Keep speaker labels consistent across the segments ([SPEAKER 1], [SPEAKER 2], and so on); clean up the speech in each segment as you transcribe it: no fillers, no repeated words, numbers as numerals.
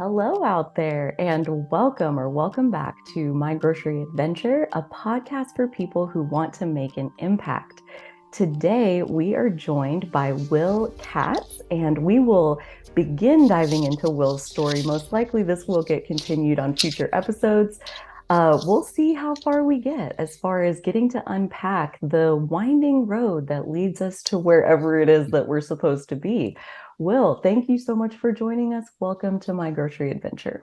[SPEAKER 1] Hello out there, and welcome back to My Grocery Adventure, a podcast for people who want to make an impact. Today, we are joined by Will Katz, and we will begin diving into Will's story. Most likely, this will get continued on future episodes. We'll see how far we get as far as getting to unpack the winding road that leads us to wherever it is that we're supposed to be. Will, thank you so much for joining us. Welcome to My Grocery Adventure.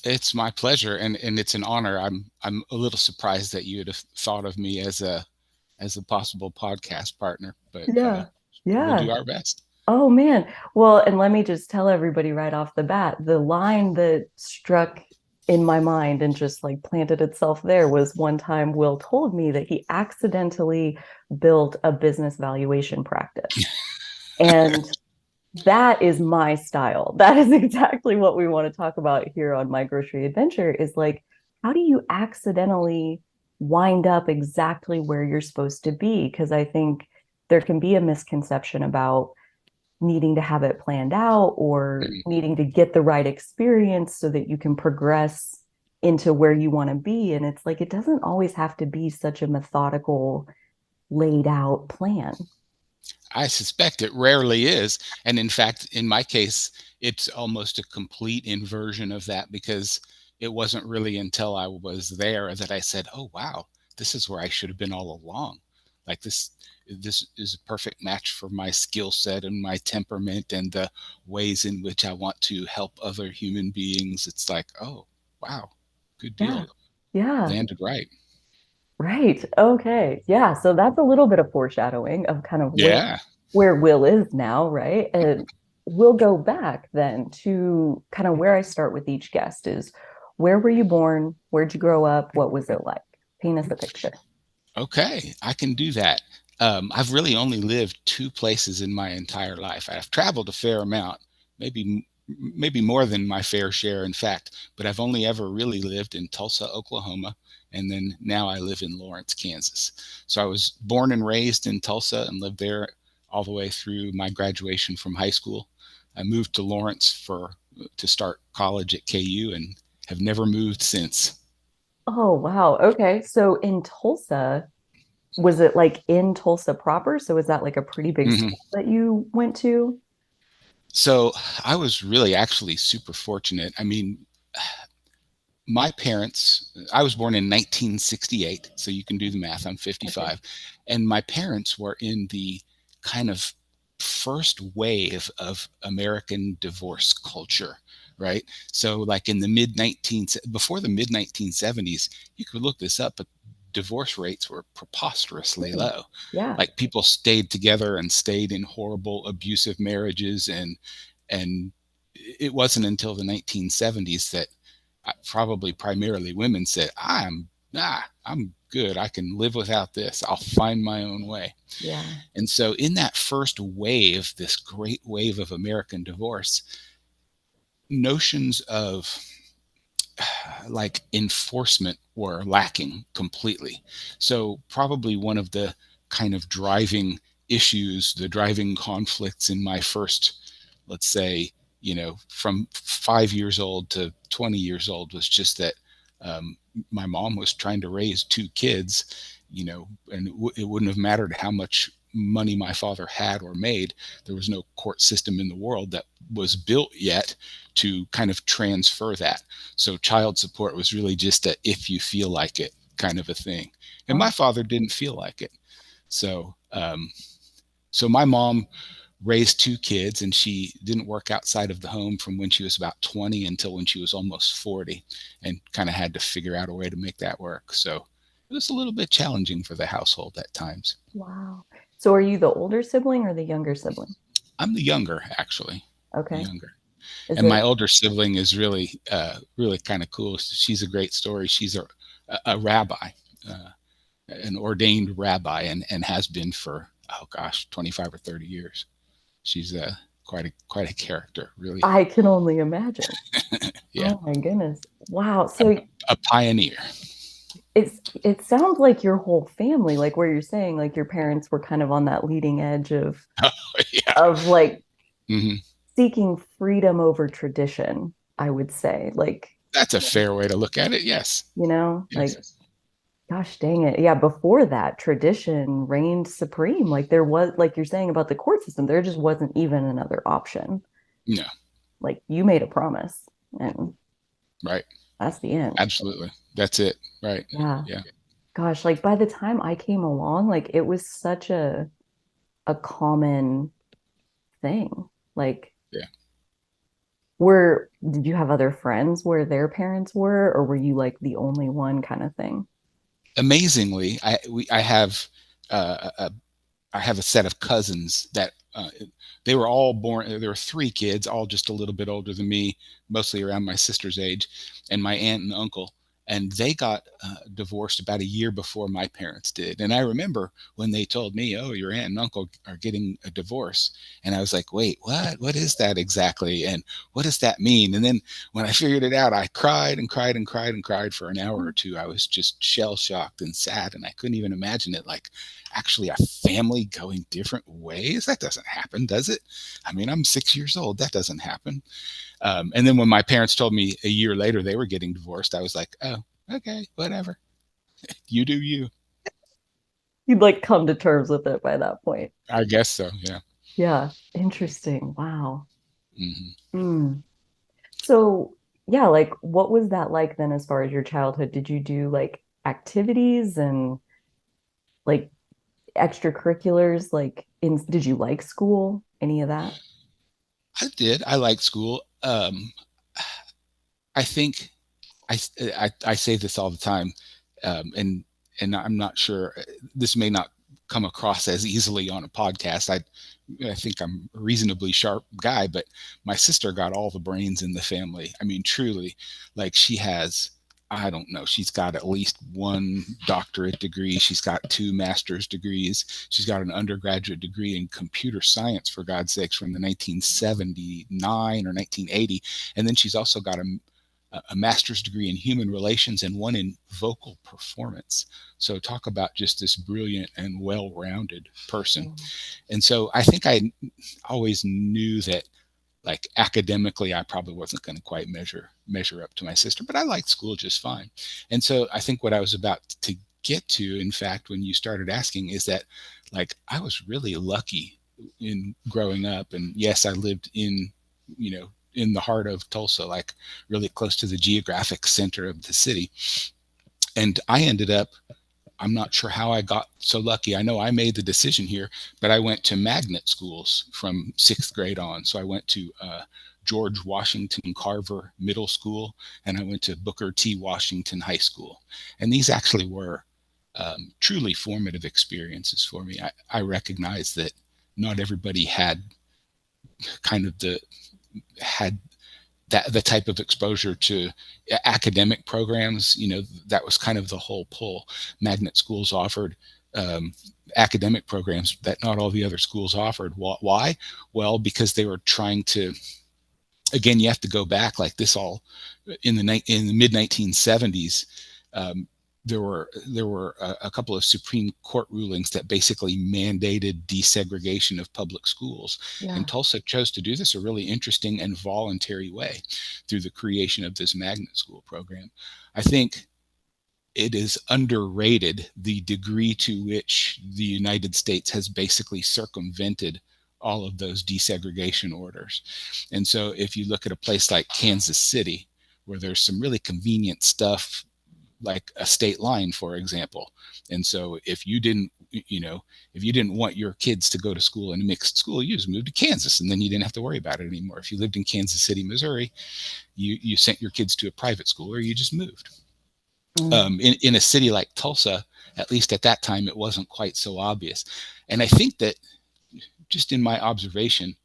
[SPEAKER 2] It's my pleasure, and it's an honor. I'm a little surprised that you would have thought of me as a possible podcast partner, but
[SPEAKER 1] Yeah.
[SPEAKER 2] we'll
[SPEAKER 1] Yeah.
[SPEAKER 2] do our best.
[SPEAKER 1] Oh man. Well, and let me just tell everybody right off the bat, the line that struck in my mind and just like planted itself there was one time Will told me that he accidentally built a business valuation practice. And that is my style. That is exactly what we want to talk about here on My Grocery Adventure is like, how do you accidentally wind up exactly where you're supposed to be? Because I think there can be a misconception about needing to have it planned out or
[SPEAKER 2] Mhm.
[SPEAKER 1] needing to get the right experience so that you can progress into where you want to be. And it's like, it doesn't always have to be such a methodical, laid out plan.
[SPEAKER 2] I suspect it rarely is, and in fact, in my case, it's almost a complete inversion of that because it wasn't really until I was there that I said, "Oh wow, this is where I should have been all along." Like this is a perfect match for my skill set and my temperament and the ways in which I want to help other human beings. It's like, oh, wow, good
[SPEAKER 1] Yeah.
[SPEAKER 2] deal.
[SPEAKER 1] Yeah.
[SPEAKER 2] Landed right.
[SPEAKER 1] Right. Okay. Yeah. So that's a little bit of foreshadowing of kind of
[SPEAKER 2] Yeah.
[SPEAKER 1] where Will is now, right? And we'll go back then to kind of where I start with each guest is where were you born? Where'd you grow up? What was it like? Paint us a picture.
[SPEAKER 2] Okay, I can do that. I've really only lived two places in my entire life. I've traveled a fair amount, maybe more than my fair share, in fact, but I've only ever really lived in Tulsa, Oklahoma, and then now I live in Lawrence, Kansas. So I was born and raised in Tulsa and lived there all the way through my graduation from high school. I moved to Lawrence for to start college at KU and have never moved since.
[SPEAKER 1] Oh, wow. Okay. So in Tulsa, was it like in Tulsa proper? So is that like a pretty big
[SPEAKER 2] Mhm.
[SPEAKER 1] school that you went to?
[SPEAKER 2] So I was really actually super fortunate. I mean, my parents, I was born in 1968, so you can do the math. I'm
[SPEAKER 1] Okay.
[SPEAKER 2] 55. And my parents were in the kind of first wave of American divorce culture, right? So, like in the before the mid 1970s, you could look this up, but divorce rates were preposterously
[SPEAKER 1] Mm.
[SPEAKER 2] low.
[SPEAKER 1] Yeah.
[SPEAKER 2] Like people stayed together and stayed in horrible abusive marriages, and it wasn't until the 1970s that probably primarily women said, I'm good. I can live without this. I'll find my own way.
[SPEAKER 1] Yeah.
[SPEAKER 2] And so, in that first wave, this great wave of American divorce, notions of like enforcement were lacking completely. So, probably one of the kind of driving issues, the driving conflicts in my first, let's say, from 5 years old to 20 years old was just that my mom was trying to raise two kids, and it wouldn't have mattered how much money my father had or made. There was no court system in the world that was built yet to kind of transfer that. So child support was really just a if you feel like it kind of a thing. And my
[SPEAKER 1] Oh,
[SPEAKER 2] father didn't feel like it. So, so my mom raised two kids, and she didn't work outside of the home from when she was about 20 until when she was almost 40, and kind of had to figure out a way to make that work. So it was a little bit challenging for the household at times.
[SPEAKER 1] wow. So are you the older sibling or the younger sibling?
[SPEAKER 2] I'm the younger, actually, the
[SPEAKER 1] Okay.
[SPEAKER 2] younger.
[SPEAKER 1] Is
[SPEAKER 2] And my
[SPEAKER 1] it
[SPEAKER 2] older sibling is really kind of cool. She's a great story. She's a rabbi, uh, an ordained rabbi, and has been for, oh gosh, 25 or 30 years. She's quite a character, really.
[SPEAKER 1] I can only imagine.
[SPEAKER 2] Yeah,
[SPEAKER 1] Oh my goodness. Wow.
[SPEAKER 2] a,
[SPEAKER 1] So
[SPEAKER 2] a pioneer.
[SPEAKER 1] it sounds like your whole family, like where you're saying like your parents were kind of on that leading edge
[SPEAKER 2] Oh, yeah.
[SPEAKER 1] of like
[SPEAKER 2] Hmm.
[SPEAKER 1] seeking freedom over tradition. I would say. Like,
[SPEAKER 2] That's a fair way to look at it. Yes.
[SPEAKER 1] like,
[SPEAKER 2] Yes.
[SPEAKER 1] gosh dang it. Yeah, before that, tradition reigned supreme. Like, there was, like you're saying about the court system, there just wasn't even another option.
[SPEAKER 2] No.
[SPEAKER 1] Like, you made a promise, and
[SPEAKER 2] Right.
[SPEAKER 1] that's the end.
[SPEAKER 2] Absolutely. That's it. Right.
[SPEAKER 1] Yeah.
[SPEAKER 2] Yeah.
[SPEAKER 1] Gosh, like by the time I came along, like it was such a common thing. Like,
[SPEAKER 2] Yeah.
[SPEAKER 1] were did you have other friends where their parents were, or were you like the only one kind of thing?
[SPEAKER 2] Amazingly, uh, I have a set of cousins that they were all born. There were three kids, all just a little bit older than me, mostly around my sister's age, and my aunt and uncle. And they got divorced about a year before my parents did. And I remember when they told me, "Oh, your aunt and uncle are getting a divorce," and I was like, "Wait, what? What is that exactly? And what does that mean?" And then when I figured it out, I cried and cried and cried and cried for an hour or two. I was just shell shocked and sad, and I couldn't even imagine it. Like, actually a family going different ways? That doesn't happen, does it? I mean, I'm 6 years old. That doesn't happen. And then when my parents told me a year later they were getting divorced, I was like, oh, okay, whatever. You do you.
[SPEAKER 1] You'd like come to terms with it by that point.
[SPEAKER 2] I guess so. Yeah.
[SPEAKER 1] Yeah, interesting. Wow.
[SPEAKER 2] Hmm.
[SPEAKER 1] Mm. So, yeah, like what was that like then as far as your childhood? Did you do like activities and like extracurriculars? Like did you like school? Any of that?
[SPEAKER 2] I did. I liked school. I think I say this all the time, and I'm not sure this may not come across as easily on a podcast. I think I'm a reasonably sharp guy, but my sister got all the brains in the family. I mean, truly, like she has. I don't know. She's got at least one doctorate degree. She's got two master's degrees. She's got an undergraduate degree in computer science, for God's sakes, from the 1979 or 1980. And then she's also got a master's degree in human relations and one in vocal performance. So talk about just this brilliant and well-rounded person.
[SPEAKER 1] Mm.
[SPEAKER 2] And so I think I always knew that, like, academically I probably wasn't going to quite measure up to my sister, but I liked school just fine. And so I think what I was about to get to, in fact, when you started asking, is that, like, I was really lucky in growing up. And yes, I lived in the heart of Tulsa, like really close to the geographic center of the city. And I ended up, I'm not sure how I got so lucky. I know I made the decision here, but I went to magnet schools from sixth grade on. So I went to George Washington Carver Middle School, and I went to Booker T. Washington High School. And these actually were truly formative experiences for me. I recognize that not everybody kind of had that the type of exposure to academic programs. That was kind of the whole pull. Magnet schools offered academic programs that not all the other schools offered. Why? Well, because they were trying to. Again, you have to go back, like, this all in the mid 1970s. Um, there were a couple of Supreme Court rulings that basically mandated desegregation of public schools, and
[SPEAKER 1] Yeah.
[SPEAKER 2] Tulsa chose to do this a really interesting and voluntary way through the creation of this magnet school program. I think it is underrated the degree to which the United States has basically circumvented all of those desegregation orders. And so if you look at a place like Kansas City, where there's some really convenient stuff, like a state line, for example. And so if you didn't want your kids to go to school in a mixed school, you just moved to Kansas, and then you didn't have to worry about it anymore. If you lived in Kansas City, Missouri, you sent your kids to a private school, or you just moved.
[SPEAKER 1] Mm.
[SPEAKER 2] In a city like Tulsa, at least at that time, it wasn't quite so obvious. And I think that, just in my observation,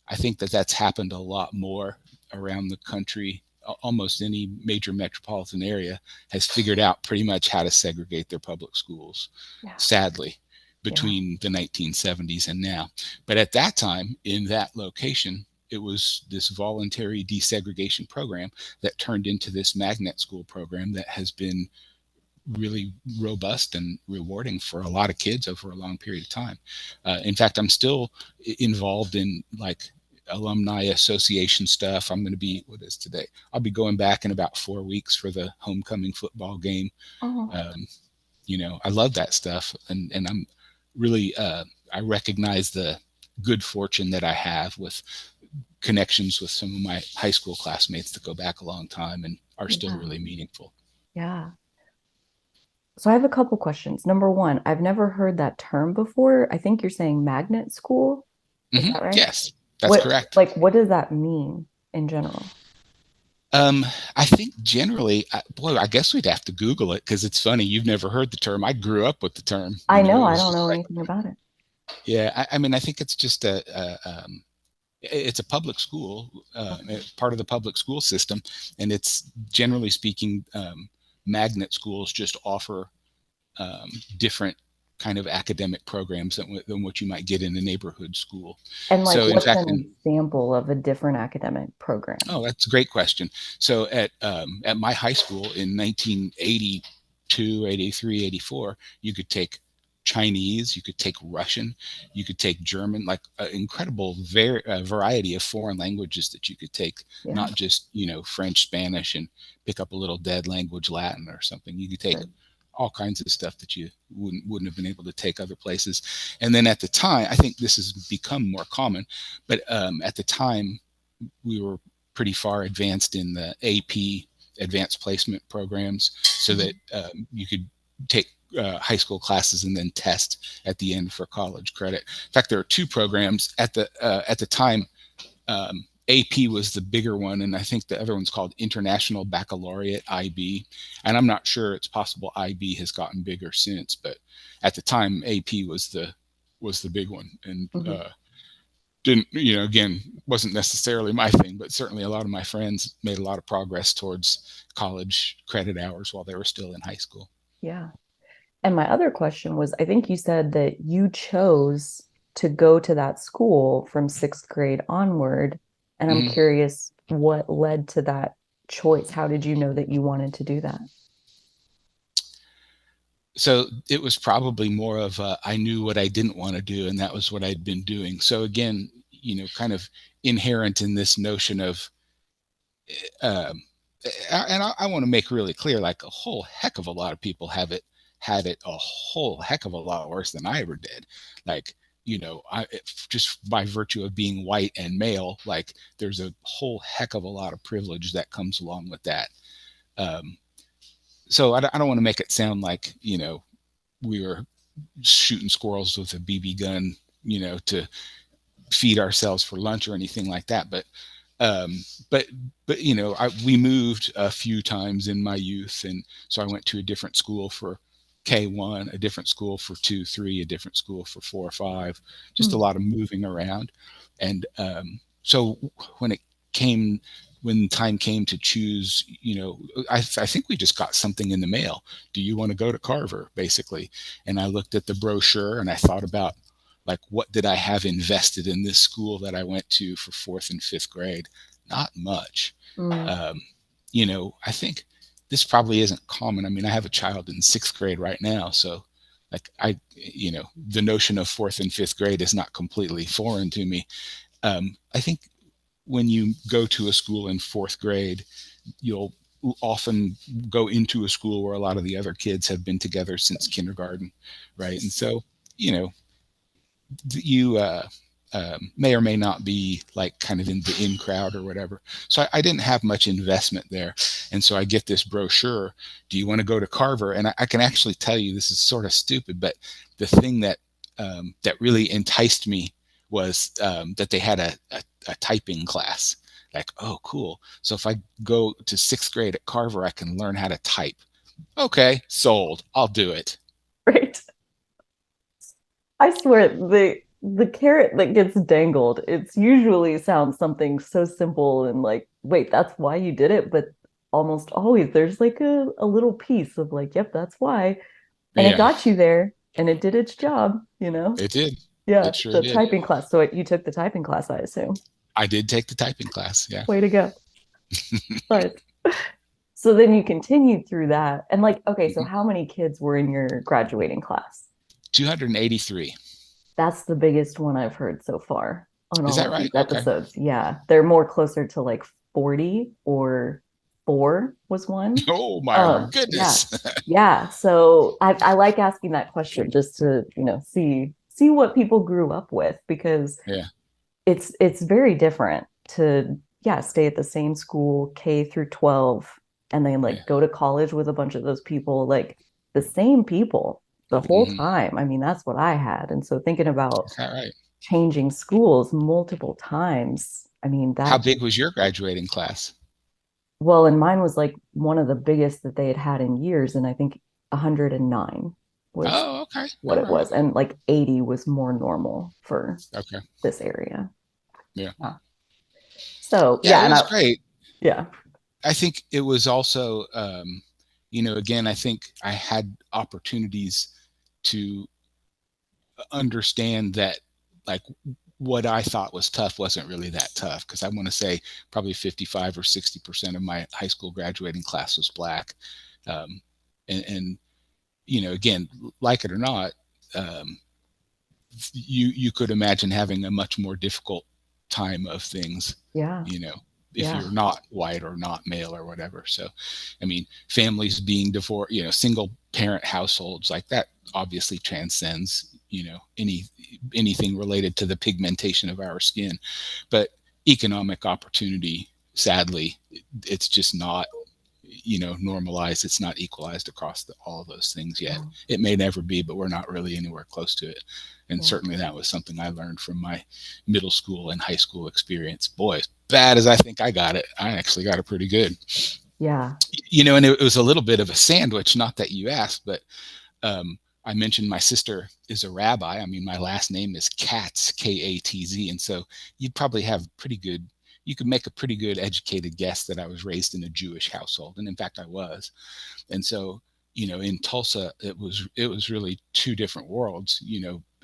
[SPEAKER 2] I think that that's happened a lot more around the country. Almost any major metropolitan area has figured out pretty much how to segregate their public schools,
[SPEAKER 1] Yeah.
[SPEAKER 2] sadly,
[SPEAKER 1] Yeah.
[SPEAKER 2] between the 1970s and now. But at that time, in that location, it was this voluntary desegregation program that turned into this magnet school program that has been really robust and rewarding for a lot of kids over a long period of time. In fact, I'm still involved in, like, alumni association stuff. I'm going to be, what is today? I'll be going back in about 4 weeks for the homecoming football game.
[SPEAKER 1] Oh,
[SPEAKER 2] Um, I love that stuff, and I'm really I recognize the good fortune that I have with connections with some of my high school classmates that go back a long time and are still
[SPEAKER 1] yeah.
[SPEAKER 2] really meaningful.
[SPEAKER 1] Yeah. So I have a couple questions. Number one, I've never heard that term before. I think you're saying magnet school. Is that right?
[SPEAKER 2] Yes, that's correct.
[SPEAKER 1] What does that mean in general?
[SPEAKER 2] Um, I think generally, boy, I guess we'd have to Google it because it's funny. You've never heard the term. I grew up with the term.
[SPEAKER 1] I know,
[SPEAKER 2] It
[SPEAKER 1] I
[SPEAKER 2] was
[SPEAKER 1] don't
[SPEAKER 2] just
[SPEAKER 1] know
[SPEAKER 2] like,
[SPEAKER 1] anything about it.
[SPEAKER 2] yeah. I mean, I think it's just it's a public school,
[SPEAKER 1] Okay.
[SPEAKER 2] part of the public school system, and it's generally speaking, magnet schools just offer different kind of academic programs than what you might get in a neighborhood school.
[SPEAKER 1] And like,
[SPEAKER 2] So, in
[SPEAKER 1] what's
[SPEAKER 2] fact,
[SPEAKER 1] an example of a different academic program?
[SPEAKER 2] oh, that's a great question. So at my high school in 1982, 83, 84, you could take Chinese, you could take Russian, you could take German, like an incredible variety of foreign languages that you could take,
[SPEAKER 1] Yeah,
[SPEAKER 2] not just, French, Spanish, and pick up a little dead language Latin or something. You could take
[SPEAKER 1] sure.
[SPEAKER 2] all kinds of stuff that you wouldn't have been able to take other places. And then at the time, I think this has become more common, but at the time, we were pretty far advanced in the AP advanced placement programs so that
[SPEAKER 1] Mhm.
[SPEAKER 2] you could take high school classes and then test at the end for college credit. In fact, there are two programs at the time. AP was the bigger one, and I think the other one's called International Baccalaureate (IB). And I'm not sure, it's possible IB has gotten bigger since, but at the time AP was the big one, and
[SPEAKER 1] Mhm.
[SPEAKER 2] didn't, again, wasn't necessarily my thing, but certainly a lot of my friends made a lot of progress towards college credit hours while they were still in high school.
[SPEAKER 1] Yeah. And my other question was, I think you said that you chose to go to that school from sixth grade onward. And I'm
[SPEAKER 2] Mhm.
[SPEAKER 1] curious what led to that choice. How did you know that you wanted to do that?
[SPEAKER 2] So it was probably more of I knew what I didn't want to do, and that was what I'd been doing. So again, kind of inherent in this notion of um, and I want to make really clear, like a whole heck of a lot of people have it had it a whole heck of a lot worse than I ever did. Like, just by virtue of being white and male, like there's a whole heck of a lot of privilege that comes along with that. Um, so I don't want to make it sound like, we were shooting squirrels with a BB gun, to feed ourselves for lunch or anything like that. Um, but we moved a few times in my youth, and so I went to a different school for K1, a different school for 2, 3, a different school for 4, 5. Just a
[SPEAKER 1] Hmm.
[SPEAKER 2] lot of moving around, and so when it came when time came to choose, I think we just got something in the mail. Do you want to go to Carver, basically? And I looked at the brochure and I thought about, like, what did I have invested in this school that I went to for fourth and fifth grade? Not much.
[SPEAKER 1] Mm,
[SPEAKER 2] um, I think this probably isn't common. I mean, I have a child in sixth grade right now, so like the notion of fourth and fifth grade is not completely foreign to me. I think when you go to a school in fourth grade, you'll often go into a school where a lot of the other kids have been together since kindergarten, right? And so, you know, you may or may not be like kind of in the in crowd or whatever. So I didn't have much investment there. And so I get this brochure. Do you want to go to Carver? And I can actually tell you, this is sort of stupid, but the thing that really enticed me was that they had a typing class. Like, oh, cool. So if I go to sixth grade at Carver, I can learn how to type. Okay, sold. I'll do it.
[SPEAKER 1] right. I swear the carrot that gets dangled, it's usually sounds something so simple and like, wait, that's why you did it, but almost always there's like a little piece of like, yep, that's why. And it
[SPEAKER 2] Yeah,
[SPEAKER 1] got you there and it did its job, you know?
[SPEAKER 2] it did.
[SPEAKER 1] Yeah,
[SPEAKER 2] It sure
[SPEAKER 1] the
[SPEAKER 2] did.
[SPEAKER 1] typing class. So you took the typing class, I assume.
[SPEAKER 2] I did take the typing class. Yeah.
[SPEAKER 1] Way to go. But so then you continued through that. And like, okay, so
[SPEAKER 2] Mhm.
[SPEAKER 1] how many kids were in your graduating class?
[SPEAKER 2] 283.
[SPEAKER 1] That's the biggest one I've heard so far. on
[SPEAKER 2] Is
[SPEAKER 1] all
[SPEAKER 2] that
[SPEAKER 1] of
[SPEAKER 2] right?
[SPEAKER 1] these
[SPEAKER 2] Okay.
[SPEAKER 1] episodes. Yeah, they're more closer to like 40 or 4 was one.
[SPEAKER 2] Oh my
[SPEAKER 1] Yeah.
[SPEAKER 2] goodness.
[SPEAKER 1] Yeah. So I like asking that question just to, see what people grew up with because
[SPEAKER 2] Yeah.
[SPEAKER 1] it's very different to stay at the same school K through 12 and then
[SPEAKER 2] Yeah.
[SPEAKER 1] like go to college with a bunch of those people, like the same people the whole
[SPEAKER 2] Hmm.
[SPEAKER 1] time. I mean, that's what I had. And so thinking about
[SPEAKER 2] Is that right?
[SPEAKER 1] changing schools multiple times, I mean,
[SPEAKER 2] How
[SPEAKER 1] that
[SPEAKER 2] big was your graduating class?
[SPEAKER 1] well, and mine was like one of the biggest that they had had in years. And I think 109 was
[SPEAKER 2] Oh, okay.
[SPEAKER 1] what
[SPEAKER 2] All
[SPEAKER 1] it
[SPEAKER 2] right.
[SPEAKER 1] was. And like 80 was more normal for
[SPEAKER 2] Okay.
[SPEAKER 1] this area.
[SPEAKER 2] Yeah.
[SPEAKER 1] Yeah. So
[SPEAKER 2] Yeah,
[SPEAKER 1] yeah,
[SPEAKER 2] it
[SPEAKER 1] and
[SPEAKER 2] was great.
[SPEAKER 1] yeah,
[SPEAKER 2] I think it was also, again, I think I had opportunities to understand that, like, what I thought was tough wasn't really that tough. Because I want to say probably 55 or 60% of my high school graduating class was black. Um, and, again, like it or not, um, you could imagine having a much more difficult time of things,
[SPEAKER 1] yeah,
[SPEAKER 2] you know, if
[SPEAKER 1] yeah,
[SPEAKER 2] you're not white or not male or whatever. So, I mean, families being divorced, single parent households, like that obviously transcends, anything related to the pigmentation of our skin. But economic opportunity, sadly, it's just not, normalized. It's not equalized across all of those things yet.
[SPEAKER 1] yeah,
[SPEAKER 2] It may never be, but we're not really anywhere close to it. And
[SPEAKER 1] yeah,
[SPEAKER 2] certainly that was something I learned from my middle school and high school experience. Boy, as bad as I think I got it, I actually got it pretty good.
[SPEAKER 1] yeah.
[SPEAKER 2] And it was a little bit of a sandwich. Not that you asked, but um, I mentioned my sister is a rabbi. I mean, my last name is Katz, Katz, and so you'd probably have pretty good. You could make a pretty good educated guess that I was raised in a Jewish household, and in fact, I was. And so, in Tulsa, it was really two different worlds.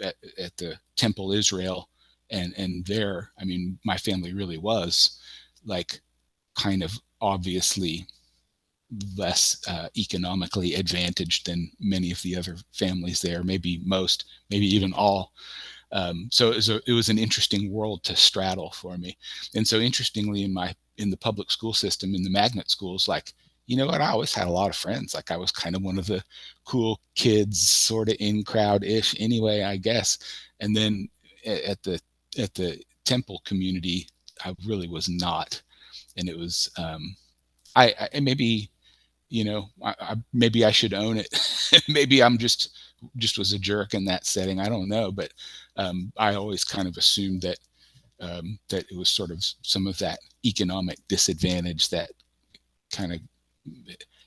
[SPEAKER 2] At the Temple Israel, and there, I mean, my family really was like kind of obviously less economically advantaged than many of the other families there, maybe most, maybe even all. So it was an interesting world to straddle for me. And so interestingly, in the public school system, in the magnet schools, like, you know what, I always had a lot of friends. Like, I was kind of one of the cool kids, sort of in crowd ish anyway, I guess. And then at the temple community, I really was not. And it was I maybe, maybe I should own it. Maybe I'm just was a jerk in that setting. I don't know, but I always kind of assumed that it was sort of some of that economic disadvantage that kind of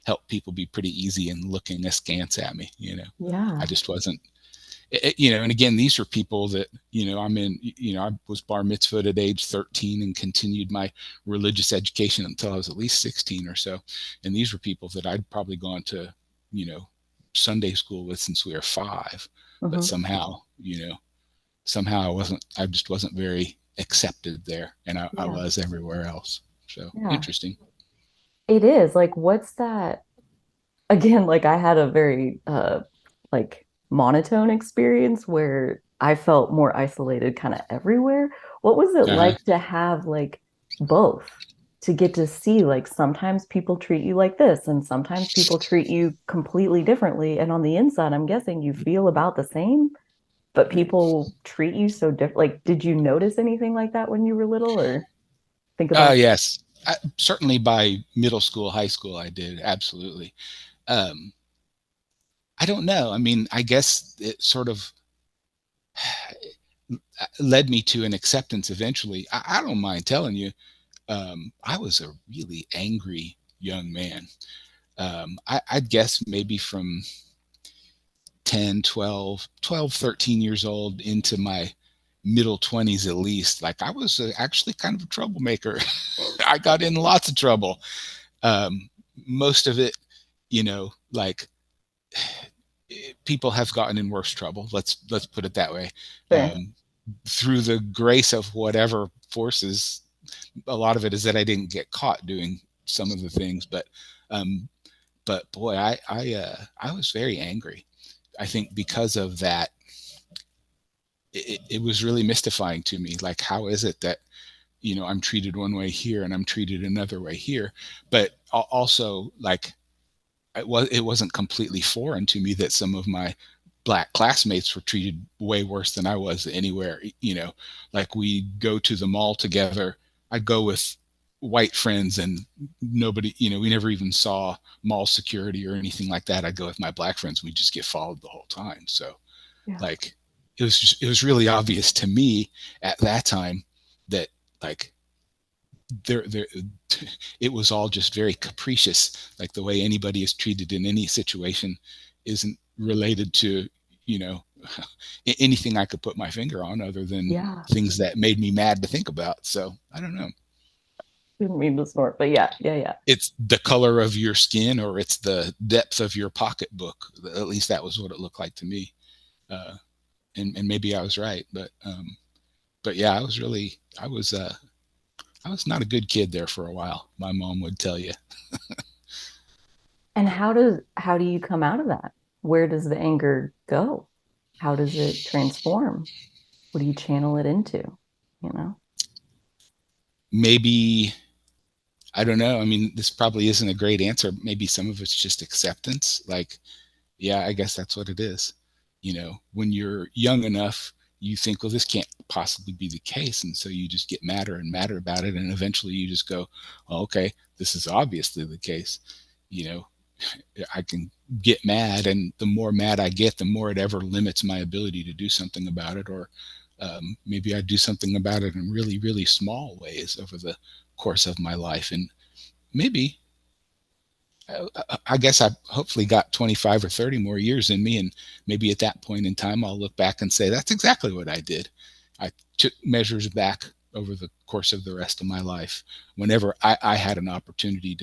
[SPEAKER 2] helped people be pretty easy in looking askance at me. I
[SPEAKER 1] Yeah.
[SPEAKER 2] just wasn't. And again, these are people that, I was bar mitzvahed at age 13 and continued my religious education until I was at least 16 or so. And these were people that I'd probably gone to, you know, Sunday school with since we were 5. But
[SPEAKER 1] Hmm.
[SPEAKER 2] somehow I just wasn't very accepted there. And I
[SPEAKER 1] Yeah.
[SPEAKER 2] was everywhere else. So
[SPEAKER 1] Yeah.
[SPEAKER 2] interesting.
[SPEAKER 1] It is like, what's that? Again, like I had a very like monotone experience where I felt more isolated kind of everywhere. What was it
[SPEAKER 2] Uh-huh.
[SPEAKER 1] like to have like both? To get to see like sometimes people treat you like this and sometimes people treat you completely differently. And on the inside, I'm guessing you feel about the same, but people treat you so different. Like, did you notice anything like that when you were little or think about?
[SPEAKER 2] Yes. Certainly by middle school, high school, I did. Absolutely. Um, I don't know. I mean, I guess it sort of led me to an acceptance eventually. I don't mind telling you, I was a really angry young man. I'd guess maybe from 10, 12, 12, 13 years old into my middle 20s at least. Like, I was actually kind of a troublemaker. I got in lots of trouble. Um, Most of it, like, people have gotten in worse trouble. Let's put it that way.
[SPEAKER 1] Fair.
[SPEAKER 2] Um, Through the grace of whatever forces, a lot of it is that I didn't get caught doing some of the things, um, but boy, I was very angry. I think because of that, it was really mystifying to me. Like, how is it that, I'm treated one way here and I'm treated another way here? But also, like, it wasn't completely foreign to me that some of my black classmates were treated way worse than I was anywhere. Like, we go to the mall together. I'd go with white friends, and nobody, we never even saw mall security or anything like that. I'd go with my black friends. We just get followed the whole time. So,
[SPEAKER 1] Yeah.
[SPEAKER 2] like, it was really obvious to me at that time that, like, there it was all just very capricious. Like, the way anybody is treated in any situation isn't related to, you know anything I could put my finger on, other than
[SPEAKER 1] Yeah.
[SPEAKER 2] things that made me mad to think about. So I don't know.
[SPEAKER 1] Didn't mean to snort, but yeah, yeah, yeah.
[SPEAKER 2] It's the color of your skin, or it's the depth of your pocketbook. At least that was what it looked like to me. uh, and maybe I was right, but yeah, I was not a good kid there for a while, my mom would tell you.
[SPEAKER 1] And how do you come out of that? Where does the anger go? How does it transform? What do you channel it into? You know?
[SPEAKER 2] Maybe, I don't know. I mean, this probably isn't a great answer. Maybe some of it's just acceptance. Like, yeah, I guess that's what it is. When you're young enough, you think, well, this can't possibly be the case. And so you just get madder and madder about it. And eventually you just go, well, okay, this is obviously the case. You know, I can get mad. And the more mad I get, the more it ever limits my ability to do something about it. Or maybe I do something about it in really, really small ways over the course of my life. And maybe, I guess I hopefully got 25 or 30 more years in me. And maybe at that point in time, I'll look back and say, that's exactly what I did. I took measures back over the course of the rest of my life, whenever I had an opportunity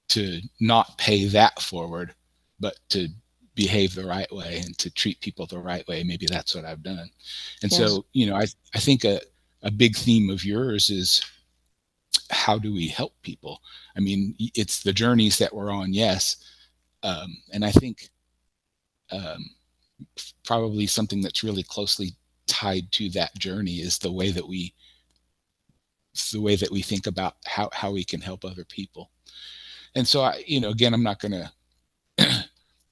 [SPEAKER 2] to not pay that forward, but to behave the right way and to treat people the right way. Maybe that's what I've done. And
[SPEAKER 1] Yeah.
[SPEAKER 2] so, I think a big theme of yours is, how do we help people? I mean, it's the journeys that we're on, yes. And I think, um, probably something that's really closely tied to that journey is the way that we think about how we can help other people. And so, again, I'm not going to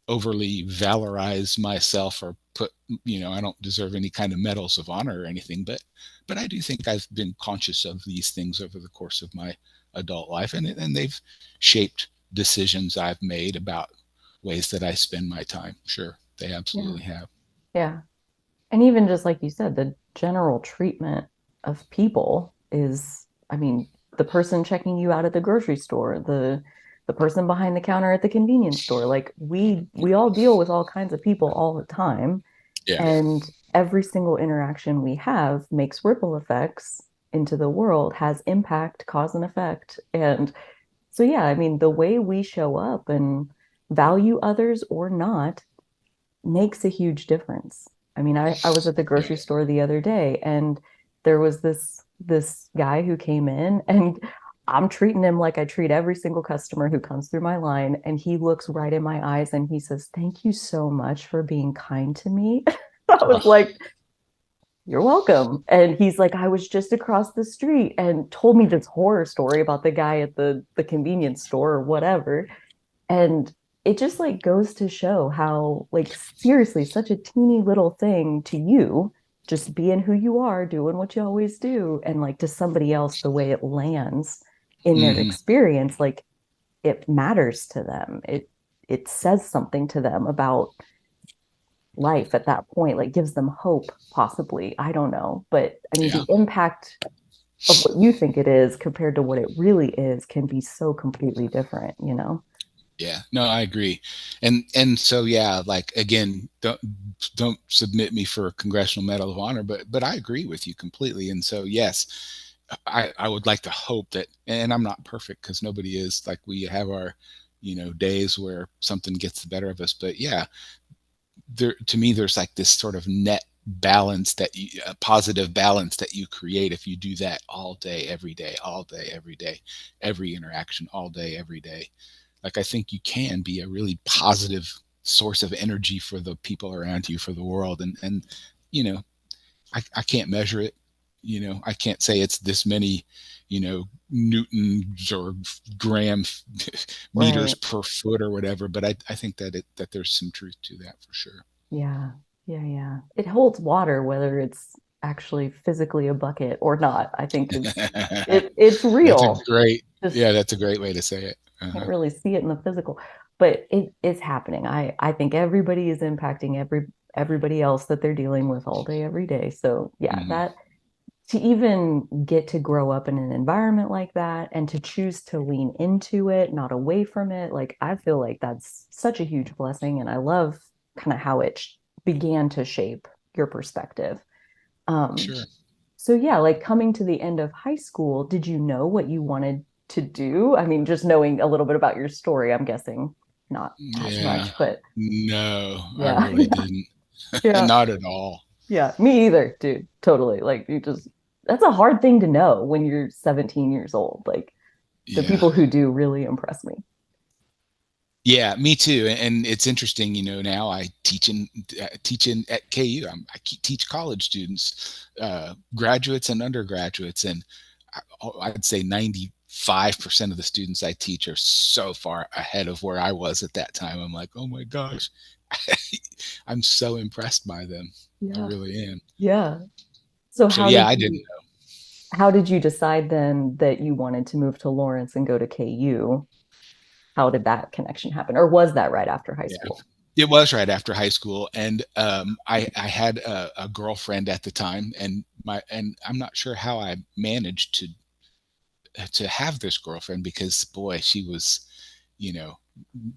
[SPEAKER 2] overly valorize myself, or put, I don't deserve any kind of medals of honor or anything, but I do think I've been conscious of these things over the course of my adult life, and they've shaped decisions I've made about ways that I spend my time. Sure, they
[SPEAKER 1] Yeah.
[SPEAKER 2] absolutely have.
[SPEAKER 1] Yeah. And even just like you said, the general treatment of people is, I mean, the person checking you out at the grocery store, the person behind the counter at the convenience store, like we all deal with all kinds of people all the time.
[SPEAKER 2] Yeah.
[SPEAKER 1] And every single interaction we have makes ripple effects into the world, has impact, cause and effect. And so yeah, I mean, the way we show up and value others or not makes a huge difference. I mean, I was at the
[SPEAKER 2] Yeah.
[SPEAKER 1] grocery store the other day and there was this guy who came in and I'm treating him like I treat every single customer who comes through my line. And he looks right in my eyes and he says, "Thank you so much for being kind to me." I was
[SPEAKER 2] Oh,
[SPEAKER 1] like, "You're welcome." And he's like, "I was just across the street," and told me this horror story about the guy at the convenience store or whatever. And it just like goes to show how, like, seriously, such a teeny little thing to you, just being who you are, doing what you always do, and like to somebody else, the way it lands in their
[SPEAKER 2] mm-hmm.
[SPEAKER 1] experience, like it matters to them. It says something to them about life at that point, like gives them hope, possibly. I don't know. But I mean,
[SPEAKER 2] Yeah.
[SPEAKER 1] the impact of what you think it is compared to what it really is can be so completely different, you know?
[SPEAKER 2] Yeah, no, I agree. And so, yeah, like, again, don't submit me for a Congressional Medal of Honor, but I agree with you completely. And so, yes, I would like to hope that, and I'm not perfect, because nobody is. Like, we have our, days where something gets the better of us. But yeah, there, to me, there's like this sort of net balance, a positive balance that you create if you do that all day, every day, all day, every day, every interaction, all day, every day. Like, I think you can be a really positive source of energy for the people around you, for the world. And you know, I can't measure it. I can't say it's this many, newtons or gram meters
[SPEAKER 1] Right.
[SPEAKER 2] per foot or whatever. But I think that there's some truth to that for sure.
[SPEAKER 1] Yeah. Yeah, yeah. It holds water whether it's actually physically a bucket or not. I think is it's
[SPEAKER 2] That's a
[SPEAKER 1] real.
[SPEAKER 2] great,
[SPEAKER 1] Just
[SPEAKER 2] yeah, that's a great way to say it.
[SPEAKER 1] can't
[SPEAKER 2] Uh-huh.
[SPEAKER 1] really see it in the physical, but it is happening. I think everybody is impacting everybody else that they're dealing with all day, every day. So yeah,
[SPEAKER 2] Hmm.
[SPEAKER 1] that to even get to grow up in an environment like that and to choose to lean into it, not away from it, like I feel like that's such a huge blessing. And I love kind of how it began to shape your perspective. Um,
[SPEAKER 2] Sure.
[SPEAKER 1] so yeah, like coming to the end of high school, did you know what you wanted to do? I mean, just knowing a little bit about your story, I'm guessing not as
[SPEAKER 2] Yeah.
[SPEAKER 1] much, but
[SPEAKER 2] No, I
[SPEAKER 1] yeah,
[SPEAKER 2] really
[SPEAKER 1] yeah,
[SPEAKER 2] didn't.
[SPEAKER 1] yeah,
[SPEAKER 2] Not at all.
[SPEAKER 1] yeah. Me either, dude. Totally. Like you just that's a hard thing to know when you're 17 years old. Like the
[SPEAKER 2] Yeah.
[SPEAKER 1] people who do really impress me.
[SPEAKER 2] Yeah, me too. And it's interesting, now I teach in at KU. Teach college students, graduates and undergraduates, and I'd say 95% of the students I teach are so far ahead of where I was at that time. I'm like, oh my gosh, I'm so impressed by them. I
[SPEAKER 1] Yeah.
[SPEAKER 2] really am.
[SPEAKER 1] Yeah. So
[SPEAKER 2] So yeah, I didn't.
[SPEAKER 1] how did you decide then that you wanted to move to Lawrence and go to KU? How did that connection happen? Or was that right after high
[SPEAKER 2] Yeah.
[SPEAKER 1] school?
[SPEAKER 2] It was right after high school, and I had a girlfriend at the time, and I'm not sure how I managed to have this girlfriend because boy, she was, you know,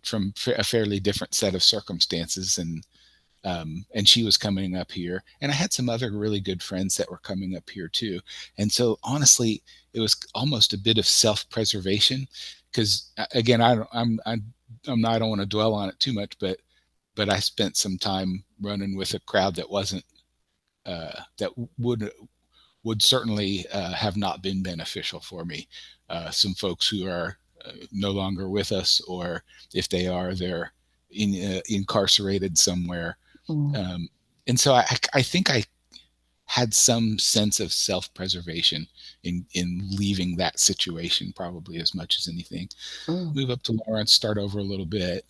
[SPEAKER 2] from a fairly different set of circumstances, and she was coming up here, and I had some other really good friends that were coming up here too, and so honestly, it was almost a bit of self-preservation because again, I'm not, I don't want to dwell on it too much, but I spent some time running with a crowd that wasn't that would certainly have not been beneficial for me. Some folks who are no longer with us, or if they are, they're incarcerated somewhere.
[SPEAKER 1] Mm,
[SPEAKER 2] Um, and so I think I had some sense of self-preservation in leaving that situation, probably as much as anything.
[SPEAKER 1] mm,
[SPEAKER 2] Move up to Lawrence, start over a little bit,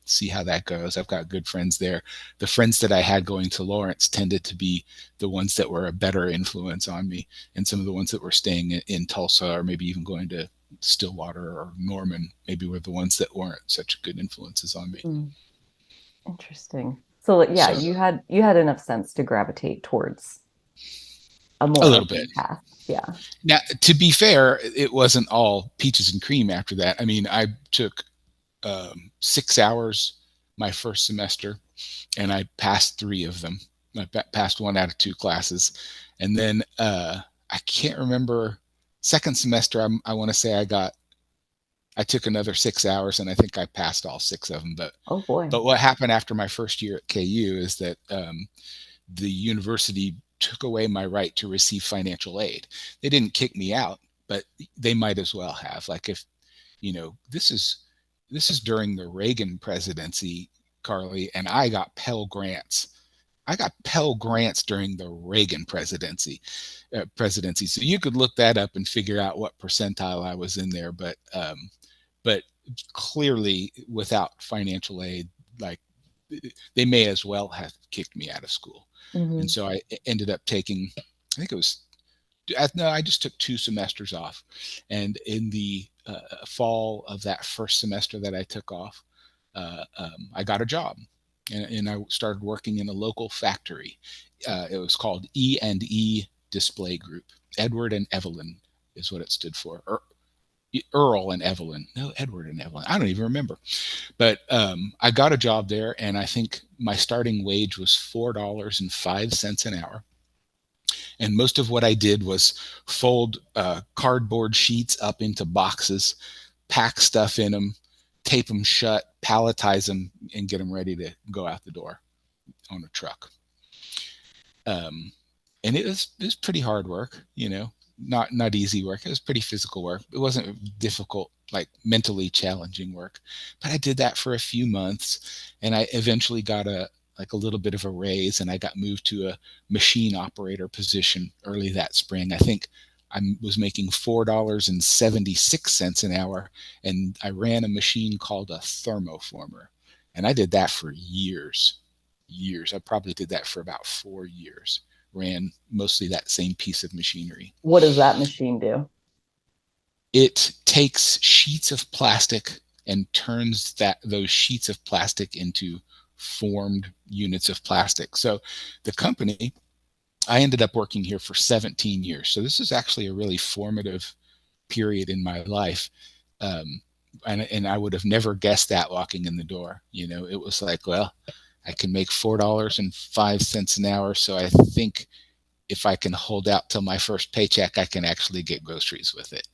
[SPEAKER 2] see how that goes. I've got good friends there. The friends that I had going to Lawrence tended to be the ones that were a better influence on me. And some of the ones that were staying in Tulsa or maybe even going to Stillwater or Norman, maybe were the ones that weren't such good influences on me.
[SPEAKER 1] mm. Interesting. So like, yeah,
[SPEAKER 2] So
[SPEAKER 1] you had enough sense to gravitate towards a
[SPEAKER 2] a
[SPEAKER 1] more
[SPEAKER 2] little bit.
[SPEAKER 1] open path. Yeah.
[SPEAKER 2] Now, to be fair, it wasn't all peaches and cream after that. I mean, I took 6 hours my first semester, and I passed three of them. I passed one out of two classes, and then I can't remember. Second semester, I want to say I took another 6 hours, and I think I passed all six of them. But
[SPEAKER 1] Oh boy.
[SPEAKER 2] but what happened after my first year at KU is that the university took away my right to receive financial aid. They didn't kick me out, but they might as well have. Like if this is during the Reagan presidency, Carly, and I got Pell Grants. I got Pell Grants during the Reagan presidency. So you could look that up and figure out what percentile I was in there. But clearly, without financial aid, like they may as well have kicked me out of school. And
[SPEAKER 1] Hmm.
[SPEAKER 2] so I ended up taking, I think it was, no, I just took 2 semesters off. And in the fall of that first semester that I took off, I got a job, and I started working in a local factory. It was called E&E Display Group. Edward and Evelyn is what it stood for. Earl and Evelyn. No, Edward and Evelyn. I don't even remember. But I got a job there, and I think my starting wage was $4.05 an hour. And most of what I did was fold cardboard sheets up into boxes, pack stuff in them, tape them shut, palletize them, and get them ready to go out the door on a truck. Um, and it was pretty hard work. not easy work. It was pretty physical work. It wasn't difficult, like mentally challenging work. But I did that for a few months, and I eventually got a like a little bit of a raise, and I got moved to a machine operator position early that spring. I think I was making $4.76 an hour, and I ran a machine called a thermoformer, and I did that for years. Years. I probably did that for about 4 years. Ran mostly that same piece of machinery.
[SPEAKER 1] What does that machine do?
[SPEAKER 2] It takes sheets of plastic and turns those sheets of plastic into formed units of plastic. So the company, I ended up working here for 17 years. So this is actually a really formative period in my life. Um, and I would have never guessed that walking in the door. It was like, well, I can make $4.05 an hour. So I think if I can hold out till my first paycheck, I can actually get groceries with it.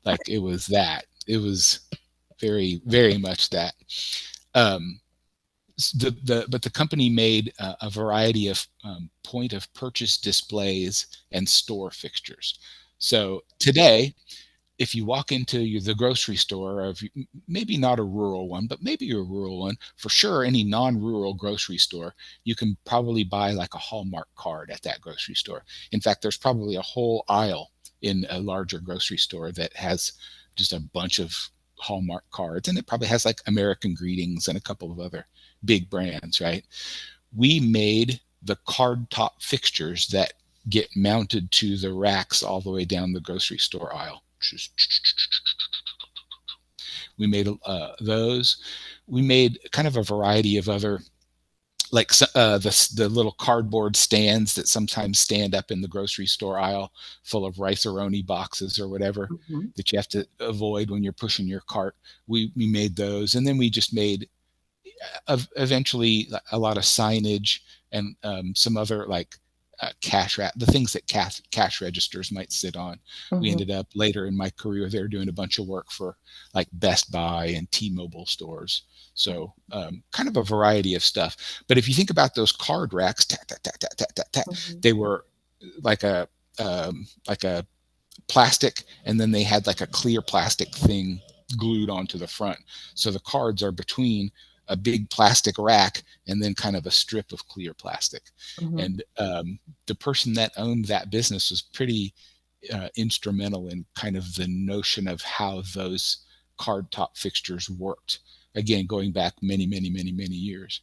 [SPEAKER 2] Like it was that. It was very, very much that. Um, but the company made a variety of point of purchase displays and store fixtures. So today, if you walk into the grocery store of maybe not a rural one, but maybe a rural one, for sure, any non-rural grocery store, you can probably buy like a Hallmark card at that grocery store. In fact, there's probably a whole aisle in a larger grocery store that has just a bunch of Hallmark cards, and it probably has like American Greetings and a couple of other big brands, right? We made the card top fixtures that get mounted to the racks all the way down the grocery store aisle. We made those. We made kind of a variety of other, like the little cardboard stands that sometimes stand up in the grocery store aisle, full of Rice-A-Roni boxes or whatever
[SPEAKER 1] Mm-hmm.
[SPEAKER 2] that you have to avoid when you're pushing your cart. We made those, and then we just made eventually a lot of signage and some other like the things that cash registers might sit on. We
[SPEAKER 1] Mm-hmm.
[SPEAKER 2] ended up later in my career there doing a bunch of work for like Best Buy and T-Mobile stores. So kind of a variety of stuff. But if you think about those card racks,
[SPEAKER 1] Mm-hmm.
[SPEAKER 2] they were like a plastic, and then they had like a clear plastic thing glued onto the front. So the cards are between a big plastic rack and then kind of a strip of clear plastic.
[SPEAKER 1] Mm-hmm.
[SPEAKER 2] And the person that owned that business was pretty instrumental in kind of the notion of how those card top fixtures worked. Again, going back many, many, many, many years.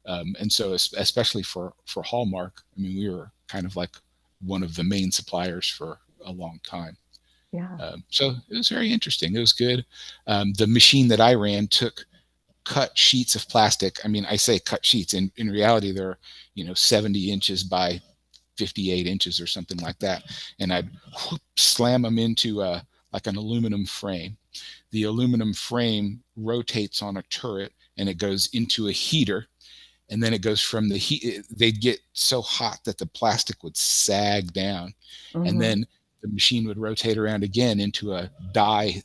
[SPEAKER 2] And so, especially for Hallmark, I mean, we were kind of like one of the main suppliers for a long time.
[SPEAKER 1] Yeah.
[SPEAKER 2] So it was very interesting. It was good. The machine that I ran took cut sheets of plastic. I mean, I say cut sheets. In reality, they're 70 inches by 58 inches or something like that, and I'd slam them into like an aluminum frame. The aluminum frame rotates on a turret, and it goes into a heater, and then it goes from the heat. They'd get so hot that the plastic would sag down, and
[SPEAKER 1] Mm-hmm.
[SPEAKER 2] then the machine would rotate around again into a die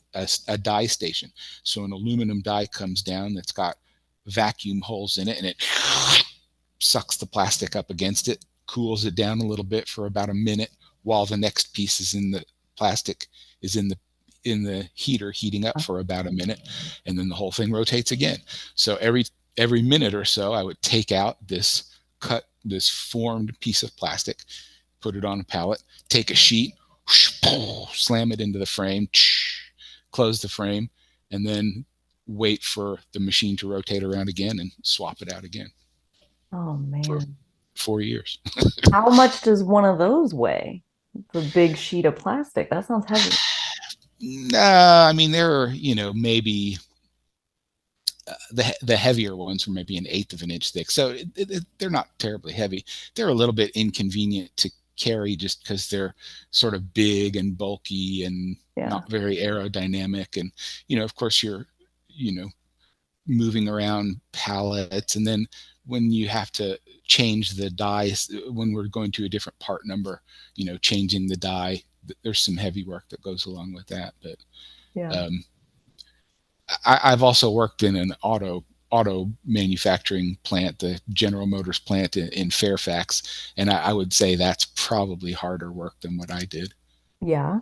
[SPEAKER 2] station. So an aluminum die comes down that's got vacuum holes in it, and it sucks the plastic up against it, cools it down a little bit for about a minute, while the next piece is in the plastic is in the heater heating up for about a minute, and then the whole thing rotates again. So every minute or so, I would take out this formed piece of plastic, put it on a pallet, take a sheet, slam it into the frame, close the frame, and then wait for the machine to rotate around again and swap it out again
[SPEAKER 1] Oh
[SPEAKER 2] for
[SPEAKER 1] man.
[SPEAKER 2] 4 years.
[SPEAKER 1] How much does one of those weigh? The big sheet of plastic. That sounds heavy.
[SPEAKER 2] Nah, I mean, there are, maybe the heavier ones were maybe an eighth of an inch thick. So they're not terribly heavy. They're a little bit inconvenient to carry just because they're sort of big and bulky and
[SPEAKER 1] Yeah.
[SPEAKER 2] not very aerodynamic. And, of course, you're, you know, moving around pallets. And then when you have to change the die, when we're going to a different part number, changing the die, there's some heavy work that goes along with that. But
[SPEAKER 1] Yeah.
[SPEAKER 2] um, I've also worked in an auto manufacturing plant, the General Motors plant in Fairfax, and I would say that's probably harder work than what I did.
[SPEAKER 1] Yeah.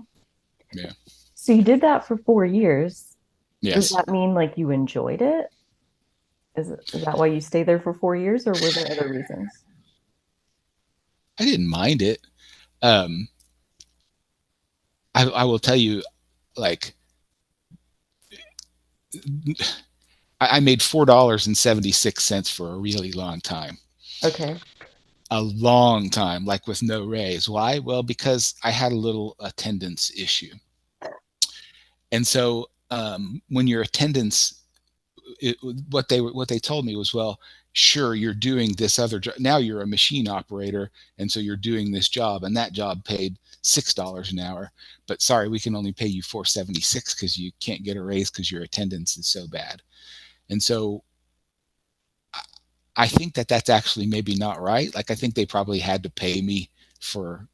[SPEAKER 2] Yeah.
[SPEAKER 1] So you did that for 4 years. Does
[SPEAKER 2] Yes.
[SPEAKER 1] that mean like you enjoyed it? Is that why you stay there for 4 years, or were there other reasons?
[SPEAKER 2] I didn't mind it. Um, I will tell you, like, I made $4.76 for a really long time.
[SPEAKER 1] Okay.
[SPEAKER 2] A long time, like with no raise. Why? Well, because I had a little attendance issue. And so when your attendance, what they told me was, well, sure, you're doing this other job. Now you're a machine operator. And so you're doing this job, and that job paid $6 an hour. But sorry, we can only pay you 476 because you can't get a raise because your attendance is so bad. And so I think that that's actually maybe not right. Like I think they probably had to pay me for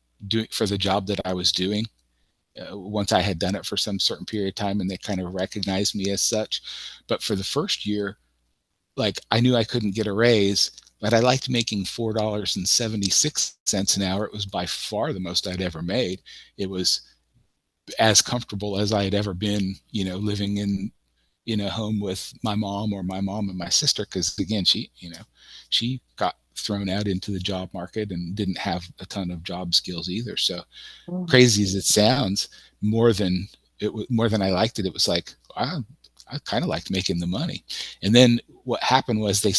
[SPEAKER 2] for the job that I was doing once I had done it for some certain period of time, and they kind of recognized me as such. But for the first year, like I knew I couldn't get a raise, but I liked making $4.76 an hour. It was by far the most I'd ever made. It was as comfortable as I had ever been, living in a home with my mom or my mom and my sister, because again, she got thrown out into the job market and didn't have a ton of job skills either. So
[SPEAKER 1] Mm.
[SPEAKER 2] crazy as it sounds, more than more than I liked it, it was like I kind of liked making the money. And then what happened was they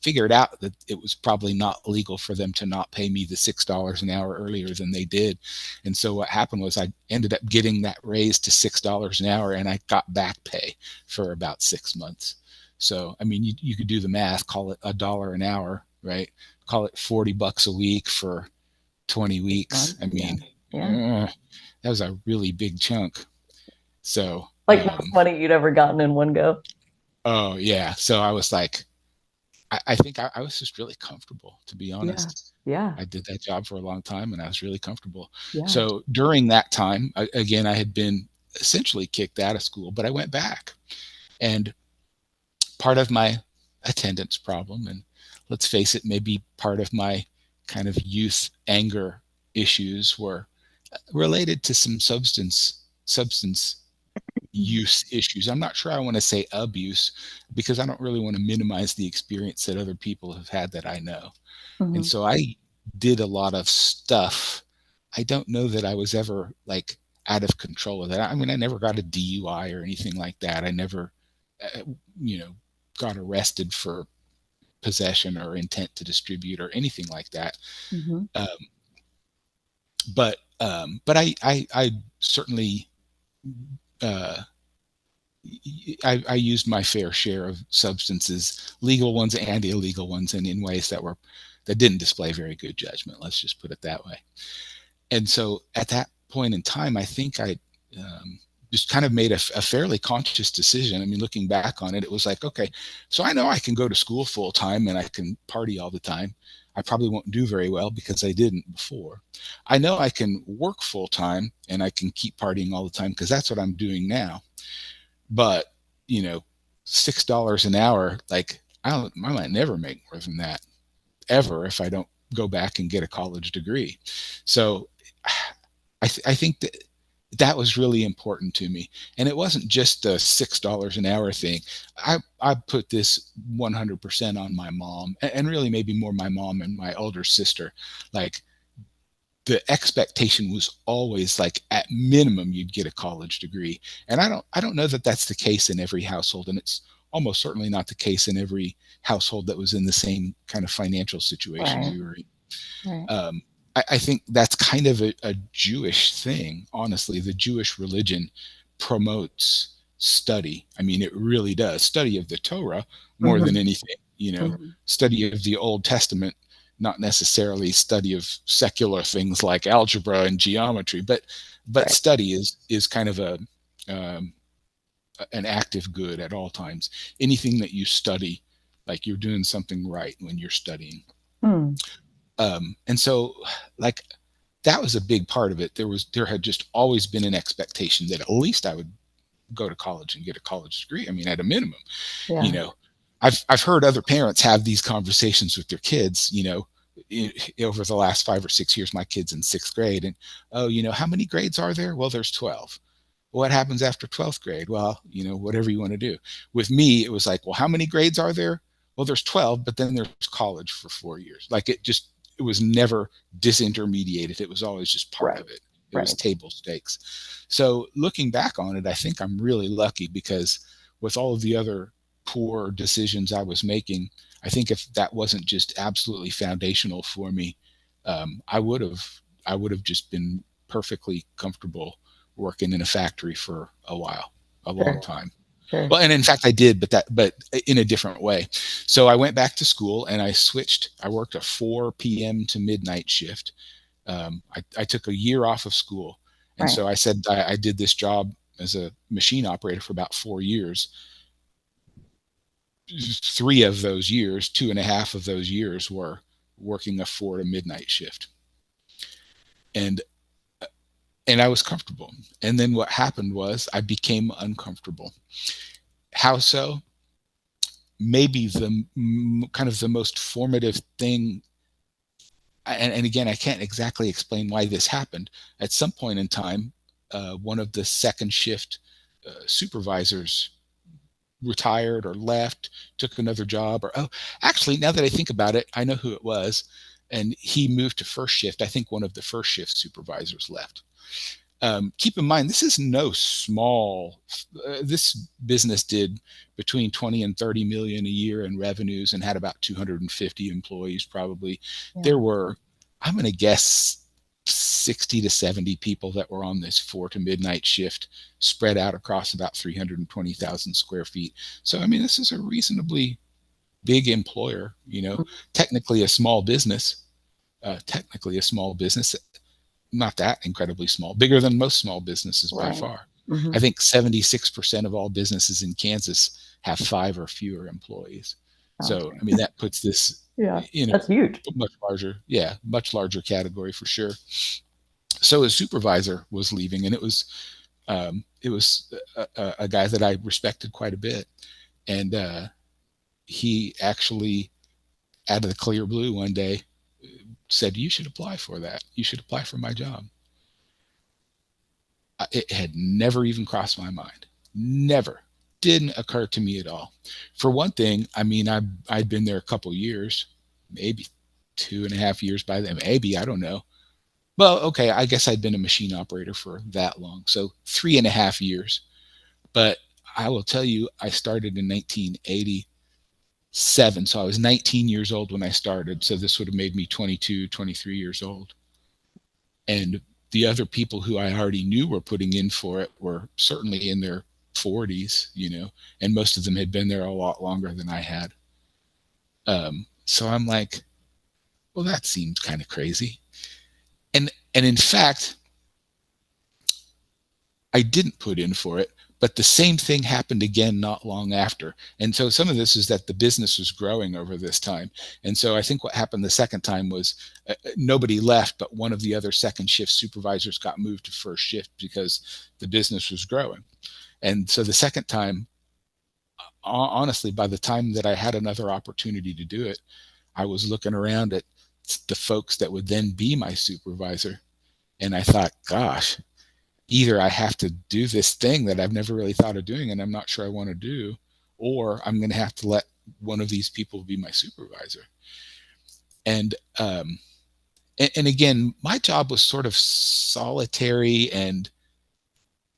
[SPEAKER 2] figured out that it was probably not legal for them to not pay me the $6 an hour earlier than they did. And so what happened was I ended up getting that raise to $6 an hour, and I got back pay for about 6 months. So I mean, you could do the math, call it $1 an hour, right? Call it $40 a week for 20
[SPEAKER 1] 6
[SPEAKER 2] weeks.
[SPEAKER 1] months.
[SPEAKER 2] I
[SPEAKER 1] Yeah.
[SPEAKER 2] mean,
[SPEAKER 1] Yeah.
[SPEAKER 2] uh, that was a really big chunk. So,
[SPEAKER 1] Like most money you'd ever gotten in one go.
[SPEAKER 2] oh yeah. So I was like, I think I was just really comfortable, to be
[SPEAKER 1] Yeah.
[SPEAKER 2] honest.
[SPEAKER 1] Yeah.
[SPEAKER 2] I did that job for a long time, and I was really comfortable.
[SPEAKER 1] Yeah.
[SPEAKER 2] So during that time, again, I had been essentially kicked out of school, but I went back. And part of my attendance problem, and let's face it, maybe part of my kind of youth anger issues, were related to some substance use issues. I'm not sure I want to say abuse, because I don't really want to minimize the experience that other people have had that I know. And
[SPEAKER 1] Hmm.
[SPEAKER 2] so I did a lot of stuff. I don't know that I was ever like out of control of that. I mean, I never got a DUI or anything like that. I never, uh, you know, got arrested for possession or intent to distribute or anything like that.
[SPEAKER 1] Hmm.
[SPEAKER 2] Um, but I certainly uh, I used my fair share of substances, legal ones and illegal ones, and in ways that didn't display very good judgment. Let's just put it that way. And so at that point in time, I think I just kind of made a fairly conscious decision. I mean, looking back on it, it was like, okay, so I know I can go to school full time and I can party all the time. I probably won't do very well because I didn't before. I know I can work full time and I can keep partying all the time because that's what I'm doing now. But you know, $6 an hour, like I might never make more than that ever if I don't go back and get a college degree. So I think that that was really important to me. And it wasn't just the $6 an hour thing. I put this 100% on my mom, and really maybe more my mom and my older sister. Like the expectation was always like at minimum you'd get a college degree. And I don't know that that's the case in every household, and it's almost certainly not the case in every household that was in the same kind of financial situation
[SPEAKER 1] Right.
[SPEAKER 2] we were in.
[SPEAKER 1] Right.
[SPEAKER 2] I think that's kind of a Jewish thing. Honestly, the Jewish religion promotes study. I mean, it really does. Study of the Torah more than
[SPEAKER 1] Hmm.
[SPEAKER 2] anything,
[SPEAKER 1] Hmm.
[SPEAKER 2] study of the Old Testament, not necessarily study of secular things like algebra and geometry, but
[SPEAKER 1] Right.
[SPEAKER 2] study is kind of um, an active good at all times. Anything that you study, like you're doing something right when you're studying.
[SPEAKER 1] Hmm.
[SPEAKER 2] And so, like, that was a big part of it. There had just always been an expectation that at least I would go to college and get a college degree. I mean, at a minimum, you
[SPEAKER 1] Yeah.
[SPEAKER 2] know, I've heard other parents have these conversations with their kids. over the last 5 or 6 years, my kid's in sixth grade, and oh, how many grades are there? Well, there's 12. What happens after 12th grade? Well, whatever you want to do. With me, it was like, well, how many grades are there? Well, there's 12, but then there's college for 4 years. Like it was never disintermediated. It was always just part
[SPEAKER 1] Right.
[SPEAKER 2] of it. It was
[SPEAKER 1] Right.
[SPEAKER 2] table stakes. So looking back on it, I think I'm really lucky because with all of the other poor decisions I was making, I think if that wasn't just absolutely foundational for me, I would have just been perfectly comfortable working in a factory for a while, a long
[SPEAKER 1] Sure.
[SPEAKER 2] time.
[SPEAKER 1] Sure.
[SPEAKER 2] Well, and in fact, I did, but in a different way. So I went back to school and I switched. I worked a 4 p.m. to midnight shift. I took a year off of school, and
[SPEAKER 1] Right.
[SPEAKER 2] so I said I did this job as a machine operator for about 4 years. 3 of those years, 2.5 of those years, were working a 4 to midnight shift, and and I was comfortable. And then what happened was I became uncomfortable. How so? Maybe the kind of the most formative thing, and again, I can't exactly explain why this happened. At some point in time, one of the second shift supervisors retired or left, took another job, or oh, actually, now that I think about it, I know who it was, and he moved to first shift. I think one of the first shift supervisors left. Keep in mind, this is no small. This business did between 20 and 30 million a year in revenues and had about 250 employees. Probably
[SPEAKER 1] Yeah.
[SPEAKER 2] there were, I'm going to guess, 60 to 70 people that were on this 4 to midnight shift, spread out across about 320,000 square feet. So I mean, this is a reasonably big employer. Technically a small business. Technically a small business, not that incredibly small, bigger than most small businesses by
[SPEAKER 1] Right.
[SPEAKER 2] far.
[SPEAKER 1] Hmm.
[SPEAKER 2] I think 76% of all businesses in Kansas have 5 or fewer employees.
[SPEAKER 1] Sounds
[SPEAKER 2] So,
[SPEAKER 1] great.
[SPEAKER 2] I mean, that puts this
[SPEAKER 1] Yeah.
[SPEAKER 2] in a
[SPEAKER 1] That's huge.
[SPEAKER 2] much larger, yeah, much larger category for sure. So a supervisor was leaving, and it was a guy that I respected quite a bit, and he actually, out of the clear blue, one day said, "You should apply for that. You should apply for my job." It had never even crossed my mind. Never. Didn't occur to me at all. For one thing, I mean, I'd been there a couple years, maybe 2.5 years by then, maybe, I don't know. Well, okay, I guess I'd been a machine operator for that long. So 3.5 years. But I will tell you, I started in 1987. So I was 19 years old when I started. So this would have made me 22, 23 years old. And the other people who I already knew were putting in for it were certainly in their 40s, and most of them had been there a lot longer than I had. So I'm like, well, that seems kind of crazy. And in fact, I didn't put in for it, but the same thing happened again not long after. And so some of this is that the business was growing over this time. And so I think what happened the second time was nobody left, but one of the other second shift supervisors got moved to first shift because the business was growing. And so the second time, honestly, by the time that I had another opportunity to do it, I was looking around at the folks that would then be my supervisor. And I thought, gosh, either I have to do this thing that I've never really thought of doing and I'm not sure I want to do, or I'm going to have to let one of these people be my supervisor. And and again, my job was sort of solitary, and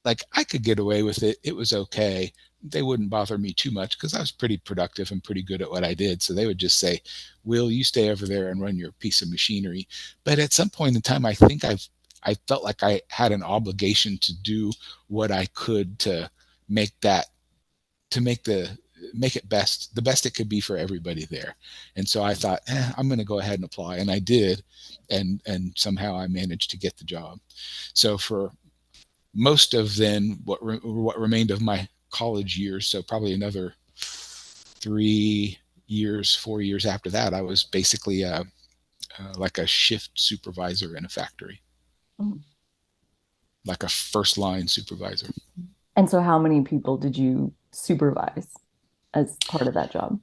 [SPEAKER 2] like I could get away with it. It was okay. They wouldn't bother me too much because I was pretty productive and pretty good at what I did. So they would just say, "Will, you stay over there and run your piece of machinery." But at some point in time, I think I felt like I had an obligation to do what I could to make that to make it the best it could be for everybody there. And so I thought, I'm going to go ahead and apply, and I did, and somehow I managed to get the job. So for most of then what remained of my college years, so probably another 3 years, 4 years after that, I was basically like a shift supervisor in a factory,
[SPEAKER 1] Mm.
[SPEAKER 2] like a first line supervisor.
[SPEAKER 1] And so, how many people did you supervise as part of that job?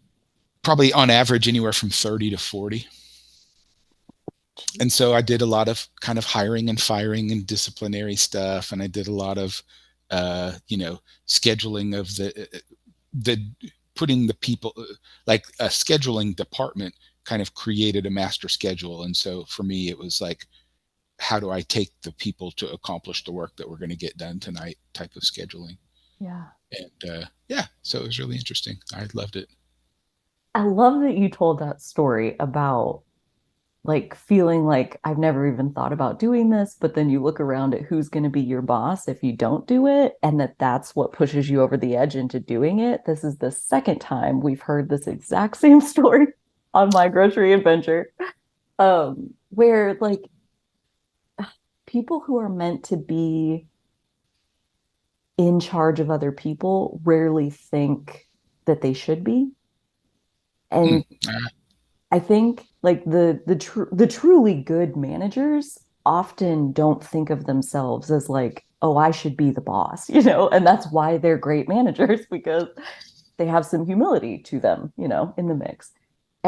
[SPEAKER 2] Probably on average anywhere from 30 to 40. And so I did a lot of kind of hiring and firing and disciplinary stuff, and I did a lot of scheduling of the putting the people, like a scheduling department kind of created a master schedule. And so for me it was like, how do I take the people to accomplish the work that we're going to get done tonight type of scheduling.
[SPEAKER 1] Yeah.
[SPEAKER 2] And yeah, so it was really interesting. I loved it.
[SPEAKER 1] I love that you told that story about like feeling like I've never even thought about doing this, but then you look around at who's going to be your boss if you don't do it, and that's what pushes you over the edge into doing it. This is the second time we've heard this exact same story on my grocery adventure, where like people who are meant to be in charge of other people rarely think that they should be.
[SPEAKER 2] Hmm.
[SPEAKER 1] And I think like the truly good managers often don't think of themselves as like, oh, I should be the boss, and that's why they're great managers because they have some humility to them, in the mix.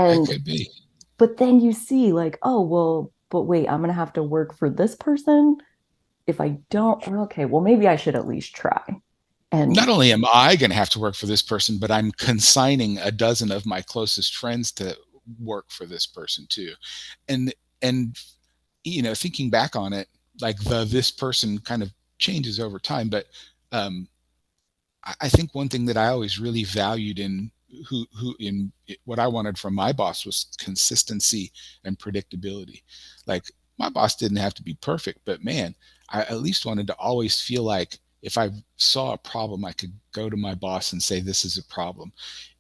[SPEAKER 2] It
[SPEAKER 1] And
[SPEAKER 2] could be.
[SPEAKER 1] but then you see like, oh, well, but wait, I'm gonna have to work for this person. If I don't, okay, well, maybe I should at least try.
[SPEAKER 2] Not
[SPEAKER 1] And
[SPEAKER 2] only am I going to have to work for this person, but I'm consigning a dozen of my closest friends to work for this person too. And thinking back on it, like this person kind of changes over time, but um, I think one thing that I always really valued in who in what I wanted from my boss was consistency and predictability. Like, my boss didn't have to be perfect, but man, I at least wanted to always feel like if I saw a problem, I could go to my boss and say, this is a problem.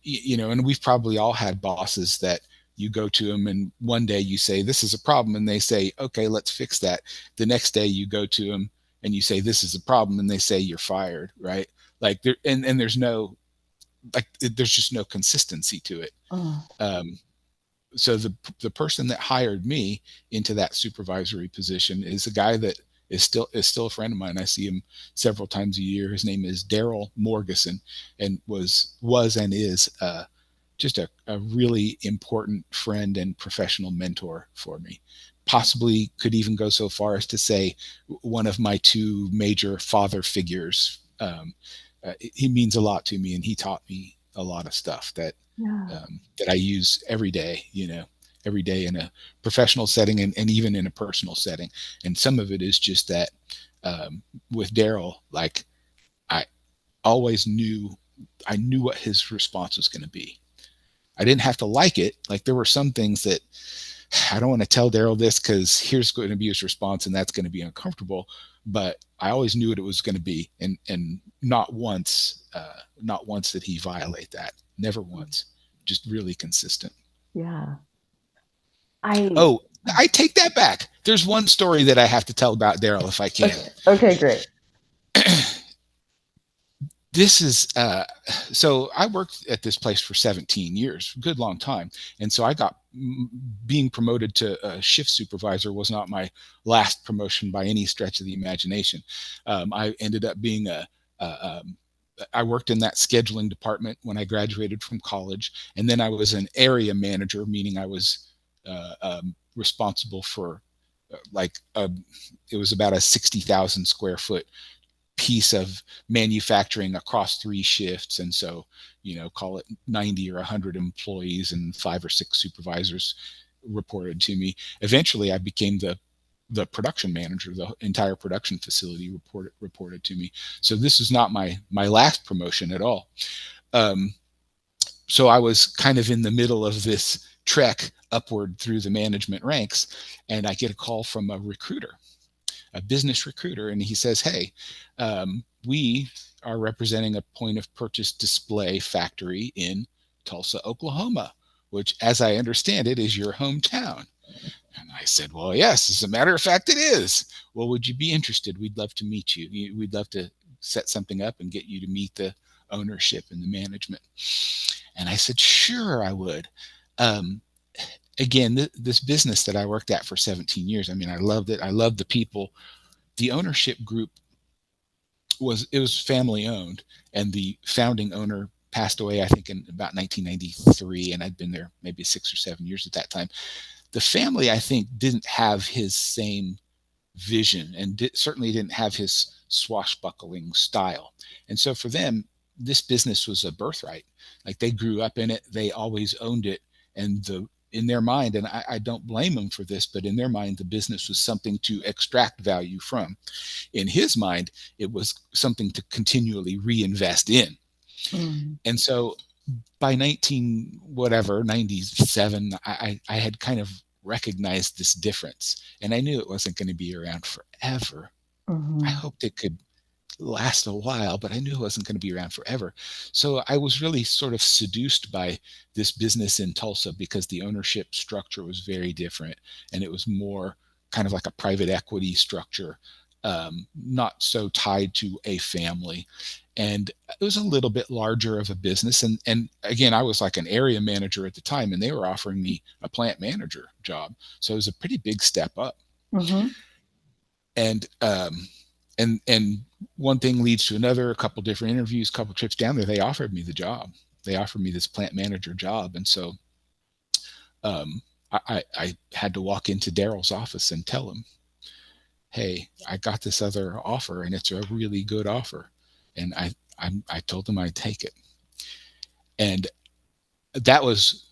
[SPEAKER 2] And we've probably all had bosses that you go to them and one day you say, this is a problem. And they say, okay, let's fix that. The next day you go to them and you say, this is a problem. And they say, you're fired. Right. Like there, and there's no, like, there's just no consistency to it.
[SPEAKER 1] oh,
[SPEAKER 2] Um, so the person that hired me into that supervisory position is a guy that is still a friend of mine. I see him several times a year. His name is Daryl Morgeson, and was and is just a really important friend and professional mentor for me. Possibly could even go so far as to say one of my two major father figures. He means a lot to me, and he taught me a lot of stuff
[SPEAKER 1] yeah,
[SPEAKER 2] that I use every day in a professional setting, and even in a personal setting. And some of it is just that with Daryl, like, I always knew what his response was going to be. I didn't have to like it. Like, there were some things that I don't want to tell Daryl this because here's going to be his response, and that's going to be uncomfortable. But I always knew what it was going to be, and not once did he violate that. Never once. Just really consistent.
[SPEAKER 1] yeah. I
[SPEAKER 2] Oh, I take that back. There's one story that I have to tell about Daryl if I can.
[SPEAKER 1] okay, okay, great.
[SPEAKER 2] This is so I worked at this place for 17 years, good long time. And so I got being promoted to a shift supervisor was not my last promotion by any stretch of the imagination. I ended up being a I worked in that scheduling department when I graduated from college, and then I was an area manager, meaning I was responsible for like it was about a 60,000 square foot piece of manufacturing across three shifts. And so, call it 90 or 100 employees, and 5 or 6 supervisors reported to me. Eventually I became the production manager. The entire production facility reported to me. So this is not my last promotion at all. um, so I was kind of in the middle of this trek upward through the management ranks, and I get a call from a business recruiter, and he says, "Hey, we are representing a point of purchase display factory in Tulsa, Oklahoma, which, as I understand it, is your hometown." And I said, "Well, yes, as a matter of fact, it is. Well, would you be interested? We'd love to meet you. We'd love to set something up and get you to meet the ownership and the management." And I said, "Sure, I would." Um, Again, this business that I worked at for 17 years, I mean, I loved it. I loved the people. The ownership group was family owned, and the founding owner passed away, I think, in about 1993, and I'd been there maybe 6 or 7 years at that time. The family, I think, didn't have his same vision and certainly didn't have his swashbuckling style. And so for them, this business was a birthright. Like they grew up in it, they always owned it, and in their mind, and I don't blame them for this, but in their mind, the business was something to extract value from. In his mind, it was something to continually reinvest in.
[SPEAKER 1] Mm,
[SPEAKER 2] And so by 19 whatever 97, I had kind of recognized this difference, and I knew it wasn't going to be around forever. I
[SPEAKER 1] mhm,
[SPEAKER 2] hoped it could last a while, but I knew it wasn't going to be around forever. So I was really sort of seduced by this business in Tulsa because the ownership structure was very different, and it was more kind of like a private equity structure, not so tied to a family. And it was a little bit larger of a business. And again, I was like an area manager at the time, and they were offering me a plant manager job. So it was a pretty big step up.
[SPEAKER 1] mhm.
[SPEAKER 2] And and one thing leads to another. A couple different interviews, a couple trips down there, they offered me the job. They offered me this plant manager job, and so I had to walk into Daryl's office and tell him, "Hey, I got this other offer, and it's a really good offer." And I told him I'd take it, and that was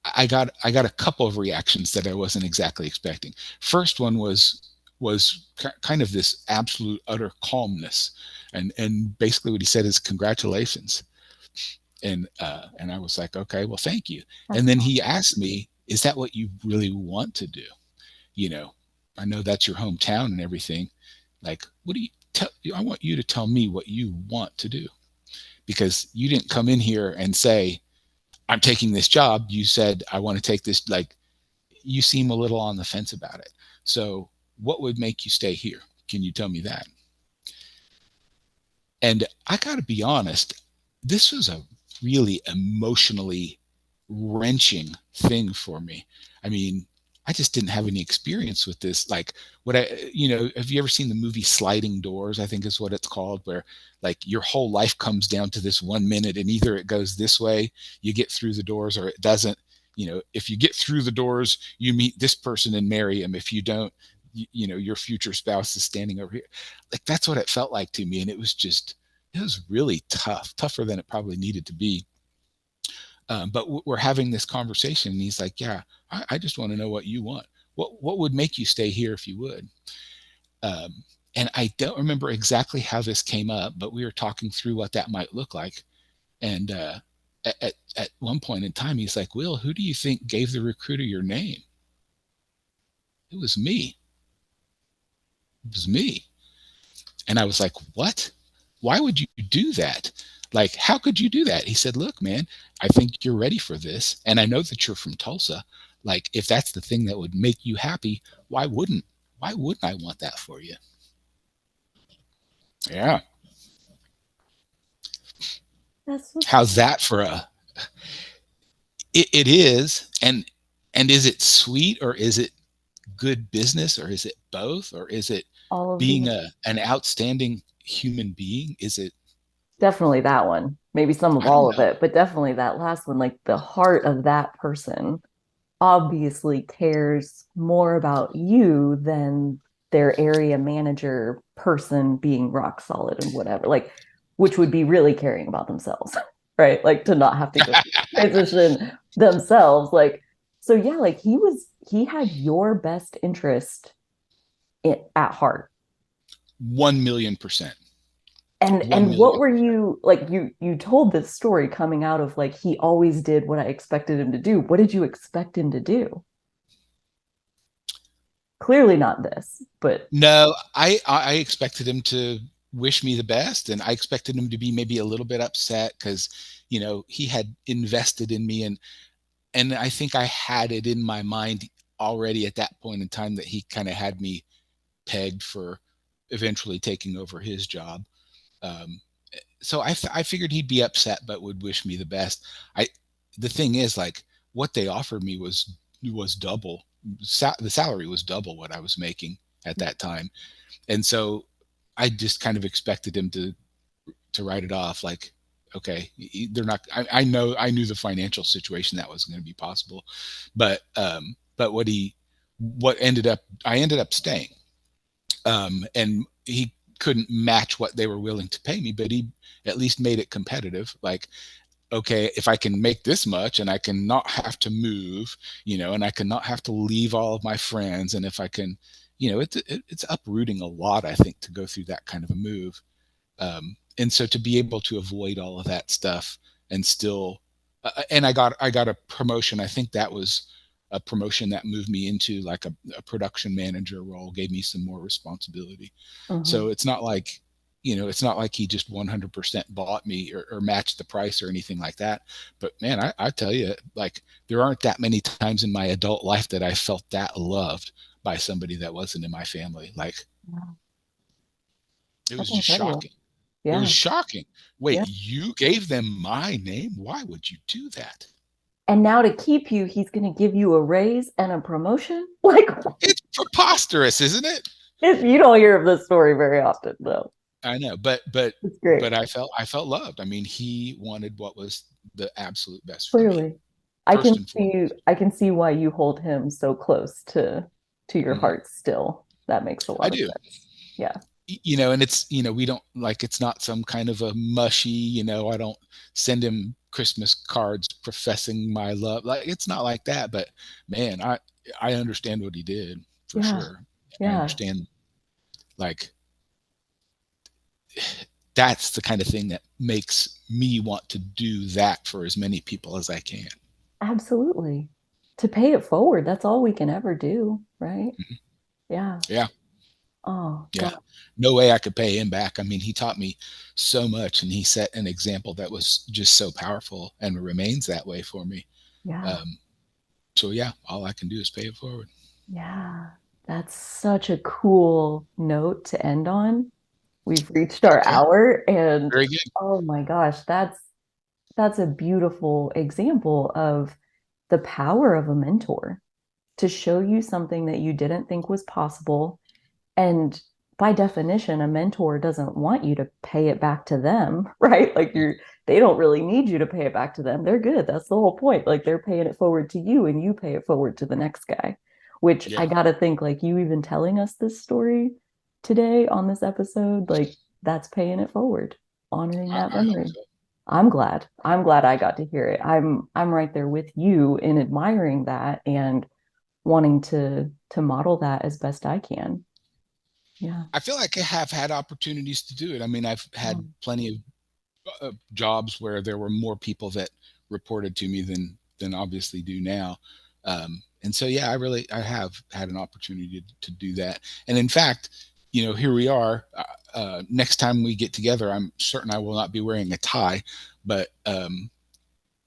[SPEAKER 2] I got a couple of reactions that I wasn't exactly expecting. First one was kind of this absolute utter calmness, and basically what he said is congratulations, and I was like, okay, well, thank you. And
[SPEAKER 1] That's
[SPEAKER 2] then he
[SPEAKER 1] awesome.
[SPEAKER 2] asked me, is that what you really want to do? You know, I know that's your hometown and everything. Like, what do you tell? I want you to tell me what you want to do, because you didn't come in here and say, I'm taking this job. You said, I want to take this. Like, you seem a little on the fence about it. So what would make you stay here? Can you tell me that? And I got to be honest, this was a really emotionally wrenching thing for me. I mean, I just didn't have any experience with this. Like, have you ever seen the movie Sliding Doors? I think is what it's called, where like your whole life comes down to this 1 minute, and either it goes this way, you get through the doors, or it doesn't. If you get through the doors, you meet this person and marry him. If you don't, your future spouse is standing over here. Like, that's what it felt like to me. And it was really tough, tougher than it probably needed to be. But we're having this conversation, and he's like, "Yeah, I just want to know what you want. What would make you stay here if you would?" Um, and I don't remember exactly how this came up, but we were talking through what that might look like. And at one point in time, he's like, "Will, who do you think gave the recruiter your name?" It was me. It was me. And I was like, "What? Why would you do that? Like, how could you do that?" He said, "Look, man, I think you're ready for this. And I know that you're from Tulsa. Like, if that's the thing that would make you happy, why wouldn't I want that for you?" Yeah.
[SPEAKER 1] That's what's
[SPEAKER 2] How's that for it is. And is it sweet, or is it good business, or is it both, or is it
[SPEAKER 1] all of
[SPEAKER 2] being
[SPEAKER 1] the
[SPEAKER 2] an outstanding human being? Is it,
[SPEAKER 1] definitely that one. Maybe some of
[SPEAKER 2] I don't
[SPEAKER 1] all of
[SPEAKER 2] know.
[SPEAKER 1] it, but definitely that last one, like the heart of that person obviously cares more about you than their area manager person being rock solid and whatever, like, which would be really caring about themselves, right? Like to not have to go transition themselves. Like, so yeah, like he had your best interest at heart.
[SPEAKER 2] 1,000,000%. One
[SPEAKER 1] And what
[SPEAKER 2] million.
[SPEAKER 1] were you like, you told this story coming out of like he always did what I expected him to do. What did you expect him to do? Clearly not this, but
[SPEAKER 2] No, I expected him to wish me the best, and I expected him to be maybe a little bit upset because he had invested in me, and I think I had it in my mind already at that point in time that he kind of had me pegged for eventually taking over his job. Um, so I figured he'd be upset, but would wish me the best. I The thing is, like, what they offered me was double. The salary was double what I was making at that time, and so I just kind of expected him to write it off, like, okay, they're not. I know I knew the financial situation that was going to be possible, but what ended up I ended up staying, and he couldn't match what they were willing to pay me, but he at least made it competitive. Like, okay, if I can make this much and I can not have to move, and I can not have to leave all of my friends, and if I can, it's uprooting a lot, I think, to go through that kind of a move. And so to be able to avoid all of that stuff and still, and I got a promotion. I think that was a promotion that moved me into like a production manager role, gave me some more responsibility.
[SPEAKER 1] Mhm.
[SPEAKER 2] So it's not like he just 100% bought me or matched the price or anything like that. But man, I tell you, like, there aren't that many times in my adult life that I felt that loved by somebody that wasn't in my family. Like,
[SPEAKER 1] Wow.
[SPEAKER 2] it
[SPEAKER 1] That's
[SPEAKER 2] was just
[SPEAKER 1] incredible.
[SPEAKER 2] shocking. It was
[SPEAKER 1] Yeah.
[SPEAKER 2] shocking. Wait,
[SPEAKER 1] Yeah.
[SPEAKER 2] you gave them my name? Why would you do that?
[SPEAKER 1] And now to keep you, he's going to give you a raise and a promotion. Like,
[SPEAKER 2] It's preposterous, isn't it?
[SPEAKER 1] you don't hear of this story very often, though.
[SPEAKER 2] I know, but
[SPEAKER 1] It's great.
[SPEAKER 2] but I felt loved. I mean, he wanted what was the absolute best for me,
[SPEAKER 1] Clearly, I
[SPEAKER 2] first
[SPEAKER 1] can
[SPEAKER 2] and
[SPEAKER 1] see
[SPEAKER 2] foremost.
[SPEAKER 1] I can see why you hold him so close to your
[SPEAKER 2] Mhm.
[SPEAKER 1] heart still. That makes a
[SPEAKER 2] I
[SPEAKER 1] lot of
[SPEAKER 2] do.
[SPEAKER 1] sense. Yeah.
[SPEAKER 2] And it's, we don't, like, it's not some kind of a mushy, I don't send him Christmas cards professing my love. Like, it's not like that, but man, I understand what he did for
[SPEAKER 1] Yeah.
[SPEAKER 2] sure. I
[SPEAKER 1] Yeah.
[SPEAKER 2] understand, like, that's the kind of thing that makes me want to do that for as many people as I can.
[SPEAKER 1] Absolutely. To pay it forward, that's all we can ever do, right?
[SPEAKER 2] Mhm.
[SPEAKER 1] Yeah.
[SPEAKER 2] Yeah.
[SPEAKER 1] Oh,
[SPEAKER 2] Yeah.
[SPEAKER 1] God.
[SPEAKER 2] No way I could pay him back. I mean, he taught me so much, and he set an example that was just so powerful and remains that way for me.
[SPEAKER 1] Yeah.
[SPEAKER 2] Um, so yeah, all I can do is pay it forward.
[SPEAKER 1] Yeah. That's such a cool note to end on. We've reached our
[SPEAKER 2] Okay.
[SPEAKER 1] hour and
[SPEAKER 2] Very good.
[SPEAKER 1] oh my gosh, that's a beautiful example of the power of a mentor to show you something that you didn't think was possible. And by definition, a mentor doesn't want you to pay it back to them, right? Like they don't really need you to pay it back to them. They're good. That's the whole point. Like they're paying it forward to you and you pay it forward to the next guy, which I
[SPEAKER 2] Yeah,
[SPEAKER 1] gotta think like you even telling us this story today on this episode, like that's paying it forward, honoring that
[SPEAKER 2] I hope
[SPEAKER 1] memory.
[SPEAKER 2] so.
[SPEAKER 1] I'm glad. I'm glad I got to hear it. I'm right there with you in admiring that and wanting to model that as best I can. Yeah.
[SPEAKER 2] I feel like I have had opportunities to do it. I mean, I've had
[SPEAKER 1] Um,
[SPEAKER 2] plenty of jobs where there were more people that reported to me than obviously do now. And so yeah, I have had an opportunity to do that. And in fact, here we are. Next time we get together, I'm certain I will not be wearing a tie, but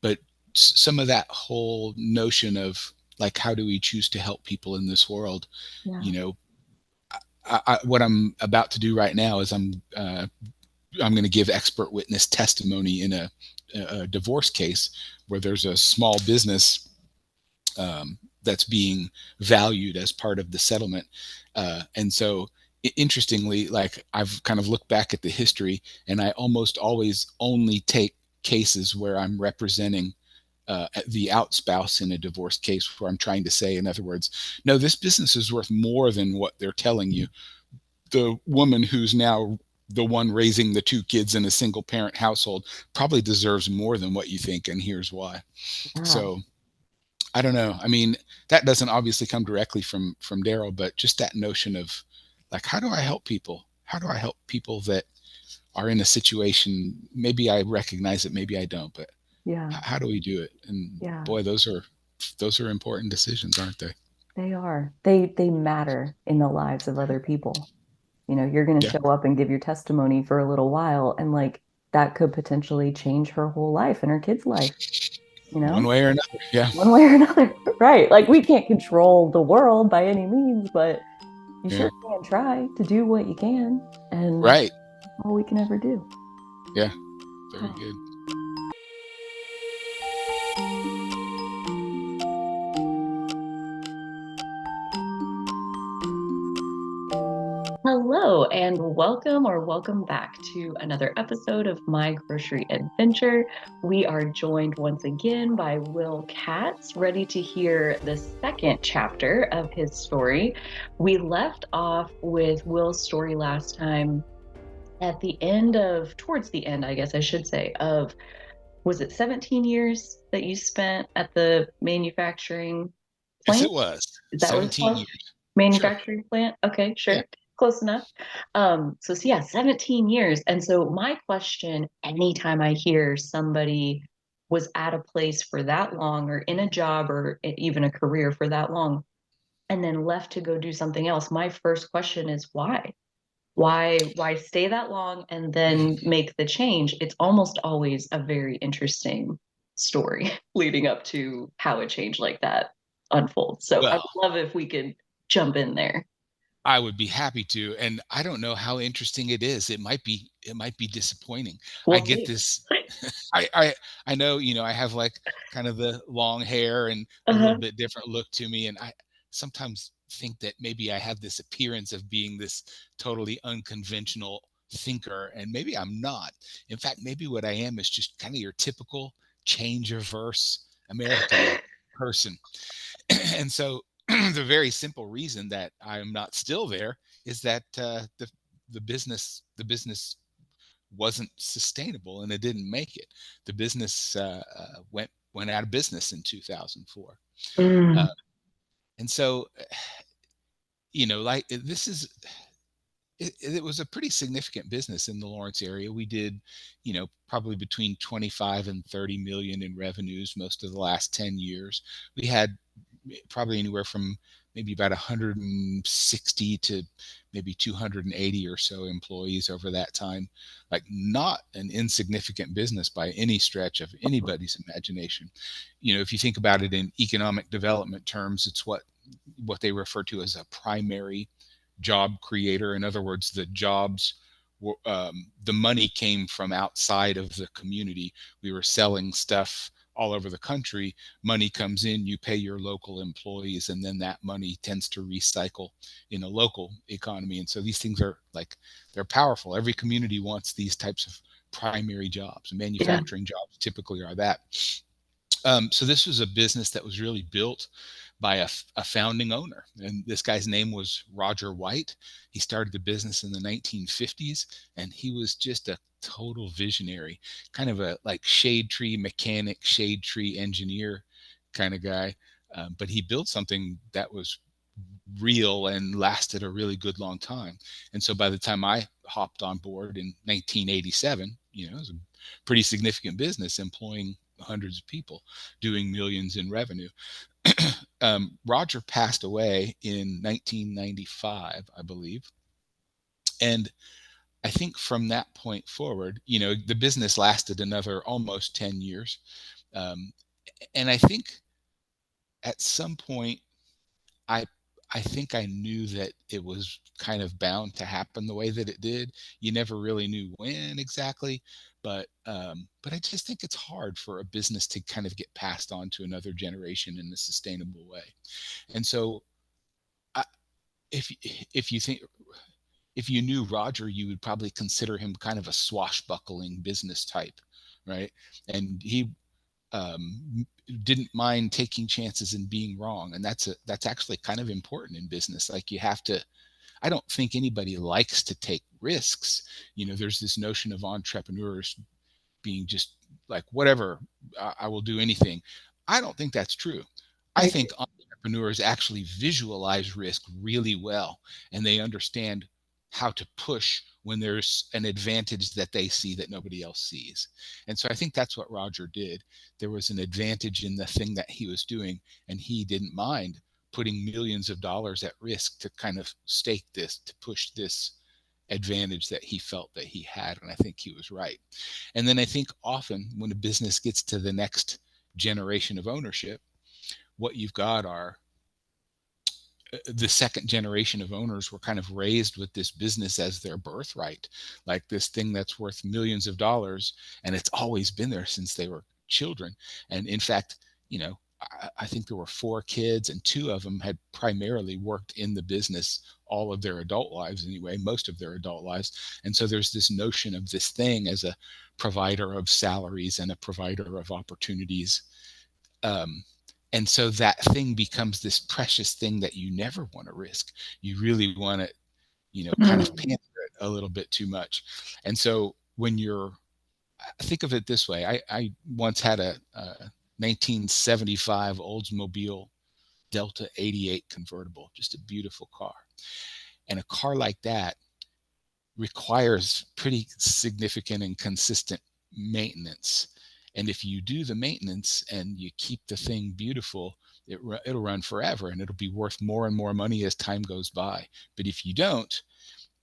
[SPEAKER 2] but some of that whole notion of, like, how do we choose to help people in this world?
[SPEAKER 1] yeah.
[SPEAKER 2] You know, what I'm about to do right now is I'm going to give expert witness testimony in a divorce case where there's a small business that's being valued as part of the settlement. And so, interestingly, like, I've kind of looked back at the history, and I almost always only take cases where I'm representing the outspouse in a divorce case, where I'm trying to say, in other words, no, this business is worth more than what they're telling you. The woman who's now the one raising the two kids in a single parent household probably deserves more than what you think, and here's why.
[SPEAKER 1] Yeah.
[SPEAKER 2] So I don't know. I mean, that doesn't obviously come directly from Daryl, but just that notion of, like, how do I help people? How do I help people that are in a situation? Maybe I recognize it, maybe I don't, but
[SPEAKER 1] Yeah.
[SPEAKER 2] how do we do it? And
[SPEAKER 1] Yeah.
[SPEAKER 2] boy, those are important decisions, aren't they?
[SPEAKER 1] They are. They matter in the lives of other people. You're going to
[SPEAKER 2] Yeah,
[SPEAKER 1] show up and give your testimony for a little while and like that could potentially change her whole life and her kid's life, you
[SPEAKER 2] one
[SPEAKER 1] know,
[SPEAKER 2] way or another. Yeah,
[SPEAKER 1] one way or another. Right. Like we can't control the world by any means, but you
[SPEAKER 2] yeah,
[SPEAKER 1] sure can try to do what you can. And
[SPEAKER 2] right.
[SPEAKER 1] that's all we can ever do.
[SPEAKER 2] Yeah, very good.
[SPEAKER 1] Hello and welcome or welcome back to another episode of My Grocery Adventure. We are joined once again by Will Katz, ready to hear the second chapter of his story. We left off with Will's story last time at the end of, towards the end, I guess I should say, of, was it 17 years that you spent at the manufacturing
[SPEAKER 2] Yes, it
[SPEAKER 1] plant?
[SPEAKER 2] was
[SPEAKER 1] Is that what it's
[SPEAKER 2] 17
[SPEAKER 1] called?
[SPEAKER 2] years. Sure.
[SPEAKER 1] Manufacturing plant? Okay,
[SPEAKER 2] Yeah.
[SPEAKER 1] sure. Close enough. So yeah, 17 years. And so my question, anytime I hear somebody was at a place for that long or in a job or even a career for that long and then left to go do something else, my first question is why? Why stay that long and then make the change? It's almost always a very interesting story leading up to how a change like that unfolds. So I'd
[SPEAKER 2] Well,
[SPEAKER 1] love if we could jump in there.
[SPEAKER 2] I would be happy to, and I don't know how interesting it is. It might be disappointing. I
[SPEAKER 1] We'll
[SPEAKER 2] get
[SPEAKER 1] see.
[SPEAKER 2] this. I know, I have like kind of the long hair and a little
[SPEAKER 1] Uh-huh.
[SPEAKER 2] bit different look to me, and I sometimes think that maybe I have this appearance of being this totally unconventional thinker, and maybe I'm not. In fact, maybe what I am is just kind of your typical change averse American person. And so the very simple reason that I'm not still there is that the business wasn't sustainable and it didn't make it. The business went out of business in 2004, uh,
[SPEAKER 1] Mm.
[SPEAKER 2] and so like this is it was a pretty significant business in the Lawrence area. We did, probably between 25 and 30 million in revenues most of the last 10 years. We had probably anywhere from maybe about 160 to maybe 280 or so employees over that time. Like not an insignificant business by any stretch of anybody's imagination. If you think about it in economic development terms, it's what they refer to as a primary job creator. In other words, the money came from outside of the community. We were selling stuff all over the country. Money comes in, you pay your local employees, and then that money tends to recycle in a local economy. And so these things are like, they're powerful. Every community wants these types of primary jobs.
[SPEAKER 1] Yeah.
[SPEAKER 2] Manufacturing jobs typically are that. So this was a business that was really built by a founding owner, and this guy's name was Roger White. He started the business in the 1950s, and he was just a total visionary, kind of a like shade tree mechanic, shade tree engineer kind of guy. But he built something that was real and lasted a really good long time. And so by the time I hopped on board in 1987, it was a pretty significant business employing hundreds of people doing millions in revenue. Roger passed away in 1995, I believe. And I think from that point forward, the business lasted another almost 10 years. Um, and I think at some point, I I think I knew that it was kind of bound to happen the way that it did. You never really knew when exactly, but I just think it's hard for a business to kind of get passed on to another generation in a sustainable way. And so, I, if you think if you knew Roger, you would probably consider him kind of a swashbuckling business type, right? And he didn't mind taking chances and being wrong, and that's actually kind of important in business. Like you have to. I don't think anybody likes to take risks. There's this notion of entrepreneurs being just like whatever, I will do anything. I don't think that's true. I
[SPEAKER 1] Right.
[SPEAKER 2] think entrepreneurs actually visualize risk really well, and they understand how to push when there's an advantage that they see that nobody else sees. And so I think that's what Roger did. There was an advantage in the thing that he was doing, and he didn't mind putting millions of dollars at risk to kind of stake this, to push this advantage that he felt that he had. And I think he was right. And then I think often when a business gets to the next generation of ownership, what you've got are the second generation of owners were kind of raised with this business as their birthright, like this thing that's worth millions of dollars, and it's always been there since they were children. And in fact, I think there were 4 kids, and 2 of them had primarily worked in the business all of their adult lives anyway, most of their adult lives. And so there's this notion of this thing as a provider of salaries and a provider of opportunities. Um, and so that thing becomes this precious thing that you never want to risk. You really want to, kind of
[SPEAKER 1] Mm.
[SPEAKER 2] pamper it a little bit too much. And so when you're, think of it this way. I once had a 1975 Oldsmobile Delta 88 convertible, just a beautiful car. And a car like that requires pretty significant and consistent maintenance. And if you do the maintenance and you keep the thing beautiful, it'll run forever and it'll be worth more and more money as time goes by. But if you don't,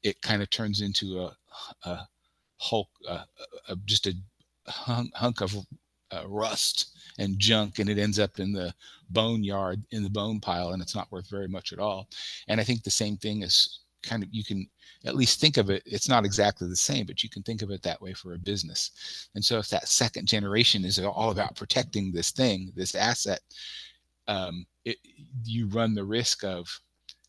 [SPEAKER 2] it kind of turns into a hulk, just a hunk of rust and junk, and it ends up in the bone yard, in the bone pile, and it's not worth very much at all. And I think the same thing is kind of, you can at least think of it, it's not exactly the same, but you can think of it that way for a business. And so if that second generation is all about protecting this thing, this asset, you run the risk of,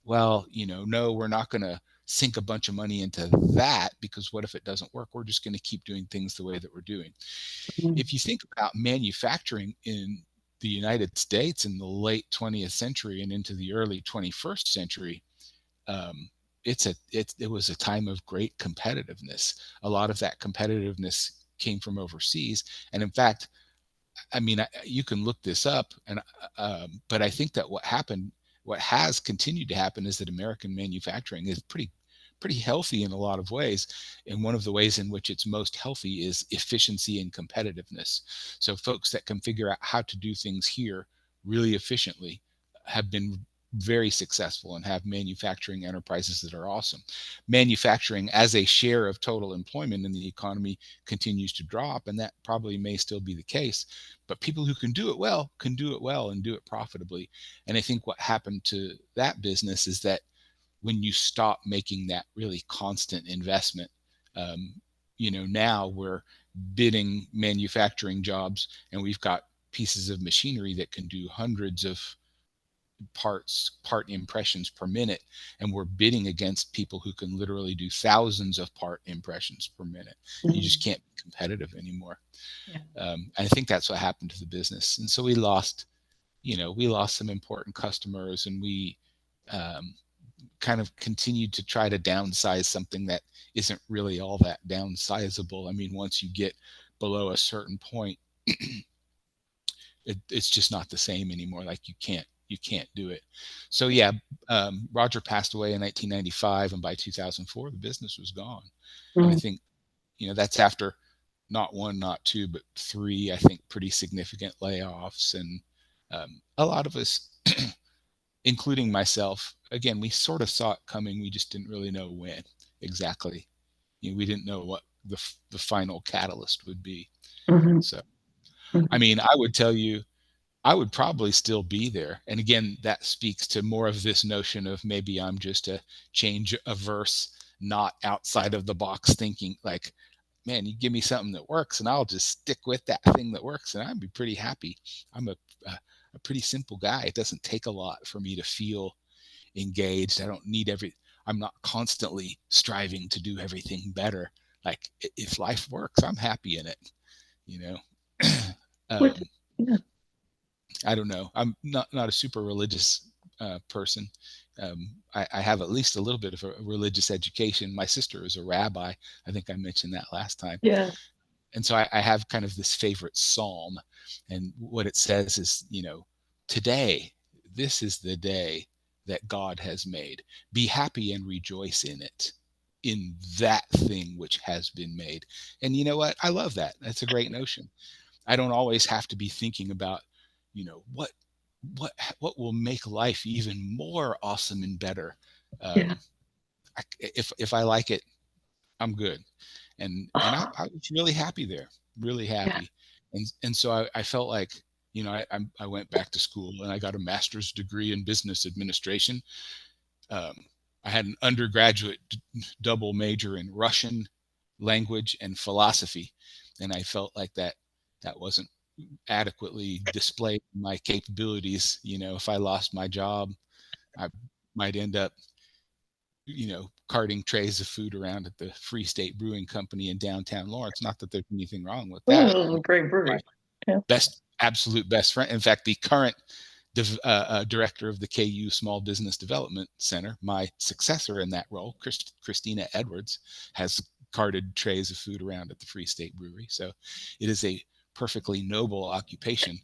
[SPEAKER 2] well, no, we're not going to sink a bunch of money into that, because what if it doesn't work? We're just going to keep doing things the way that we're doing.
[SPEAKER 1] Mm.
[SPEAKER 2] If you think about manufacturing in the United States in the late 20th century and into the early 21st century, um, it was a time of great competitiveness. A lot of that competitiveness came from overseas, and in fact, I mean, you can look this up, and but I think that what has continued to happen, is that American manufacturing is pretty healthy in a lot of ways. And one of the ways in which it's most healthy is efficiency and competitiveness. So folks that can figure out how to do things here really efficiently have been very successful and have manufacturing enterprises that are awesome. Manufacturing as a share of total employment in the economy continues to drop, and that probably may still be the case, but people who can do it well can do it well and do it profitably. And I think what happened to that business is that when you stop making that really constant investment, um, now we're bidding manufacturing jobs, and we've got pieces of machinery that can do hundreds of part impressions per minute, and we're bidding against people who can literally do thousands of part impressions per minute. You just
[SPEAKER 1] Mm.
[SPEAKER 2] can't be competitive anymore.
[SPEAKER 1] Yeah.
[SPEAKER 2] I think that's what happened to the business. And so we lost some important customers, and we um, kind of continued to try to downsize something that isn't really all that downsizable. I mean, once you get below a certain point, it's just not the same anymore. Like, you can't do it. So yeah, Roger passed away in 1995, and by 2004 the business was gone. And I
[SPEAKER 1] Mm.
[SPEAKER 2] think that's after not one, not two, but three, I think, pretty significant layoffs. And a lot of us, including myself, again, we sort of saw it coming. We just didn't really know when exactly. We didn't know what the final catalyst would be.
[SPEAKER 1] Mhm.
[SPEAKER 2] So, I
[SPEAKER 1] Mhm.
[SPEAKER 2] mean, I would tell you, I would probably still be there. And again, that speaks to more of this notion of maybe I'm just a change averse, not outside of the box thinking. Like, man, you give me something that works and I'll just stick with that thing that works and I'd be pretty happy. I'm a pretty simple guy. It doesn't take a lot for me to feel engaged. I don't need I'm not constantly striving to do everything better. Like, if life works, I'm happy in it, you know?
[SPEAKER 1] Which,
[SPEAKER 2] um,
[SPEAKER 1] yeah.
[SPEAKER 2] I don't know. I'm not a super religious person. I have at least a little bit of a religious education. My sister is a rabbi. I think I mentioned that last time.
[SPEAKER 1] Yeah.
[SPEAKER 2] And so I have kind of this favorite psalm, and what it says is, today, this is the day that God has made. Be happy and rejoice in that thing which has been made. And you know what? I love that. That's a great notion. I don't always have to be thinking about, you know, what will make life even more awesome and better.
[SPEAKER 1] Yeah.
[SPEAKER 2] Um, if I like it, I'm good. And I was really happy there, really
[SPEAKER 1] Yeah.
[SPEAKER 2] happy. And so I felt like, I went back to school and I got a master's degree in business administration. Um, I had an undergraduate double major in Russian language and philosophy, and I felt like that wasn't adequately display my capabilities. If I lost my job, I might end up, carting trays of food around at the Free State Brewing Company in downtown Lawrence. Not that there's anything wrong with
[SPEAKER 1] Oh,
[SPEAKER 2] that.
[SPEAKER 1] this is a great
[SPEAKER 2] My
[SPEAKER 1] brewery. Yeah.
[SPEAKER 2] absolute best friend. In fact, the current director of the KU Small Business Development Center, my successor in that role, Christina Edwards, has carted trays of food around at the Free State Brewery. So it is a perfectly noble occupation,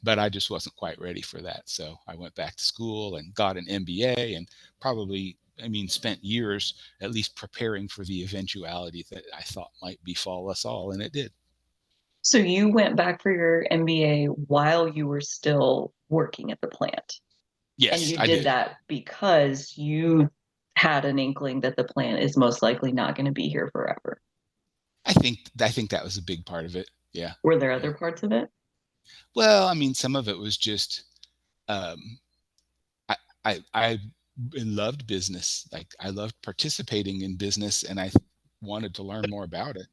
[SPEAKER 2] but I just wasn't quite ready for that. So I went back to school and got an MBA, and spent years at least preparing for the eventuality that I thought might befall us all, and it did.
[SPEAKER 1] So you went back for your MBA while you were still working at the plant. And
[SPEAKER 2] Yes,
[SPEAKER 1] you
[SPEAKER 2] I
[SPEAKER 1] did
[SPEAKER 2] did.
[SPEAKER 1] that because you had an inkling that the plant is most likely not going to be here forever.
[SPEAKER 2] I think that was a big part of it. Yeah.
[SPEAKER 1] Were there
[SPEAKER 2] Yeah.
[SPEAKER 1] other parts of it?
[SPEAKER 2] Well, some of it was just um, I loved business. Like, I loved participating in business, and I wanted to learn more about it.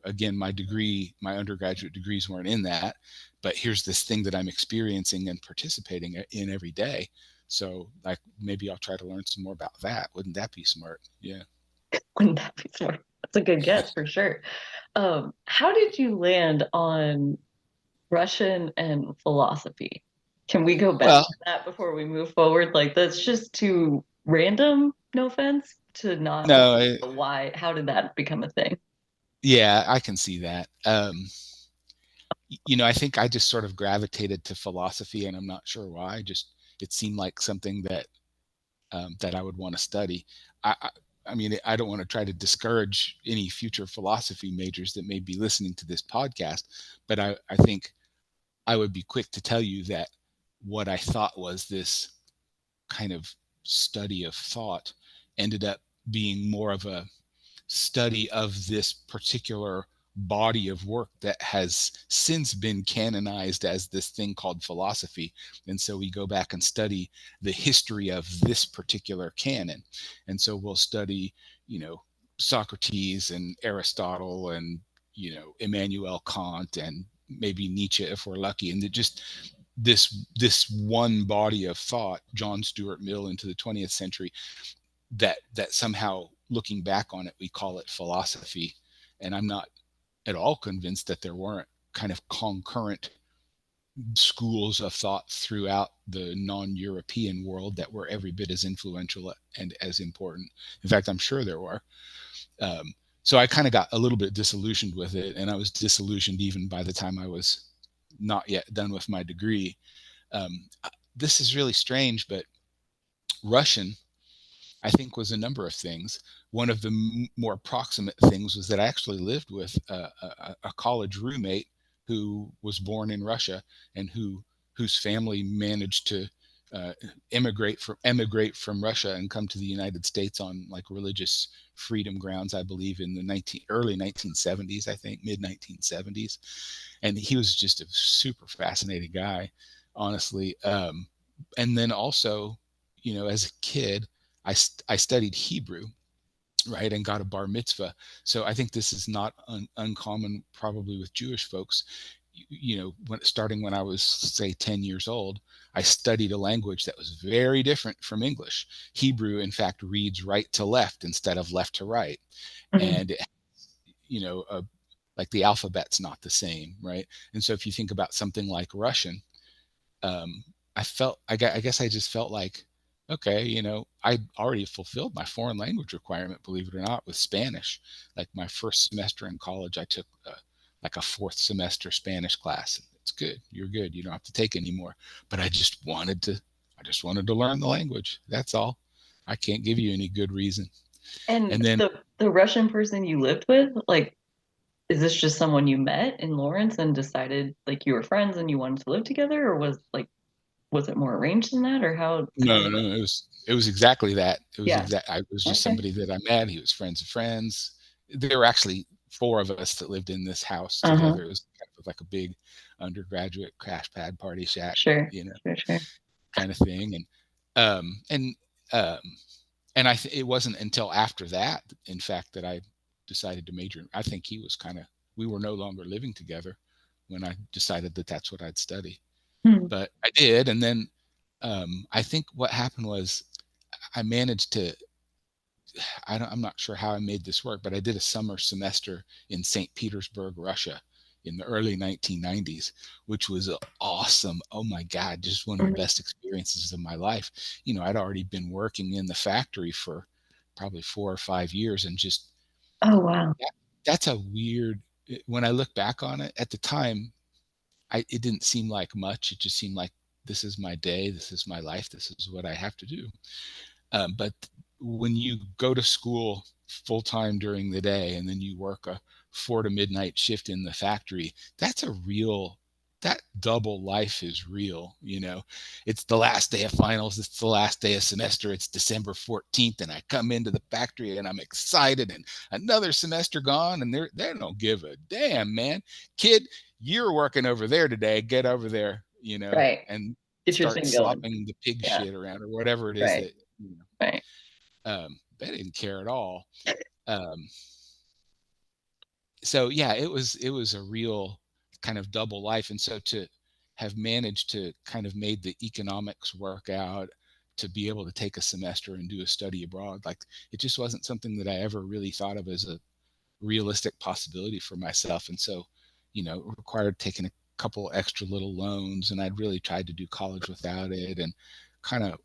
[SPEAKER 2] Again, my undergraduate degrees weren't in that, but here's this thing that I'm experiencing and participating in every day. So, like, maybe I'll try to learn some more about that. Wouldn't that be smart? Yeah.
[SPEAKER 1] Wouldn't that be smart? That's a good guess for sure. How did you land on Russian and philosophy? Can we go back
[SPEAKER 2] Well,
[SPEAKER 1] to that before we move forward? Like, that's just too random, no offense, to not
[SPEAKER 2] no,
[SPEAKER 1] why, how did that become a thing?
[SPEAKER 2] yeah, I can see that. I think I just sort of gravitated to philosophy, and I'm not sure why. Just, it seemed like something that I would want to study. I, I, I don't want to try to discourage any future philosophy majors that may be listening to this podcast, but I think I would be quick to tell you that what I thought was this kind of study of thought ended up being more of a study of this particular body of work that has since been canonized as this thing called philosophy. And so we go back and study the history of this particular canon. And so we'll study, Socrates and Aristotle and, Immanuel Kant and maybe Nietzsche if we're lucky. And just this one body of thought, John Stuart Mill into the 20th century, that somehow, looking back on it, we call it philosophy. And I'm not at all convinced that there weren't kind of concurrent schools of thought throughout the non-European world that were every bit as influential and as important. In fact, I'm sure there were. So I kind of got a little bit disillusioned with it, and I was disillusioned even by the time I was not yet done with my degree. Um, this is really strange, but Russian, I think, was a number of things. One of the more proximate things was that I actually lived with a college roommate who was born in Russia, and whose family managed to uh, emigrate from Russia and come to the United States on, like, religious freedom grounds, I believe, in the early 1970s, I think mid 1970s. And he was just a super fascinating guy, honestly. And then also, as a kid, I studied Hebrew, right, and got a bar mitzvah. So I think this is not uncommon, probably, with Jewish folks. Starting when I was, say, 10 years old, I studied a language that was very different from English. Hebrew, in fact, reads right to left instead of left to right.
[SPEAKER 1] Mhm.
[SPEAKER 2] And, you know, uh, like, the alphabet's not the same, right? And so if you think about something like Russian, um, I guess I just felt like, okay, I already fulfilled my foreign language requirement, believe it or not, with Spanish. Like, my first semester in college, I took like a fourth semester Spanish class. It's good. You're good. You don't have to take any more. But I just wanted to learn the language. That's all. I can't give you any good reason.
[SPEAKER 1] And
[SPEAKER 2] And then,
[SPEAKER 1] the Russian person you lived with, like, is this just someone you met in Lawrence and decided like you were friends and you wanted to live together, or was it more arranged than that, or how
[SPEAKER 2] no,
[SPEAKER 1] did
[SPEAKER 2] no,
[SPEAKER 1] that?
[SPEAKER 2] it was exactly that.
[SPEAKER 1] Yeah.
[SPEAKER 2] I was just
[SPEAKER 1] Okay.
[SPEAKER 2] somebody that I met. He was friends of friends. There were actually four of us that lived in this house
[SPEAKER 1] Uh-huh.
[SPEAKER 2] together. It was kind of like a big undergraduate crash pad party shack,
[SPEAKER 1] Sure. Sure, sure.
[SPEAKER 2] kind of thing. Um, and um, it wasn't until after that, in fact, that I decided to major. I think he was kind of. We were no longer living together, when I decided that that's what I'd study.
[SPEAKER 1] Hmm.
[SPEAKER 2] But I did, and then I think what happened was I managed to. I'm not sure how I made this work, but I did a summer semester in St. Petersburg, Russia, in the early 1990s, which was awesome. Oh my God, just one of the best experiences of my life. I'd already been working in the factory for probably 4 or 5 years, and just
[SPEAKER 1] Oh, wow.
[SPEAKER 2] that, that's a weird. When I look back on it, at the time, it didn't seem like much. It just seemed like this is my day, this is my life, this is what I have to do. But when you go to school full time during the day and then you work a 4 to midnight shift in the factory, that double life is real. It's the last day of finals, it's the last day of semester, it's December 14th, and I come into the factory and I'm excited, and another semester gone, and they don't give a damn, man. Kid, you're working over there today, get over there,
[SPEAKER 1] Right.
[SPEAKER 2] and
[SPEAKER 1] Get your
[SPEAKER 2] start
[SPEAKER 1] thing going.
[SPEAKER 2] slopping the pig
[SPEAKER 1] Yeah.
[SPEAKER 2] shit around or whatever it is
[SPEAKER 1] Right.
[SPEAKER 2] that you know
[SPEAKER 1] Right.
[SPEAKER 2] they didn't care at all. Um, so yeah, it was a real kind of double life, and so to have managed to kind of made the economics work out, to be able to take a semester and do a study abroad, like it just wasn't something that I ever really thought of as a realistic possibility for myself. And so, it required taking a couple extra little loans, and I'd really tried to do college without it, and kind of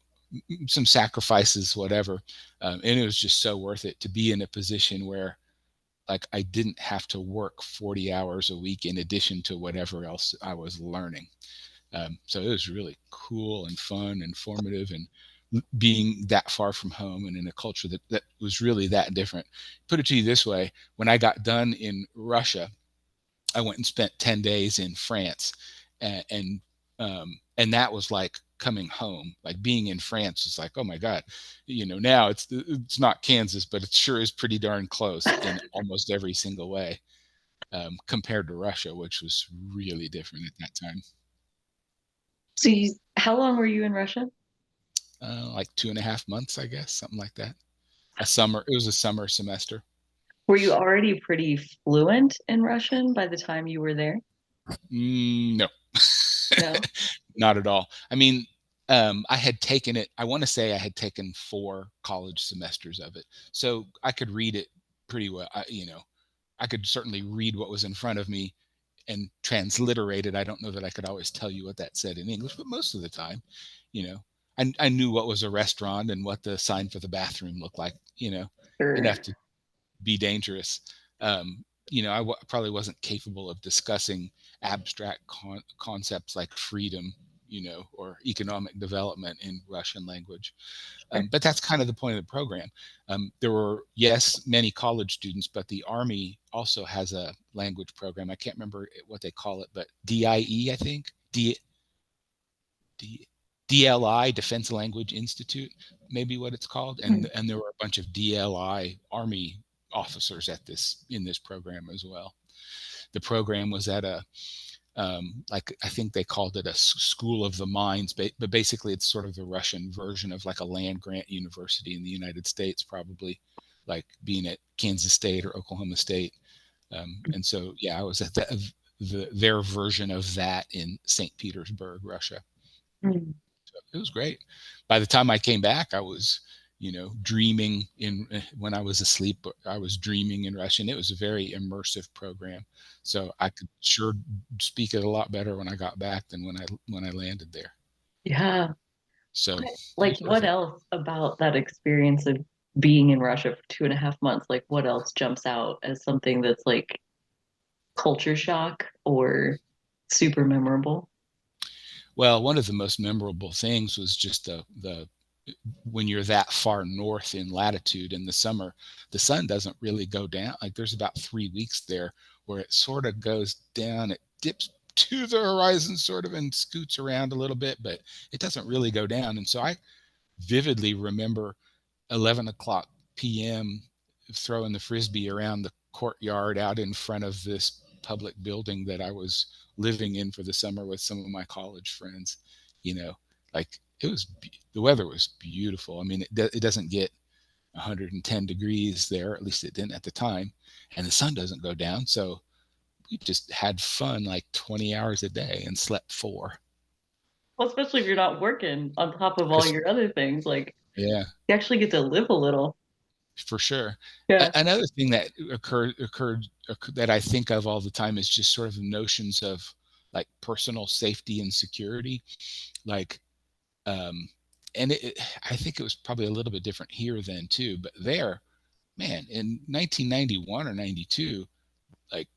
[SPEAKER 2] some sacrifices, whatever. And it was just so worth it to be in a position where like I didn't have to work 40 hours a week in addition to whatever else I was learning. So it was really cool and fun and formative, and being that far from home and in a culture that was really that different. Put it to you this way: when I got done in Russia, I went and spent 10 days in France, and that was like coming home. Like being in France is like, oh my God, now it's not Kansas, but it sure is pretty darn close in almost every single way, compared to Russia, which was really different at that time.
[SPEAKER 1] So how long were you in Russia?
[SPEAKER 2] Like 2.5 months, I guess, something like that. A summer. It was a summer semester.
[SPEAKER 1] Were you already pretty fluent in Russian by the time you were there?
[SPEAKER 2] No,
[SPEAKER 1] No.
[SPEAKER 2] not at all. I mean, I had taken it. I want to say I had taken 4 college semesters of it, so I could read it pretty well. I could certainly read what was in front of me and transliterate it. I don't know that I could always tell you what that said in English, but most of the time, you know, I knew what was a restaurant and what the sign for the bathroom looked like.
[SPEAKER 1] Sure.
[SPEAKER 2] Enough to be dangerous. I probably wasn't capable of discussing abstract concepts like freedom, or economic development in Russian language.
[SPEAKER 1] Sure.
[SPEAKER 2] But that's kind of the point of the program. There were, yes, many college students, but the Army also has a language program. I can't remember what they call it, but DIE, I think. D, DLI, Defense Language Institute, maybe what it's called.
[SPEAKER 1] Hmm.
[SPEAKER 2] And there were a bunch of DLI Army officers in this program as well. The program was at a like I think they called it a school of the mines, but basically it's sort of the Russian version of like a land grant university in the United States, probably like being at Kansas State or Oklahoma State. And so, yeah, I was at their version of that in St. Petersburg, Russia.
[SPEAKER 1] Hmm.
[SPEAKER 2] So it was great. By the time I came back, I was, dreaming when I was asleep. I was dreaming in Russian. It was a very immersive program, so I could sure speak it a lot better when I got back than when I landed there.
[SPEAKER 1] Yeah.
[SPEAKER 2] So it
[SPEAKER 1] Like,
[SPEAKER 2] was worth
[SPEAKER 1] what
[SPEAKER 2] it.
[SPEAKER 1] else about that experience of being in Russia for 2.5 months? Like, what else jumps out as something that's like culture shock or super memorable?
[SPEAKER 2] Well, one of the most memorable things was just the when you're that far north in latitude in the summer, the sun doesn't really go down. Like there's about 3 weeks there where it sort of goes down, it dips to the horizon sort of and scoots around a little bit, but it doesn't really go down. And so I vividly remember 11 o'clock p.m. throwing the frisbee around the courtyard out in front of this public building that I was living in for the summer with some of my college friends. You know, like the weather was beautiful. I mean, it doesn't get 110 degrees there, at least it didn't at the time, and the sun doesn't go down. So we just had fun like 20 hours a day and slept 4.
[SPEAKER 1] Well, especially if you're not working on top of all
[SPEAKER 2] Because
[SPEAKER 1] your other things, like
[SPEAKER 2] yeah,
[SPEAKER 1] you actually get to live a little.
[SPEAKER 2] for sure.
[SPEAKER 1] Yeah.
[SPEAKER 2] Another thing that occurred that I think of all the time is just sort of notions of like personal safety and security. Like, um, and I think it was probably a little bit different here then too. But there, man, in 1991 or 92, like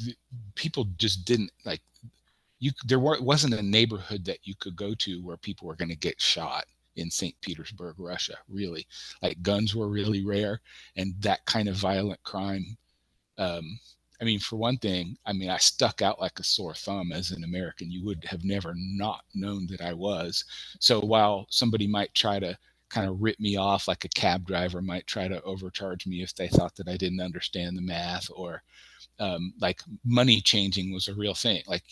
[SPEAKER 2] the, people just didn't like wasn't a neighborhood that you could go to where people were going to get shot in St. Petersburg, Russia, really. Like guns were really rare, and that kind of violent crime. Um, I mean, for one thing, I mean, I stuck out like a sore thumb as an American. You would have never not known that I was. So while somebody might try to kind of rip me off, like a cab driver might try to overcharge me if they thought that I didn't understand the math, or like money changing was a real thing. Like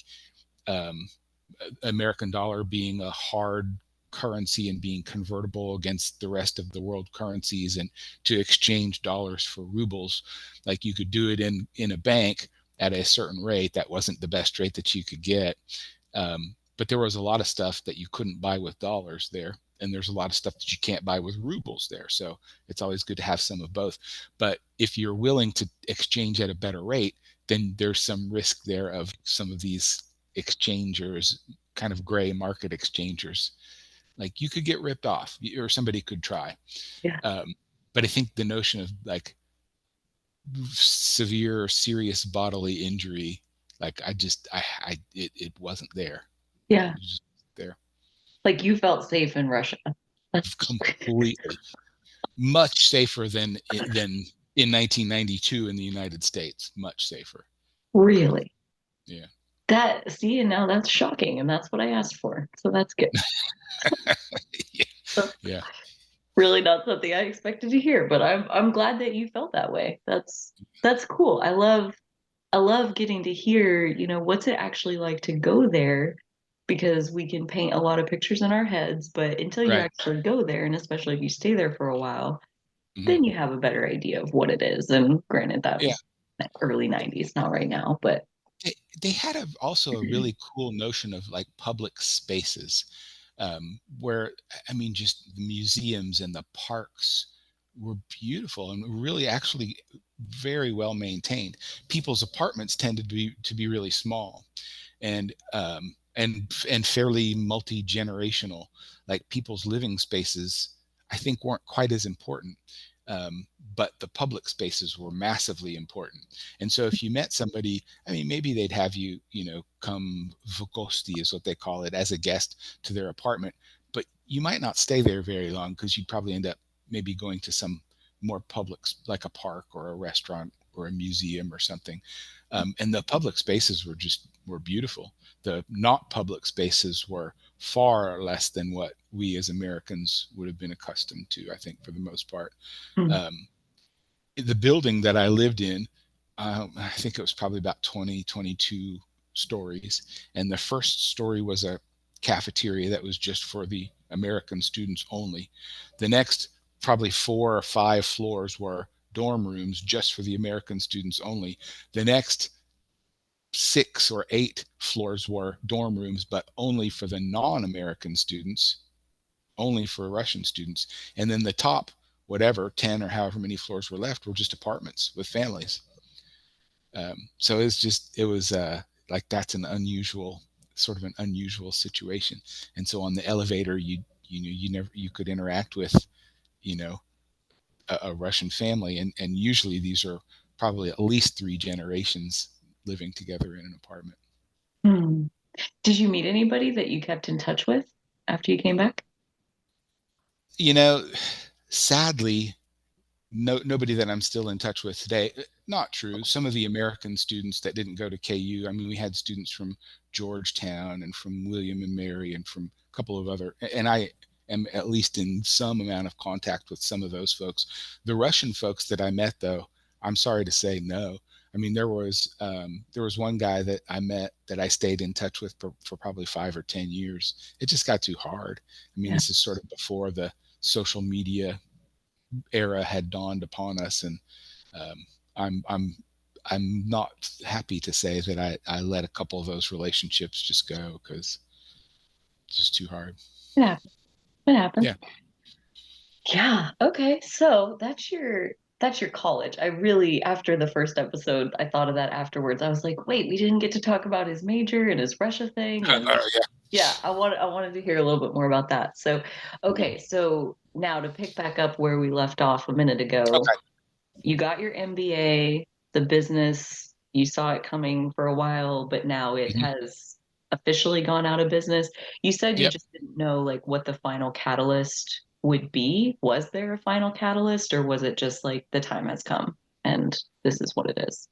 [SPEAKER 2] um, American dollar being a hard currency and being convertible against the rest of the world currencies, and to exchange dollars for rubles, like you could do it in a bank at a certain rate. That wasn't the best rate that you could get, but there was a lot of stuff that you couldn't buy with dollars there, and there's a lot of stuff that you can't buy with rubles there. So it's always good to have some of both. But if you're willing to exchange at a better rate, then there's some risk there of some of these exchangers, kind of gray market exchangers. Like you could get ripped off, or somebody could try.
[SPEAKER 1] Yeah.
[SPEAKER 2] Um, but I think the notion of like severe or serious bodily injury, like it wasn't there.
[SPEAKER 1] Yeah.
[SPEAKER 2] It was just there.
[SPEAKER 1] Like you felt safe in Russia. That's
[SPEAKER 2] Completely. Much safer than in 1992 in the United States. Much safer.
[SPEAKER 1] really
[SPEAKER 2] Yeah.
[SPEAKER 1] that, see, and now that's shocking, and that's what I asked for. So that's good.
[SPEAKER 2] Yeah.
[SPEAKER 1] That's
[SPEAKER 2] Yeah.
[SPEAKER 1] really not something I expected to hear, but I'm glad that you felt that way. That's cool. I love getting to hear, what's it actually like to go there, because we can paint a lot of pictures in our heads, but until you
[SPEAKER 2] Right.
[SPEAKER 1] actually go there, and especially if you stay there for a while,
[SPEAKER 2] Hmm.
[SPEAKER 1] then you have a better idea of what it is. And granted, that
[SPEAKER 2] Yeah.
[SPEAKER 1] was early 90s, not right now, but
[SPEAKER 2] They had also a really cool notion of like public spaces, where I mean, just the museums and the parks were beautiful and really actually very well maintained. People's apartments tended to be really small, and fairly multi-generational. Like people's living spaces, I think, weren't quite as important, um, but the public spaces were massively important. And so if you met somebody, I mean, maybe they'd have you, come vgosti is what they call it, as a guest to their apartment, but you might not stay there very long, because you'd probably end up maybe going to some more public, like a park or a restaurant or a museum or something. And the public spaces were beautiful. The not public spaces were far less than what we as Americans would have been accustomed to, I think, for the most part.
[SPEAKER 1] mm,
[SPEAKER 2] Um, the building that I lived in, I think it was probably about 20, 22 stories. And the first story was a cafeteria that was just for the American students only. The next, probably 4 or 5 floors, were dorm rooms just for the American students only. The next 6 or 8 floors were dorm rooms, but only for the non-American students, only for Russian students. And then the top, whatever, 10 or however many floors were left, were just apartments with families. So it was like, that's an unusual, sort of an unusual situation. And so on the elevator, you could interact with, you know, a Russian family. And usually these are probably at least 3 generations living together in an apartment.
[SPEAKER 1] mm. Did you meet anybody that you kept in touch with after you came back?
[SPEAKER 2] You know, sadly, nobody that I'm still in touch with today. Not true. Some of the American students that didn't go to KU. I mean, we had students from Georgetown and from William and Mary and from a couple of other, and I am at least in some amount of contact with some of those folks. The Russian folks that I met, though, I'm sorry to say, no. I mean, there was one guy that I met that I stayed in touch with for probably 5 or 10 years. It just got too hard. I mean,
[SPEAKER 1] Yeah.
[SPEAKER 2] this is sort of before the social media era had dawned upon us, and um, I'm I'm not happy to say that I let a couple of those relationships just go because it's just too hard.
[SPEAKER 1] Yeah, it happens.
[SPEAKER 2] Yeah.
[SPEAKER 1] Yeah. Okay. So that's your college. I really, after the first episode, I thought of that afterwards. I was like, wait, we didn't get to talk about his major and his Russia thing. And yeah, I wanted to hear a little bit more about that. So,
[SPEAKER 2] Yeah.
[SPEAKER 1] okay, so now to pick back up where we left off a minute ago,
[SPEAKER 2] Okay.
[SPEAKER 1] you got your MBA, the business, you saw it coming for a while, but now it
[SPEAKER 2] Mhm.
[SPEAKER 1] has officially gone out of business. You said you
[SPEAKER 2] Yep.
[SPEAKER 1] just didn't know like what the final catalyst would be. Was there a final catalyst, or was it just like the time has come and this is what it is?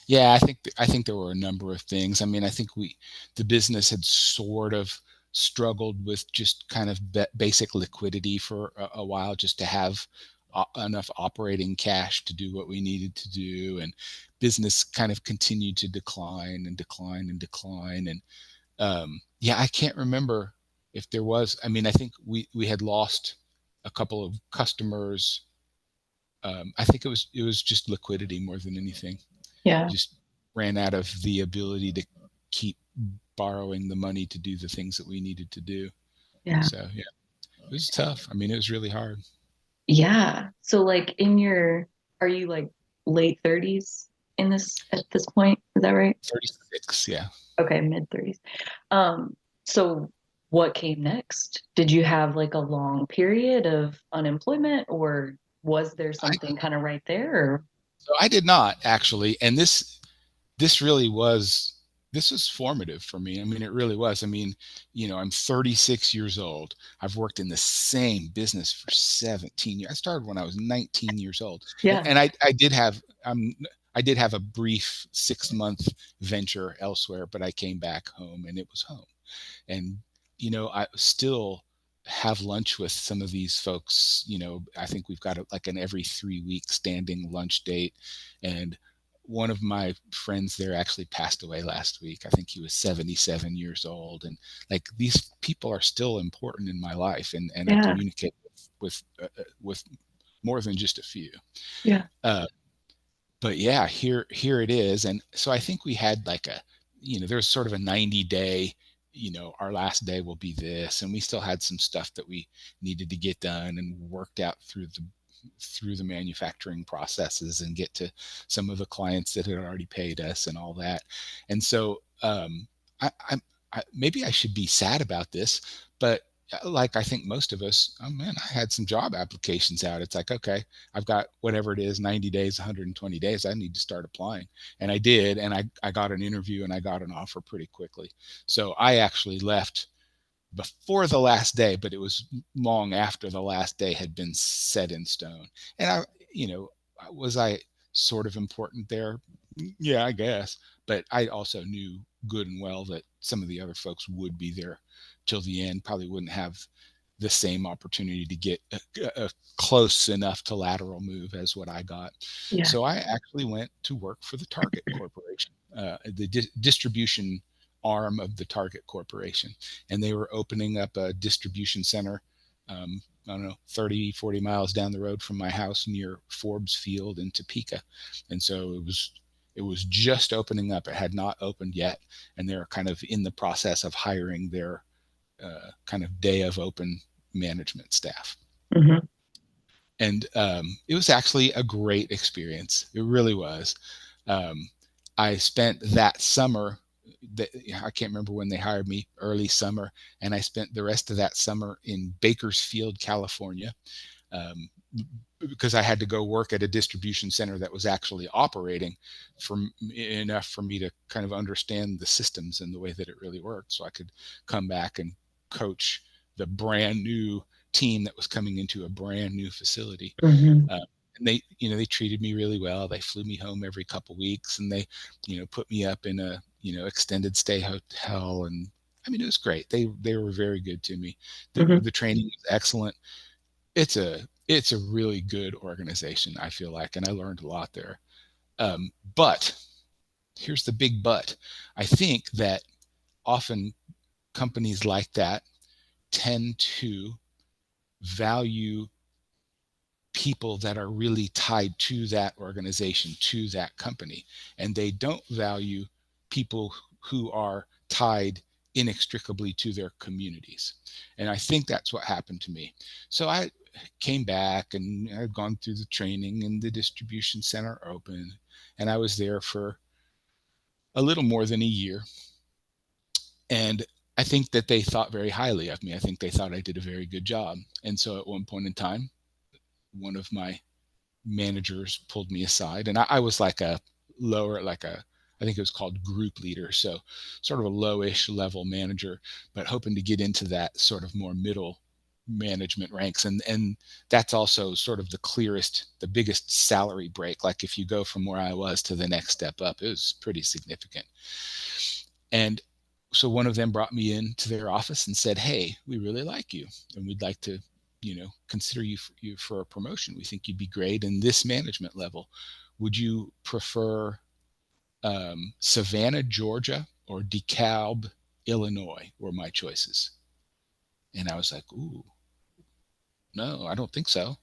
[SPEAKER 2] Yeah, I think there were a number of things. I mean, I think the business had sort of struggled with just kind of basic liquidity for a while, just to have enough operating cash to do what we needed to do, and business kind of continued to decline and decline and decline. And yeah, I can't remember if there was. I mean, I think we had lost a couple of customers. I think it was just liquidity more than anything.
[SPEAKER 1] Yeah,
[SPEAKER 2] Just ran out of the ability to keep borrowing the money to do the things that we needed to do.
[SPEAKER 1] yeah.
[SPEAKER 2] So yeah, it was tough. I mean, it was really hard.
[SPEAKER 1] Yeah. So like are you like late 30s in this at this point? Is that right?
[SPEAKER 2] 36. Yeah.
[SPEAKER 1] Okay, mid 30s. So what came next? Did you have like a long period of unemployment, or was there
[SPEAKER 2] I,
[SPEAKER 1] something kind of right there? Or
[SPEAKER 2] so I did not actually, and this really was this was formative for me. I mean, it really was. I mean, I'm 36 years old. I've worked in the same business for 17 years. I started when I was 19 years old, and
[SPEAKER 1] yeah,
[SPEAKER 2] and I did have a brief 6 month venture elsewhere, but I came back home and it was home. And I still have lunch with some of these folks. I think we've got like an every 3 week standing lunch date. And one of my friends there actually passed away last week. I think he was 77 years old. And like, these people are still important in my life, and I
[SPEAKER 1] yeah,
[SPEAKER 2] communicate with more than just a few.
[SPEAKER 1] yeah,
[SPEAKER 2] uh, but yeah, here it is. And so I think we had like there's sort of a 90-day, our last day will be this, and we still had some stuff that we needed to get done and worked out through the manufacturing processes and get to some of the clients that had already paid us and all that. And so maybe I should be sad about this, but like, I think most of us, oh man, I had some job applications out. It's like, okay, I've got whatever it is, 90 days, 120 days. I need to start applying. And I did. And I got an interview and I got an offer pretty quickly. So I actually left before the last day, but it was long after the last day had been set in stone. And you know, was I sort of important there? Yeah, I guess. But I also knew good and well that some of the other folks would be there till the end, probably wouldn't have the same opportunity to get a close enough to lateral move as what I got.
[SPEAKER 1] yeah.
[SPEAKER 2] So I actually went to work for the Target Corporation, the distribution arm of the Target Corporation. And they were opening up a distribution center, I don't know, 30, 40 miles down the road from my house near Forbes Field in Topeka. And so it was just opening up. It had not opened yet. And they're kind of in the process of hiring their kind of day of open management staff.
[SPEAKER 1] Hmm.
[SPEAKER 2] And it was actually a great experience. It really was. Um, I spent that summer, I can't remember when they hired me, early summer, and I spent the rest of that summer in Bakersfield, California, um, because I had to go work at a distribution center that was actually operating for enough for me to kind of understand the systems and the way that it really worked, so I could come back and coach the brand new team that was coming into a brand new facility.
[SPEAKER 1] Hmm.
[SPEAKER 2] Uh, and they treated me really well. They flew me home every couple weeks, and they, put me up in a, extended stay hotel. And I mean, it was great. They were very good to me. The,
[SPEAKER 1] Hmm.
[SPEAKER 2] the training was excellent. It's a really good organization, I feel like, and I learned a lot there. But here's the big but. I think that often companies like that tend to value people that are really tied to that organization, to that company, and they don't value people who are tied inextricably to their communities. And I think that's what happened to me. So I came back and I'd gone through the training and the distribution center open, and I was there for a little more than a year. And I think that they thought very highly of me. I think they thought I did a very good job. And so at one point in time, one of my managers pulled me aside, and I was like a lower, like a, I think it was called group leader. So sort of a lowish level manager, but hoping to get into that sort of more middle management ranks. And that's also sort of the clearest, the biggest salary break. Like if you go from where I was to the next step up, it was pretty significant. And so one of them brought me into their office and said, "Hey, we really like you, and we'd like to, consider you for a promotion. We think you'd be great in this management level. Would you prefer Savannah, Georgia, or DeKalb, Illinois?" Were my choices. And I was like, "Ooh, no, I don't think so."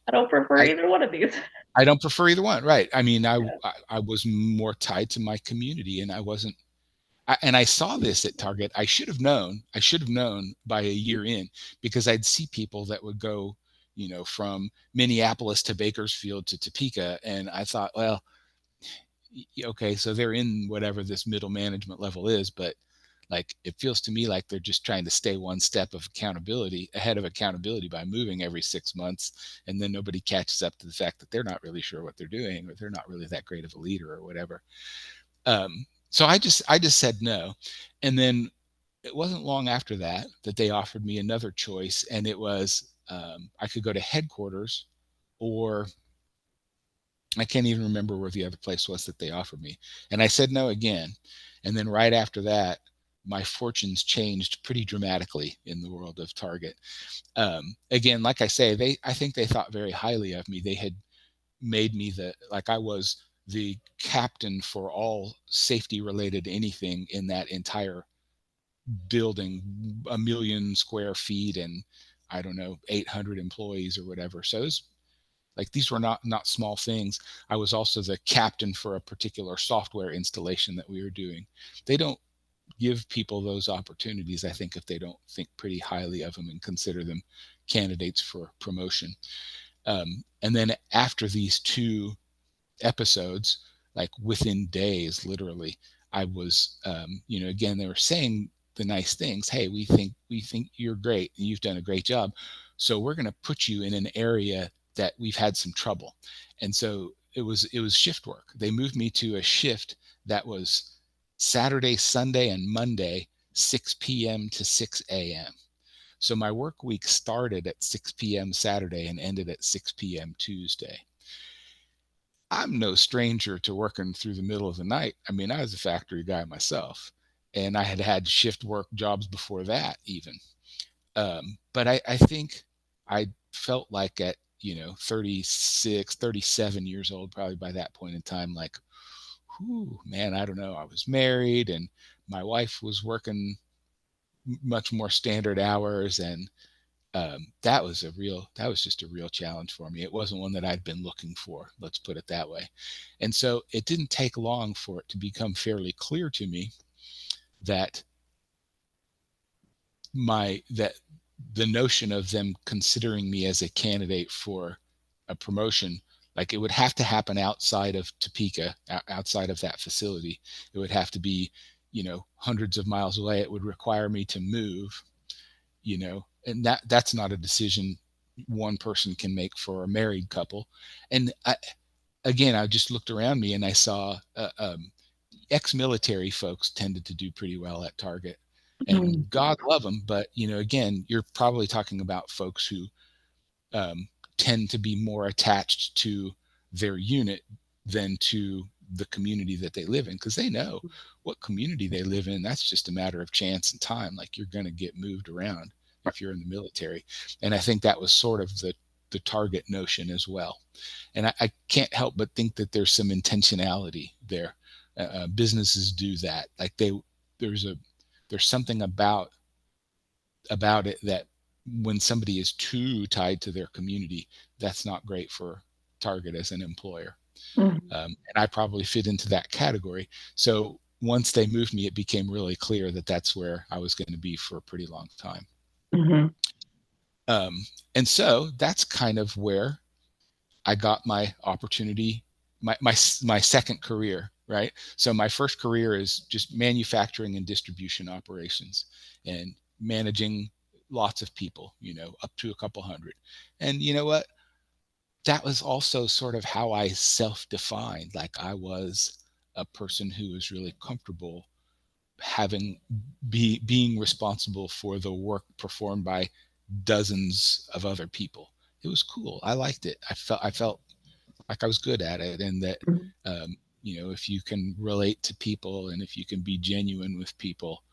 [SPEAKER 1] I don't prefer
[SPEAKER 2] I,
[SPEAKER 1] either one of these.
[SPEAKER 2] I don't prefer either one. Right. I mean,
[SPEAKER 1] Yeah.
[SPEAKER 2] I was more tied to my community, and I wasn't. And I saw this at Target. I should have known. I should have known by a year in, because I'd see people that would go, from Minneapolis to Bakersfield to Topeka, and I thought, well, okay, so they're in whatever this middle management level is, but like it feels to me like they're just trying to stay one step of accountability ahead of accountability by moving every 6 months, and then nobody catches up to the fact that they're not really sure what they're doing, or they're not really that great of a leader or whatever. So I just said no. And then it wasn't long after that that they offered me another choice, and it was I could go to headquarters, or I can't even remember where the other place was that they offered me. And I said no again. And then right after that, my fortunes changed pretty dramatically in the world of Target. Again, like I say, I think they thought very highly of me. They had made me like I was the captain for all safety related anything in that entire building, 1 million square feet, and I don't know, 800 employees or whatever. So it was like, these were not small things. I was also the captain for a particular software installation that we were doing. They don't give people those opportunities, I think, if they don't think pretty highly of them and consider them candidates for promotion. And then after these two episodes, like within days, literally, I was, again, they were saying the nice things. "Hey, we think you're great and you've done a great job. So we're going to put you in an area that we've had some trouble." And so it was shift work. They moved me to a shift that was Saturday, Sunday, and Monday, 6 p.m. to 6 a.m. So my work week started at 6 p.m. Saturday and ended at 6 p.m. Tuesday. I'm no stranger to working through the middle of the night. I mean, I was a factory guy myself, and I had shift work jobs before that even. But I think I felt like at, 36, 37 years old, probably by that point in time, like, whew, man, I don't know. I was married, and my wife was working much more standard hours, and that was just a real challenge for me. It wasn't one that I'd been looking for, let's put it that way. And so it didn't take long for it to become fairly clear to me that that the notion of them considering me as a candidate for a promotion, like, it would have to happen outside of Topeka, outside of that facility. It would have to be, hundreds of miles away. It would require me to move, and that's not a decision one person can make for a married couple. And again, I just looked around me and I saw ex-military folks tended to do pretty well at Target,
[SPEAKER 1] Mm.
[SPEAKER 2] and God love them. But again, you're probably talking about folks who um, tend to be more attached to their unit than to the community that they live in, because they know what community they live in. That's just a matter of chance and time. Like, you're going to get moved around if you're in the military. And I think that was sort of the Target notion as well. And I can't help but think that there's some intentionality there. Businesses do that. Like, there's something about it that when somebody is too tied to their community, that's not great for Target as an employer.
[SPEAKER 1] Mhm.
[SPEAKER 2] And I probably fit into that category. So once they moved me, it became really clear that that's where I was going to be for a pretty long time.
[SPEAKER 1] Mhm.
[SPEAKER 2] Um, and so that's kind of where I got my opportunity, my second career, right? So my first career is just manufacturing and distribution operations and managing lots of people, up to a couple hundred. And you know what? That was also sort of how I self-defined. Like I was a person who was really comfortable having being responsible for the work performed by dozens of other people. It was cool. I liked it. I felt like I was good at it, and that
[SPEAKER 1] Mhm.
[SPEAKER 2] if you can relate to people and if you can be genuine with people,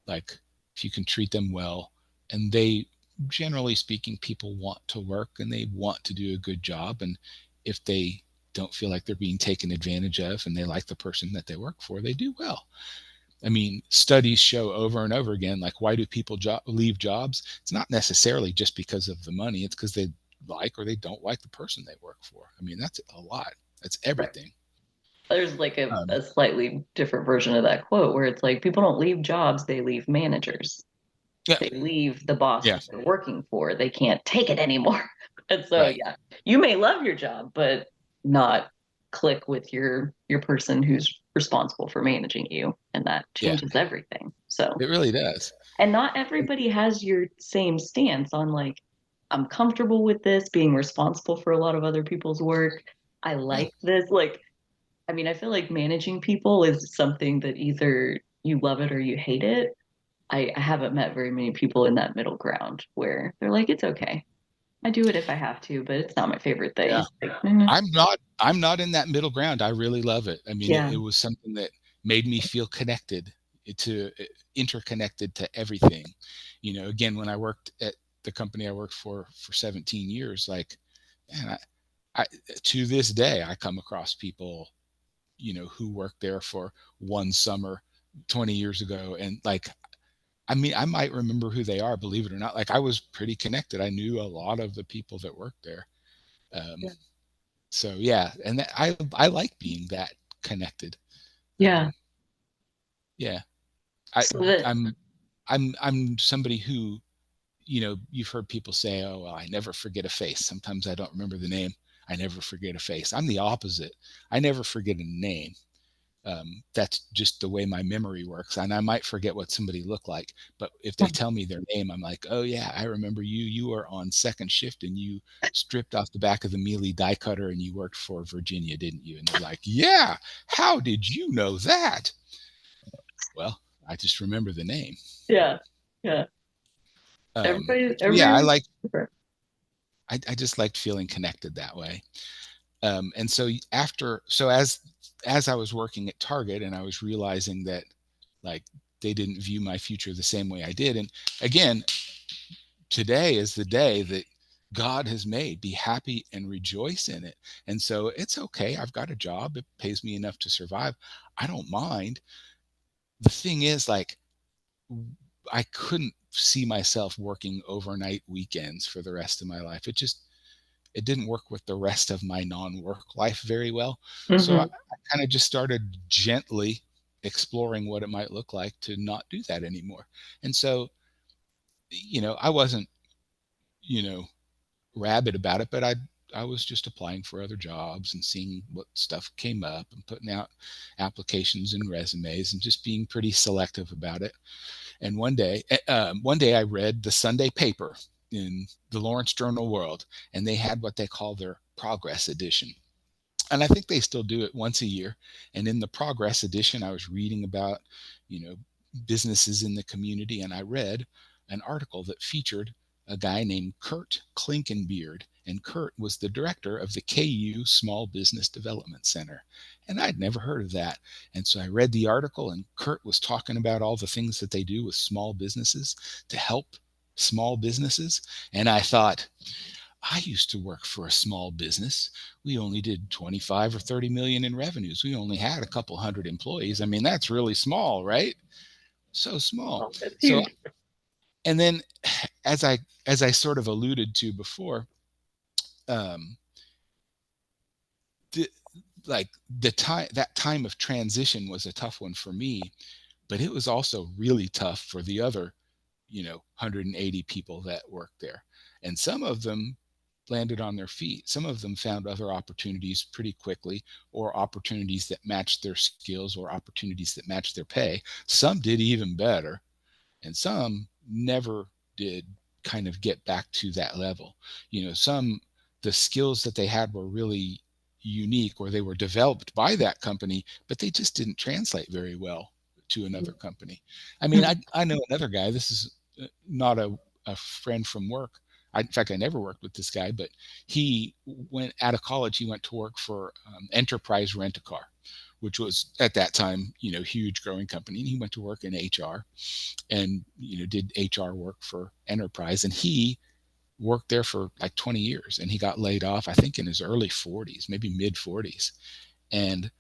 [SPEAKER 2] like if you can treat them well, and they, generally speaking, people want to work and they want to do a good job, and if they don't feel like they're being taken advantage of and they like the person that they work for, they do well. I mean, studies show over and over again, like, why do people leave jobs? It's not necessarily just because of the money. It's because they like or they don't like the person they work for. I mean, that's a lot. That's
[SPEAKER 1] Right.
[SPEAKER 2] everything.
[SPEAKER 1] There's like
[SPEAKER 2] Um,
[SPEAKER 1] a slightly different version of that quote where it's like people don't leave jobs, they leave managers.
[SPEAKER 2] yeah,
[SPEAKER 1] They leave the boss
[SPEAKER 2] yeah,
[SPEAKER 1] that they're working for. They can't take it anymore. And so
[SPEAKER 2] right,
[SPEAKER 1] yeah, you may love your job, but not click with your person who's responsible for managing you. And that
[SPEAKER 2] yeah.
[SPEAKER 1] changes everything. So
[SPEAKER 2] It really does.
[SPEAKER 1] and not everybody has your same stance on like, I'm comfortable with this, being responsible for a lot of other people's work. I
[SPEAKER 2] Yeah,
[SPEAKER 1] like this. Like, I mean, I feel like managing people is something that either you love it or you hate it. I haven't met very many people in that middle ground where they're like, it's okay. I do it if I have to, but it's not my favorite thing.
[SPEAKER 2] yeah.
[SPEAKER 1] It's like, mm,
[SPEAKER 2] I'm not in that middle ground. I really love it. I mean, it,
[SPEAKER 1] yeah.
[SPEAKER 2] it was something that made me feel connected to interconnected to everything. Again, when I worked at the company I worked for 17 years, like, man, I to this day I come across people, who worked there for one summer 20 years ago, and like, I mean, I might remember who they are, believe it or not. Like, I was pretty connected. I knew a lot of the people that worked there. Um,
[SPEAKER 1] Yeah.
[SPEAKER 2] so yeah, and I like being that connected.
[SPEAKER 1] Yeah.
[SPEAKER 2] Um, yeah, I
[SPEAKER 1] So that,
[SPEAKER 2] I'm somebody who, you've heard people say, oh, well, I never forget a face. Sometimes I don't remember the name. I never forget a face. I'm the opposite. I never forget a name. That's just the way my memory works. And I might forget what somebody looked like, but if they tell me their name, I'm like, oh yeah, I remember you. You were on second shift and you stripped off the back of the Mealy die cutter and you worked for Virginia, didn't you? And they're like, yeah, how did you know that? Well, I just remember the name.
[SPEAKER 1] yeah. Yeah.
[SPEAKER 2] Yeah,
[SPEAKER 1] Everybody's different.
[SPEAKER 2] I just liked feeling connected that way. And so as I was working at Target and I was realizing that, like, they didn't view my future the same way I did. And again, today is the day that God has made. Be happy and rejoice in it. And so it's okay. I've got a job. It pays me enough to survive. I don't mind. The thing is, like, I couldn't see myself working overnight weekends for the rest of my life. It didn't work with the rest of my non-work life very well. So I
[SPEAKER 1] Hmm.
[SPEAKER 2] kind of just started gently exploring what it might look like to not do that anymore. And so, I wasn't, you know, rabid about it, but I was just applying for other jobs and seeing what stuff came up and putting out applications and resumes and just being pretty selective about it. And one day I read the Sunday paper in the Lawrence Journal World, and they had what they call their Progress Edition. And I think they still do it once a year. And in the Progress Edition, I was reading about, you know, businesses in the community, and I read an article that featured a guy named Kurt Klinkenbeard, and Kurt was the director of the KU Small Business Development Center. And I'd never heard of that. And so I read the article, and Kurt was talking about all the things that they do with small businesses to help small businesses. And I thought, I used to work for a small business. We only did 25 or 30 million in revenues. We only had a couple hundred employees. I mean, that's really small, right? So small.
[SPEAKER 1] Oh, it's
[SPEAKER 2] So
[SPEAKER 1] huge.
[SPEAKER 2] And then as I sort of alluded to before, um, the, like the time that time of transition was a tough one for me, but it was also really tough for the other 180 people that worked there. And some of them landed on their feet. Some of them found other opportunities pretty quickly, or opportunities that matched their skills, or opportunities that matched their pay. Some did even better, and some never did kind of get back to that level. Some, the skills that they had were really unique, or they were developed by that company, but they just didn't translate very well to another company. I mean, I know another guy. This is not a friend from work. In fact, I never worked with this guy, but he went out of college. He went to work for Enterprise Rent a Car, which was at that time, huge growing company. And he went to work in HR, and did HR work for Enterprise. And he worked there for like 20 years, and he got laid off, I think, in his early 40s, maybe mid 40s. And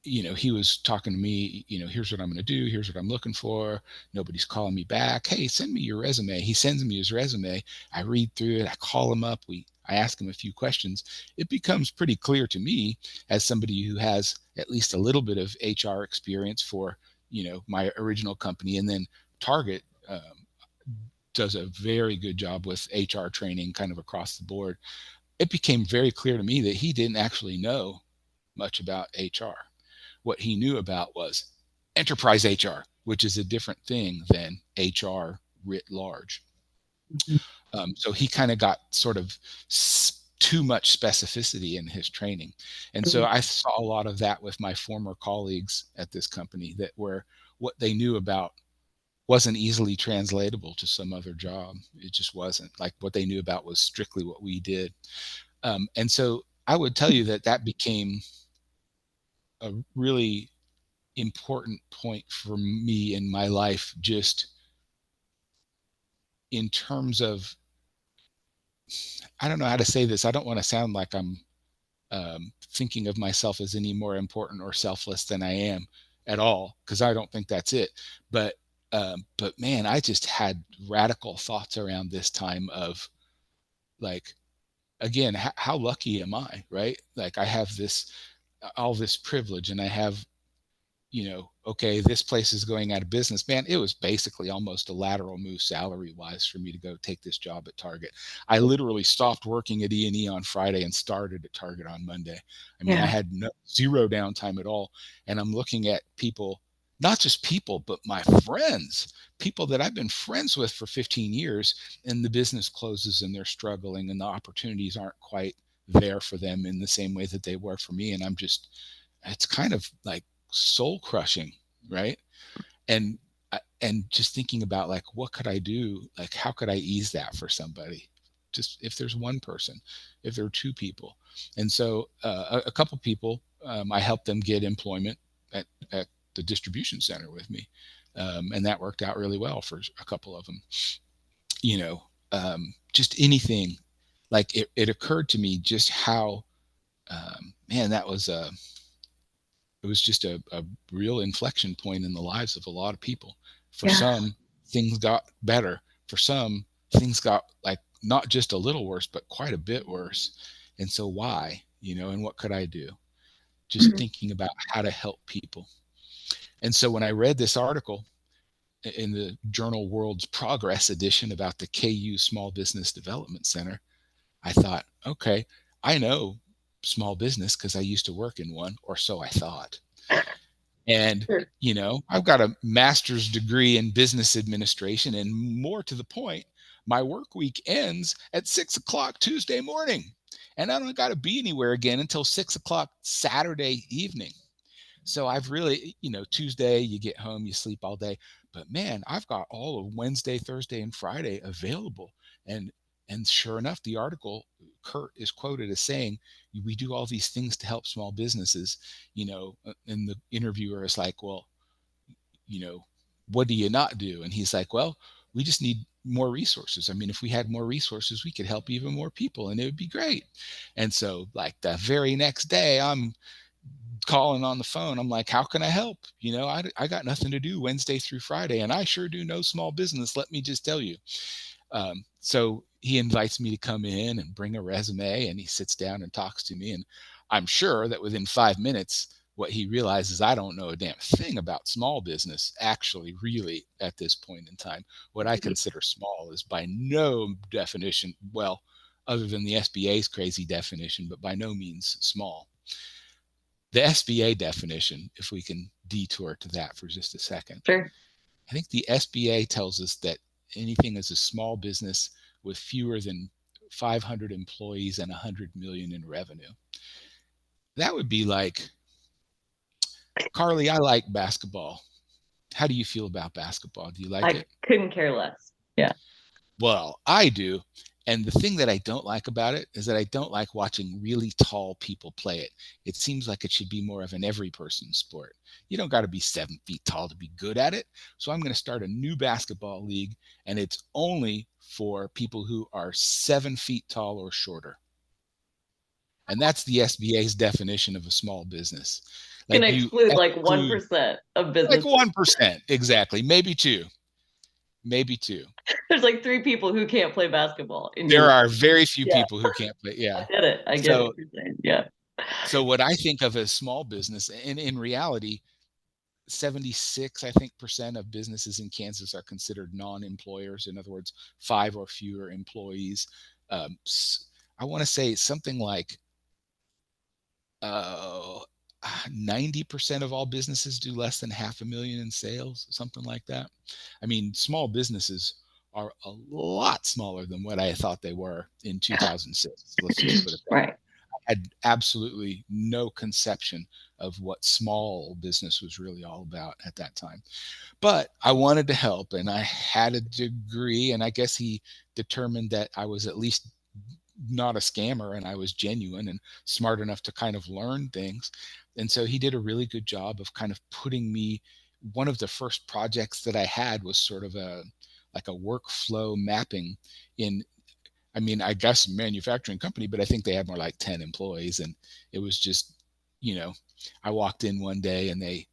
[SPEAKER 2] he was talking to me, here's what I'm going to do. Here's what I'm looking for. Nobody's calling me back. Hey, send me your resume. He sends me his resume. I read through it. I call him up. I ask him a few questions. It becomes pretty clear to me, as somebody who has at least a little bit of HR experience for, my original company. And then Target does a very good job with HR training kind of across the board. It became very clear to me that he didn't actually know much about HR. What he knew about was enterprise HR, which is a different thing than HR writ large. So he kind of got sort of too much specificity in his training. And so I saw a lot of that with my former colleagues at this company, that where what they knew about wasn't easily translatable to some other job. It just wasn't. Like, what they knew about was strictly what we did. And so I would tell you that that became a really important point for me in my life, just in terms of, I don't know how to say this. I don't want to sound like I'm thinking of myself as any more important or selfless than I am at all, because I don't think that's it. But man, I just had radical thoughts around this time of, like, again, how lucky am I, right? Like, I have this all this privilege, and I have, okay, this place is going out of business. Man, it was basically almost a lateral move salary wise for me to go take this job at Target. I literally stopped working at E&E on Friday and started at Target on Monday. I mean, I
[SPEAKER 1] Yeah.
[SPEAKER 2] had zero downtime at all. And I'm looking at people, not just people, but my friends, people that I've been friends with for 15 years, and the business closes and they're struggling, and the opportunities aren't quite there for them in the same way that they were for me. And it's kind of like soul crushing, right? And and just thinking about, like, what could I do? Like, how could I ease that for somebody? Just if there's one person, if there are two people. And so a couple people, I helped them get employment at the distribution center with me. And that worked out really well for a couple of them. You know, just anything. Like, it occurred to me just how, man, that was it was just a real inflection point in the lives of a lot of people. For
[SPEAKER 1] Yeah.
[SPEAKER 2] some, things got better. For some, things got, like, not just a little worse, but quite a bit worse. And so why? And what could I do? Just thinking about how to help people. And so when I read this article in the journal World's Progress edition about the KU Small Business Development Center, I thought, okay, I know small business because I used to work in one, or so I thought. And, I've got a master's degree in business administration. And more to the point, my work week ends at 6 o'clock Tuesday morning. And I don't got to be anywhere again until 6 o'clock Saturday evening. So I've really, Tuesday, you get home, you sleep all day. But man, I've got all of Wednesday, Thursday, and Friday available. And and sure enough, the article, Kurt is quoted as saying, we do all these things to help small businesses, and the interviewer is like, well, you know, what do you not do? And he's like, well, we just need more resources. I mean, if we had more resources, we could help even more people, and it would be great. And so, like, the very next day, I'm calling on the phone. I'm like, how can I help? I got nothing to do Wednesday through Friday, and I sure do know small business. Let me just tell you. So he invites me to come in and bring a resume, and he sits down and talks to me. And I'm sure that within 5 minutes, what he realizes, I don't know a damn thing about small business, actually, really, at this point in time. What I consider small is by no definition, well, other than the SBA's crazy definition, but by no means small. The SBA definition, if we can detour to that for just a second,
[SPEAKER 1] Sure.
[SPEAKER 2] I think the SBA tells us that anything is a small business with fewer than 500 employees and 100 million in revenue. That would be like, Carly, I like basketball. How do you feel about basketball? Do you like
[SPEAKER 1] I
[SPEAKER 2] it?
[SPEAKER 1] couldn't care less. Yeah.
[SPEAKER 2] Well, I do. And the thing that I don't like about it is that I don't like watching really tall people play it. It seems like it should be more of an every person sport. You don't got to be 7 feet tall to be good at it. So I'm going to start a new basketball league, and it's only for people who are 7 feet tall or shorter. And that's the SBA's definition of a small business.
[SPEAKER 1] Can
[SPEAKER 2] Like you
[SPEAKER 1] exclude like
[SPEAKER 2] exclude
[SPEAKER 1] 1% of
[SPEAKER 2] like
[SPEAKER 1] businesses.
[SPEAKER 2] 1%, exactly, maybe two, maybe two.
[SPEAKER 1] There's like three people who can't play basketball in your
[SPEAKER 2] There
[SPEAKER 1] league.
[SPEAKER 2] are very few
[SPEAKER 1] Yeah,
[SPEAKER 2] people who can't play.
[SPEAKER 1] I
[SPEAKER 2] Yeah.
[SPEAKER 1] get it. I get what
[SPEAKER 2] So
[SPEAKER 1] you're saying. Yeah.
[SPEAKER 2] so what I think of as small business, and in reality, 76, I think, percent of businesses in Kansas are considered non-employers. In other words, 5 or fewer employees. Um, I want to say something like uh, 90% of all businesses do less than 500,000 in sales, something like that. I mean, small businesses are a lot smaller than what I thought they were in 2006. Let's just put it that way.
[SPEAKER 1] Right.
[SPEAKER 2] I had absolutely no conception of what small business was really all about at that time. But I wanted to help, and I had a degree, and I guess he determined that I was at least not a scammer and I was genuine and smart enough to kind of learn things. And so he did a really good job of kind of putting me. One of the first projects that I had was sort of a like a workflow mapping in, I mean, I guess manufacturing company, but I think they had more like 10 employees. And it was just, you know, I walked in one day and they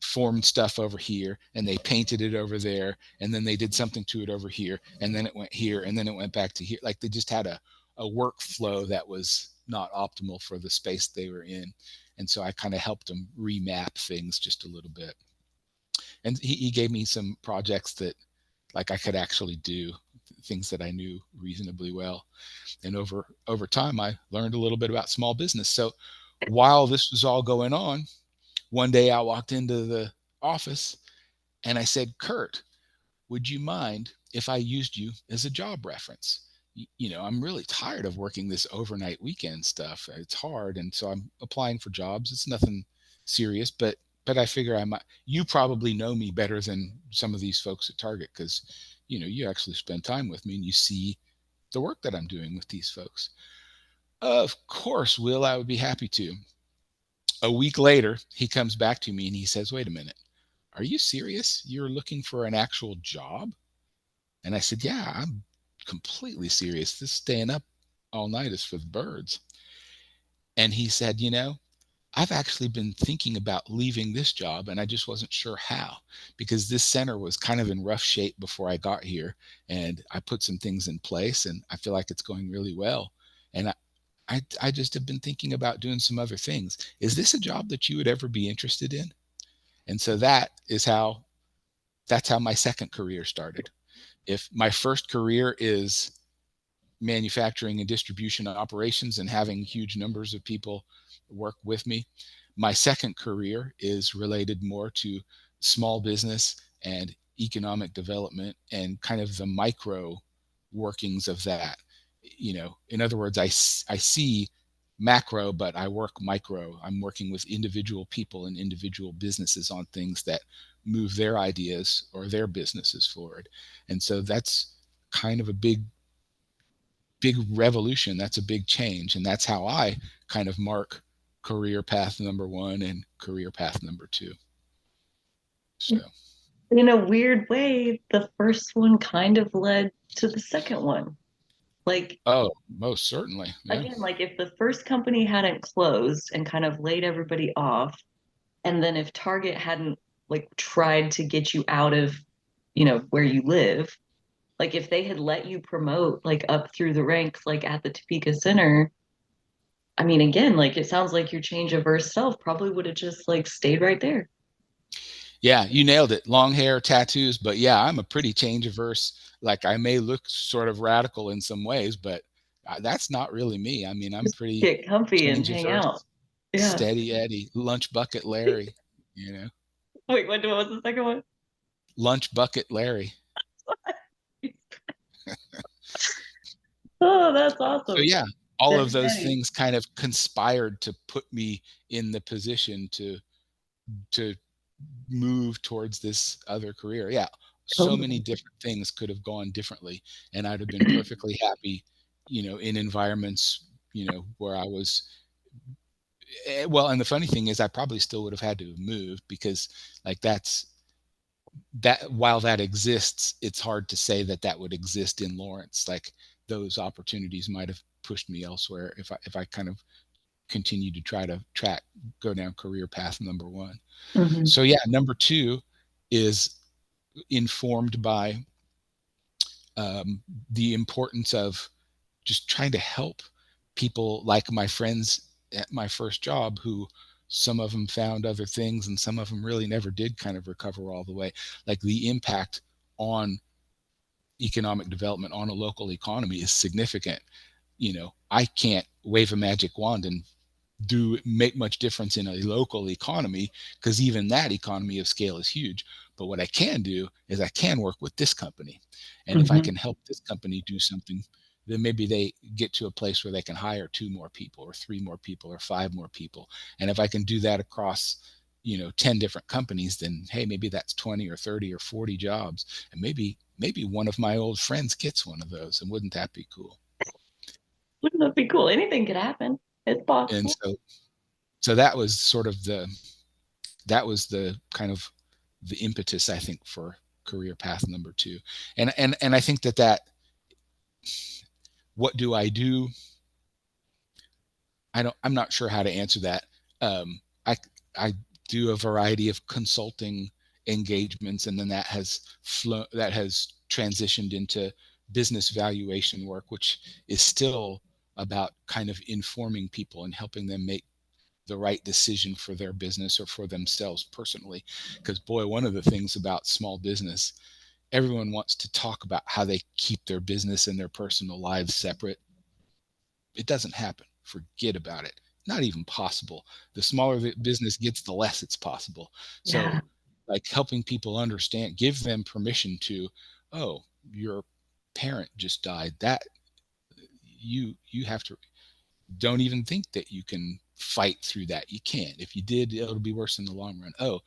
[SPEAKER 2] formed stuff over here and they painted it over there, and then they did something to it over here, and then it went here, and then it went back to here. Like they just had a workflow that was not optimal for the space they were in. And so I kind of helped them remap things just a little bit. And he gave me some projects that like I could actually do, things that I knew reasonably well. And over time I learned a little bit about small business. So while this was all going on, one day I walked into the office and I said, Kurt, would you mind if I used you as a job reference? I'm really tired of working this overnight weekend stuff. It's hard. And so I'm applying for jobs. It's nothing serious, but I figure I might, you probably know me better than some of these folks at Target because, you actually spend time with me and you see the work that I'm doing with these folks. Of course, Will, I would be happy to. A week later, he comes back to me and he says, wait a minute, are you serious? You're looking for an actual job? And I said, yeah, I'm completely serious. This staying up all night is for the birds. And he said, I've actually been thinking about leaving this job and I just wasn't sure how, because this center was kind of in rough shape before I got here. And I put some things in place and I feel like it's going really well. And I just have been thinking about doing some other things. Is this a job that you would ever be interested in? And so that's how my second career started. If my first career is manufacturing and distribution operations and having huge numbers of people work with me, my second career is related more to small business and economic development and kind of the micro workings of that. In other words, I see macro, but I work micro. I'm working with individual people and individual businesses on things that move their ideas or their businesses forward. And so that's kind of a big revolution. That's a big change. And that's how I kind of mark career path number one and career path number two. So,
[SPEAKER 1] In a weird way, the first one kind of led to the second one. Like,
[SPEAKER 2] Oh, most certainly. Yeah.
[SPEAKER 1] again, like if the first company hadn't closed and kind of laid everybody off, and then if Target hadn't like tried to get you out of, where you live, like if they had let you promote like up through the ranks, like at the Topeka Center, I mean, again, like it sounds like your change averse self probably would have just like stayed right there.
[SPEAKER 2] Yeah, you nailed it. Long hair, tattoos, but yeah, I'm a pretty change averse. Like I may look sort of radical in some ways, but that's not really me. I mean, I'm
[SPEAKER 1] Just
[SPEAKER 2] pretty
[SPEAKER 1] get comfy and
[SPEAKER 2] change
[SPEAKER 1] hang out.
[SPEAKER 2] averse,
[SPEAKER 1] Yeah.
[SPEAKER 2] steady Eddie, lunch bucket Larry, you know,
[SPEAKER 1] Wait, what was the second one?
[SPEAKER 2] lunch bucket Larry.
[SPEAKER 1] Oh, that's
[SPEAKER 2] So
[SPEAKER 1] awesome.
[SPEAKER 2] yeah, all of
[SPEAKER 1] Steady
[SPEAKER 2] those
[SPEAKER 1] Eddie.
[SPEAKER 2] things kind of conspired to put me in the position to move towards this other career. Yeah, so many
[SPEAKER 1] Totally.
[SPEAKER 2] different things could have gone differently, and I'd have been perfectly happy, in environments, where I was. Well, and the funny thing is, I probably still would have had to have moved because, like, that while that exists, it's hard to say that that would exist in Lawrence. Like, those opportunities might have pushed me elsewhere if I kind of continued to try to go down career path number one.
[SPEAKER 1] Hmm.
[SPEAKER 2] So yeah, number two is informed by the importance of just trying to help people like my friends at my first job, who some of them found other things and some of them really never did kind of recover all the way. Like the impact on economic development on a local economy is significant. I can't wave a magic wand and do make much difference in a local economy, because even that economy of scale is huge. But what I can do is I can work with this company. And if I
[SPEAKER 1] Hmm.
[SPEAKER 2] can help this company do something, then maybe they get to a place where they can hire two more people or three more people or five more people. And if I can do that across 10 different companies, then hey, maybe that's 20 or 30 or 40 jobs. And maybe one of my old friends gets one of those. And wouldn't that be cool?
[SPEAKER 1] Wouldn't that be cool? Anything could happen. It's
[SPEAKER 2] And
[SPEAKER 1] possible.
[SPEAKER 2] so that was the kind of the impetus, I think, for career path number two. And I think that what do I do? I'm not sure how to answer that. I do a variety of consulting engagements, and then that has transitioned into business valuation work, which is still about kind of informing people and helping them make the right decision for their business or for themselves personally. Because boy, one of the things about small business, everyone wants to talk about how they keep their business and their personal lives separate. It doesn't happen. Forget about it. Not even possible. The smaller the business gets, the less it's possible.
[SPEAKER 1] Yeah.
[SPEAKER 2] So, like, helping people understand, give them permission to, oh, your parent just died. That you have to, don't even think that you can fight through that. You can't. If you did, it'll be worse in the long run. Oh,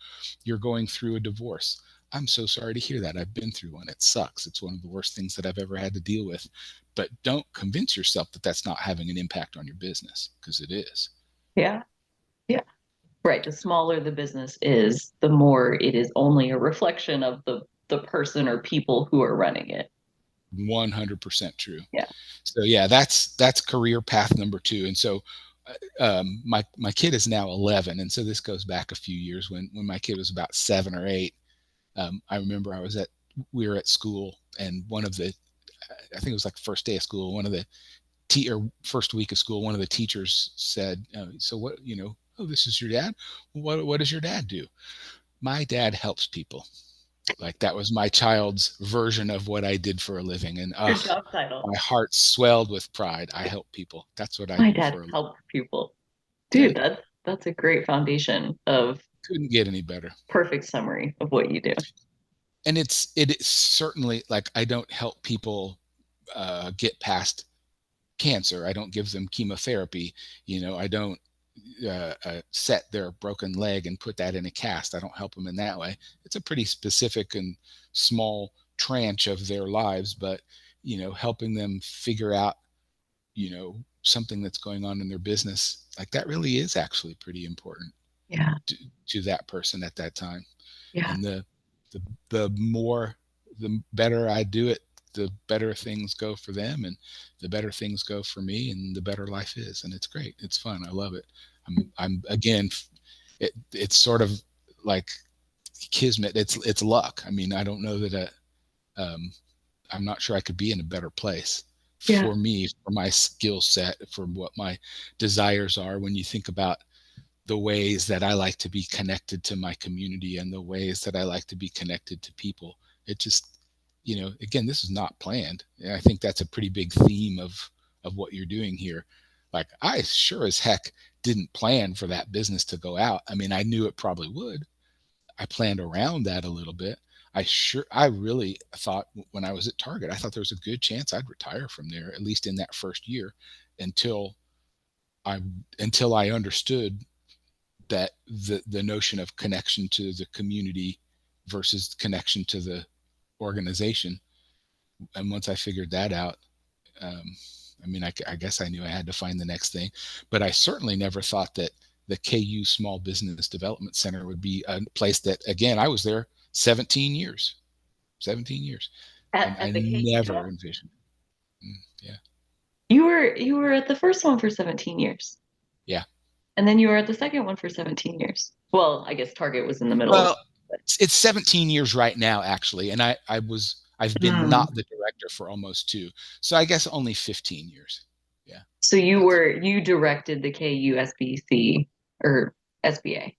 [SPEAKER 2] you're going through a divorce. I'm so sorry to hear that. I've been through one. It sucks. It's one of the worst things that I've ever had to deal with. But don't convince yourself that that's not having an impact on your business, because it is.
[SPEAKER 1] Yeah. Yeah. Right. The smaller the business is, the more it is only a reflection of the person or people who are running it.
[SPEAKER 2] 100% true.
[SPEAKER 1] Yeah.
[SPEAKER 2] So yeah, that's career path number two. And so my kid is now 11, and so this goes back a few years. When my kid was about 7 or 8, I remember we were at school, and one of the, I think it was like the first day of school, one of the or first week of school, one of the teachers said, "So what? Oh, this is your dad. What does your dad do?" My dad helps people. Like, that was my child's version of what I did for a living, and
[SPEAKER 1] Your job title.
[SPEAKER 2] my heart swelled with pride. I help people. That's what I
[SPEAKER 1] My
[SPEAKER 2] do
[SPEAKER 1] dad
[SPEAKER 2] for a living.
[SPEAKER 1] helps people.
[SPEAKER 2] Yeah,
[SPEAKER 1] Dude, that's a great foundation of
[SPEAKER 2] couldn't get any better.
[SPEAKER 1] perfect summary of what you do.
[SPEAKER 2] And it is certainly, like, I don't help people get past cancer. I don't give them chemotherapy. I don't set their broken leg and put that in a cast. I don't help them in that way. It's a pretty specific and small tranche of their lives, but helping them figure out something that's going on in their business, like, that really is actually pretty important
[SPEAKER 1] Yeah.
[SPEAKER 2] to that person at that time.
[SPEAKER 1] Yeah.
[SPEAKER 2] And the the more the better I do it, the better things go for them, and the better things go for me, and the better life is. And it's great. It's fun. I love it. I'm again, it's sort of like kismet. It's luck. I mean, I don't know that I'm not sure I could be in a better place
[SPEAKER 1] Yeah.
[SPEAKER 2] for me, for my skill set, for what my desires are. When you think about the ways that I like to be connected to my community and the ways that I like to be connected to people, it just, again, this is not planned. And I think that's a pretty big theme of what you're doing here. Like, I sure as heck didn't plan for that business to go out. I mean, I knew it probably would. I planned around that a little bit. I really thought when I was at Target, I thought there was a good chance I'd retire from there, at least in that first year, until I until I understood that the notion of connection to the community versus connection to the organization. And once I figured that out, um, I mean, I guess I knew I had to find the next thing, but I certainly never thought that the KU Small Business Development Center would be a place that, again, I was there 17 years, 17 years. I
[SPEAKER 1] At the KU.
[SPEAKER 2] never envisioned. Yeah.
[SPEAKER 1] You were at the first one for 17 years.
[SPEAKER 2] Yeah.
[SPEAKER 1] And then you were at the second one for 17 years. Well, I guess Target was in the middle of
[SPEAKER 2] Well,
[SPEAKER 1] it. But
[SPEAKER 2] it's 17 years right now, actually. And I've been
[SPEAKER 1] Hmm.
[SPEAKER 2] not the director for almost two. So I guess only 15 years. Yeah.
[SPEAKER 1] So
[SPEAKER 2] That's
[SPEAKER 1] you directed the KU SBC or SBA,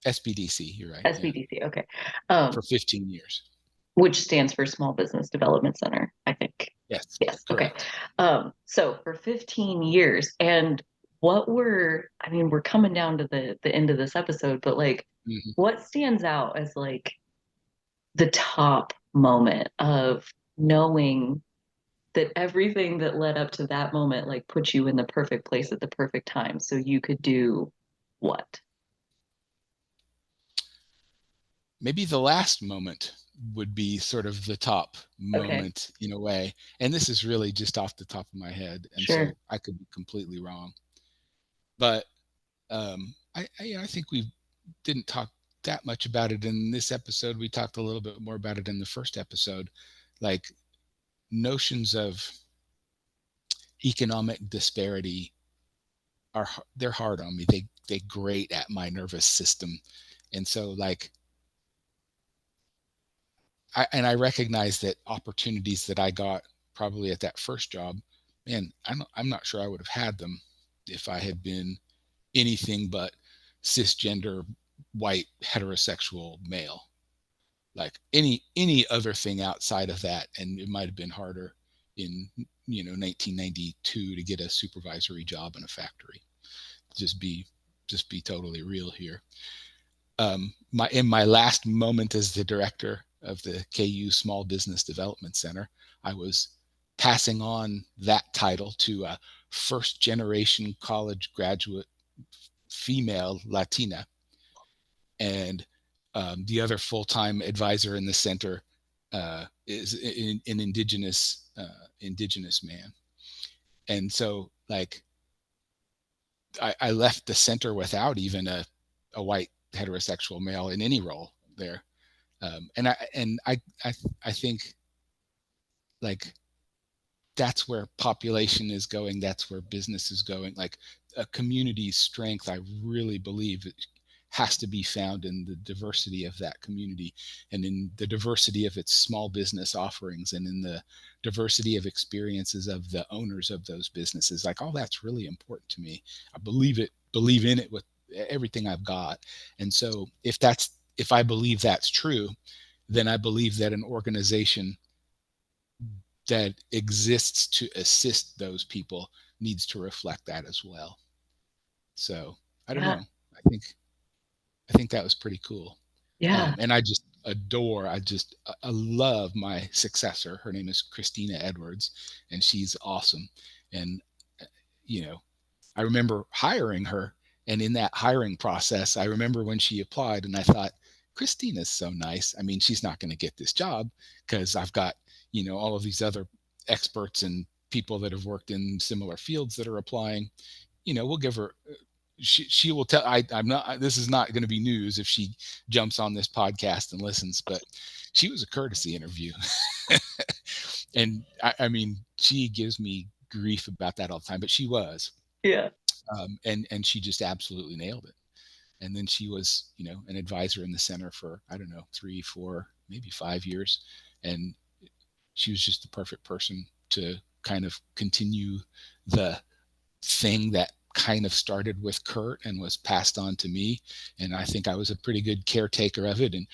[SPEAKER 2] SBDC. You're right. Yeah.
[SPEAKER 1] SBDC, okay.
[SPEAKER 2] For
[SPEAKER 1] Um,
[SPEAKER 2] 15 years.
[SPEAKER 1] which stands for Small Business Development Center, I think.
[SPEAKER 2] Yes.
[SPEAKER 1] Yes, okay.
[SPEAKER 2] Correct.
[SPEAKER 1] So for 15 years, and I mean, we're coming down to the end of this episode, but like,
[SPEAKER 2] Mhm.
[SPEAKER 1] what stands out as like the top moment of knowing that everything that led up to that moment like put you in the perfect place at the perfect time so you could do what?
[SPEAKER 2] Maybe the last moment would be sort of the top
[SPEAKER 1] Okay,
[SPEAKER 2] moment in a way. And this is really just off the top of my head. And
[SPEAKER 1] sure.
[SPEAKER 2] so I could be completely wrong. But I think we didn't talk that much about it in this episode. We talked a little bit more about it in the first episode. Like, notions of economic disparity they're hard on me. They grate at my nervous system. And so, like, I recognize that opportunities that I got probably at that first job, man, I'm not sure I would have had them if I had been anything but cisgender, white, heterosexual male. Like, any other thing outside of that, and it might have been harder in 1992 to get a supervisory job in a factory. Just be just be totally real here. My last moment as the director of the KU Small Business Development Center, I was passing on that title to a first generation college graduate female Latina, and the other full time advisor in the center is an indigenous man. And so, like, I left the center without even a white heterosexual male in any role there. And I think, like, that's where population is going. That's where business is going. Like, a community's strength, I really believe it has to be found in the diversity of that community, and in the diversity of its small business offerings, and in the diversity of experiences of the owners of those businesses. Like, all that's really important to me. I believe in it with everything I've got. And so, if I believe that's true, then I believe that an organization that exists to assist those people needs to reflect that as well. So I don't
[SPEAKER 1] Yeah,
[SPEAKER 2] know. I think that was pretty cool.
[SPEAKER 1] yeah,
[SPEAKER 2] And I love my successor. Her name is Christina Edwards, and she's awesome. And you know, I remember hiring her, and in that hiring process, I remember when she applied, and I thought, Christina's so nice. I mean, she's not going to get this job because I've got, all of these other experts and people that have worked in similar fields that are applying. We'll give her. She will tell. I'm not. This is not going to be news if she jumps on this podcast and listens. But she was a courtesy interview. And I mean, she gives me grief about that all the time, but she was,
[SPEAKER 1] Yeah.
[SPEAKER 2] and she just absolutely nailed it. And then she was, an advisor in the center for, I don't know, 3, 4, maybe 5 years, and she was just the perfect person to kind of continue the thing that kind of started with Kurt and was passed on to me. And I think I was a pretty good caretaker of it and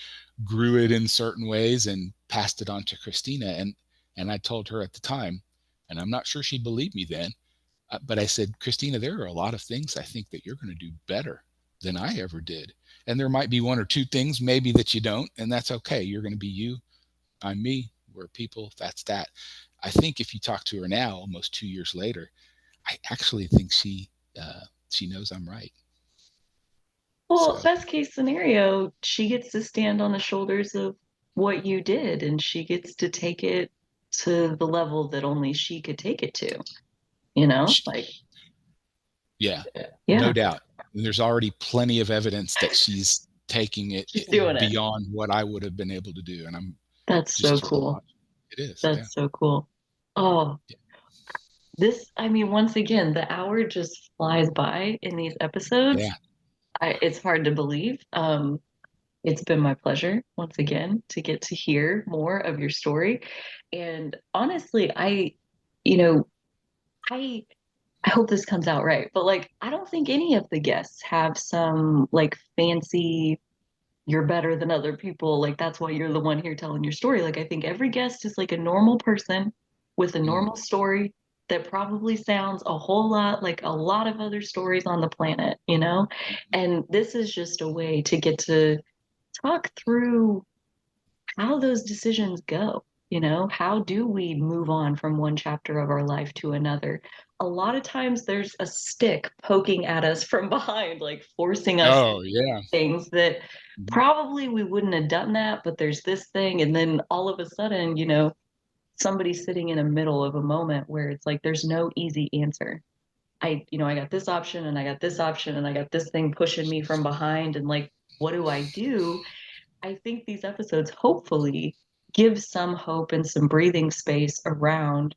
[SPEAKER 2] grew it in certain ways and passed it on to Christina. And I told her at the time, and I'm not sure she believed me then, but I said, Christina, there are a lot of things I think that you're going to do better than I ever did. And there might be one or two things maybe that you don't, and that's okay. You're going to be you. I'm me. We're people. That's that. I think if you talk to her now, almost 2 years later, I actually think she knows I'm right.
[SPEAKER 1] Well,
[SPEAKER 2] So
[SPEAKER 1] best case scenario, she gets to stand on the shoulders of what you did, and she gets to take it to the level that only she could take it to, you know?
[SPEAKER 2] she,
[SPEAKER 1] Like,
[SPEAKER 2] yeah, no
[SPEAKER 1] yeah,
[SPEAKER 2] doubt. And there's already plenty of evidence that she's taking it
[SPEAKER 1] she's doing it.
[SPEAKER 2] beyond what I would have been able to do, and I'm
[SPEAKER 1] That's so
[SPEAKER 2] just thrilled to
[SPEAKER 1] cool.
[SPEAKER 2] watch it. It is, yeah,
[SPEAKER 1] That's so cool. Oh,
[SPEAKER 2] yeah,
[SPEAKER 1] I mean, once again, the hour just flies by in these episodes.
[SPEAKER 2] yeah.
[SPEAKER 1] It's hard to believe. It's been my pleasure once again to get to hear more of your story. And honestly, you know, I I hope this comes out right, but like I don't think any of the guests have some like fancy you're better than other people. Like that's why you're the one here telling your story. Like I think every guest is like a normal person with a
[SPEAKER 2] Mm.
[SPEAKER 1] normal story that probably sounds a whole lot like a lot of other stories on the planet, you know? And this is just a way to get to talk through how those decisions go. You know, how do we move on from one chapter of our life to another? A lot of times there's a stick poking at us from behind, like forcing us
[SPEAKER 2] Oh yeah.
[SPEAKER 1] things that
[SPEAKER 2] Mhm.
[SPEAKER 1] probably we wouldn't have done that, but there's this thing. And then all of a sudden, somebody's sitting in the middle of a moment where it's like there's no easy answer. I got this option and I got this option and I got this thing pushing me from behind. And like, what do I do? I think these episodes hopefully give some hope and some breathing space around,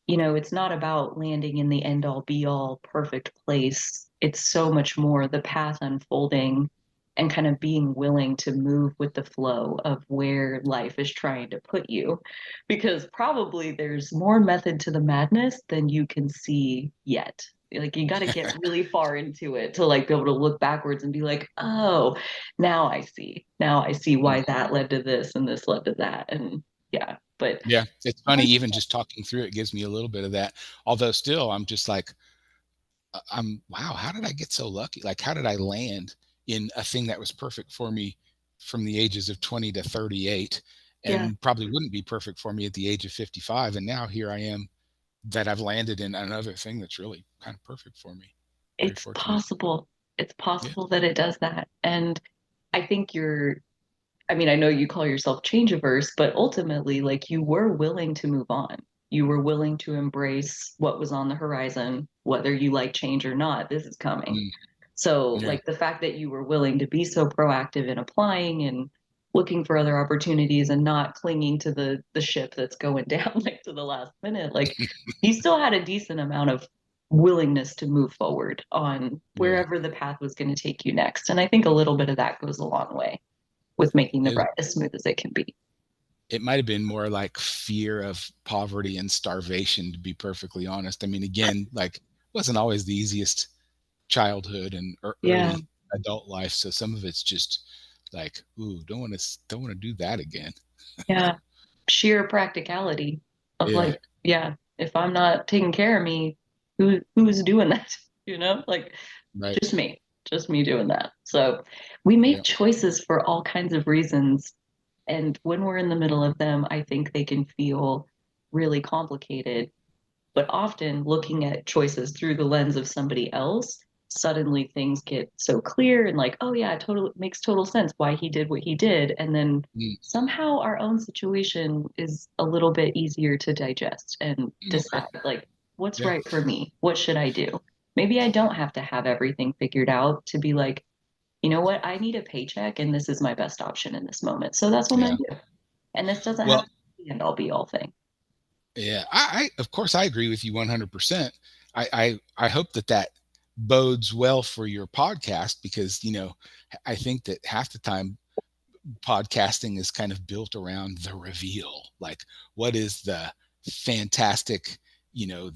[SPEAKER 1] it's not about landing in the end all be all perfect place. It's so much more the path unfolding and kind of being willing to move with the flow of where life is trying to put you. Because probably there's more method to the madness than you can see yet. Like you got to get really far into it to like be able to look backwards and be like, oh, now I see. Now I see why
[SPEAKER 2] Mm.
[SPEAKER 1] that led to this and this led to that. And yeah, but
[SPEAKER 2] Yeah, it's funny. Even just talking through it gives me a little bit of that. Although still, I'm just like, I'm wow. How did I get so lucky? Like, how did I land in a thing that was perfect for me from the ages of 20 to 38,
[SPEAKER 1] yeah,
[SPEAKER 2] and probably wouldn't be perfect for me at the age of 55? And now here I am that I've landed in another thing that's really kind of perfect for me. Very
[SPEAKER 1] it's
[SPEAKER 2] fortunate.
[SPEAKER 1] possible. It's
[SPEAKER 2] Yeah.
[SPEAKER 1] possible that it does that. And I think I mean, I know you call yourself change averse, but ultimately, like you were willing to move on. You were willing to embrace what was on the horizon, whether you like change or not. This is coming.
[SPEAKER 2] Mm,
[SPEAKER 1] So,
[SPEAKER 2] yeah.
[SPEAKER 1] like the fact that you were willing to be so proactive in applying and looking for other opportunities and not clinging to the ship that's going down like to the last minute, like you still had a decent amount of willingness to move forward on
[SPEAKER 2] Yeah.
[SPEAKER 1] wherever the path was going to take you next. And I think a little bit of that goes a long way with making the
[SPEAKER 2] It,
[SPEAKER 1] ride as smooth as it can be.
[SPEAKER 2] it might have been more like fear of poverty and starvation, to be perfectly honest. I mean, again, like, it wasn't always the easiest childhood and
[SPEAKER 1] Yeah,
[SPEAKER 2] early adult life. So some of it's just like, ooh, don't want to do that again.
[SPEAKER 1] yeah. Sheer practicality of
[SPEAKER 2] Yeah,
[SPEAKER 1] like, yeah, if I'm not taking care of me, who's doing that? Like
[SPEAKER 2] right.
[SPEAKER 1] just me doing that. So we make
[SPEAKER 2] Yeah.
[SPEAKER 1] choices for all kinds of reasons. And when we're in the middle of them, I think they can feel really complicated. But often looking at choices through the lens of somebody else, suddenly things get so clear and like, oh yeah, it makes total sense why he did what he did. And then
[SPEAKER 2] Mm,
[SPEAKER 1] somehow our own situation is a little bit easier to digest and
[SPEAKER 2] okay.
[SPEAKER 1] decide like, what's
[SPEAKER 2] Yeah.
[SPEAKER 1] right for me? What should I do? Maybe I don't have to have everything figured out to be like, you know what, I need a paycheck and this is my best option in this moment. So that's what I'm
[SPEAKER 2] Yeah.
[SPEAKER 1] gonna do. And this doesn't have
[SPEAKER 2] Well,
[SPEAKER 1] to be the end all be all thing.
[SPEAKER 2] Yeah, of course I agree with you 100%. I hope that that bodes well for your podcast, because I think that half the time podcasting is kind of built around the reveal. Like, what is the fantastic, the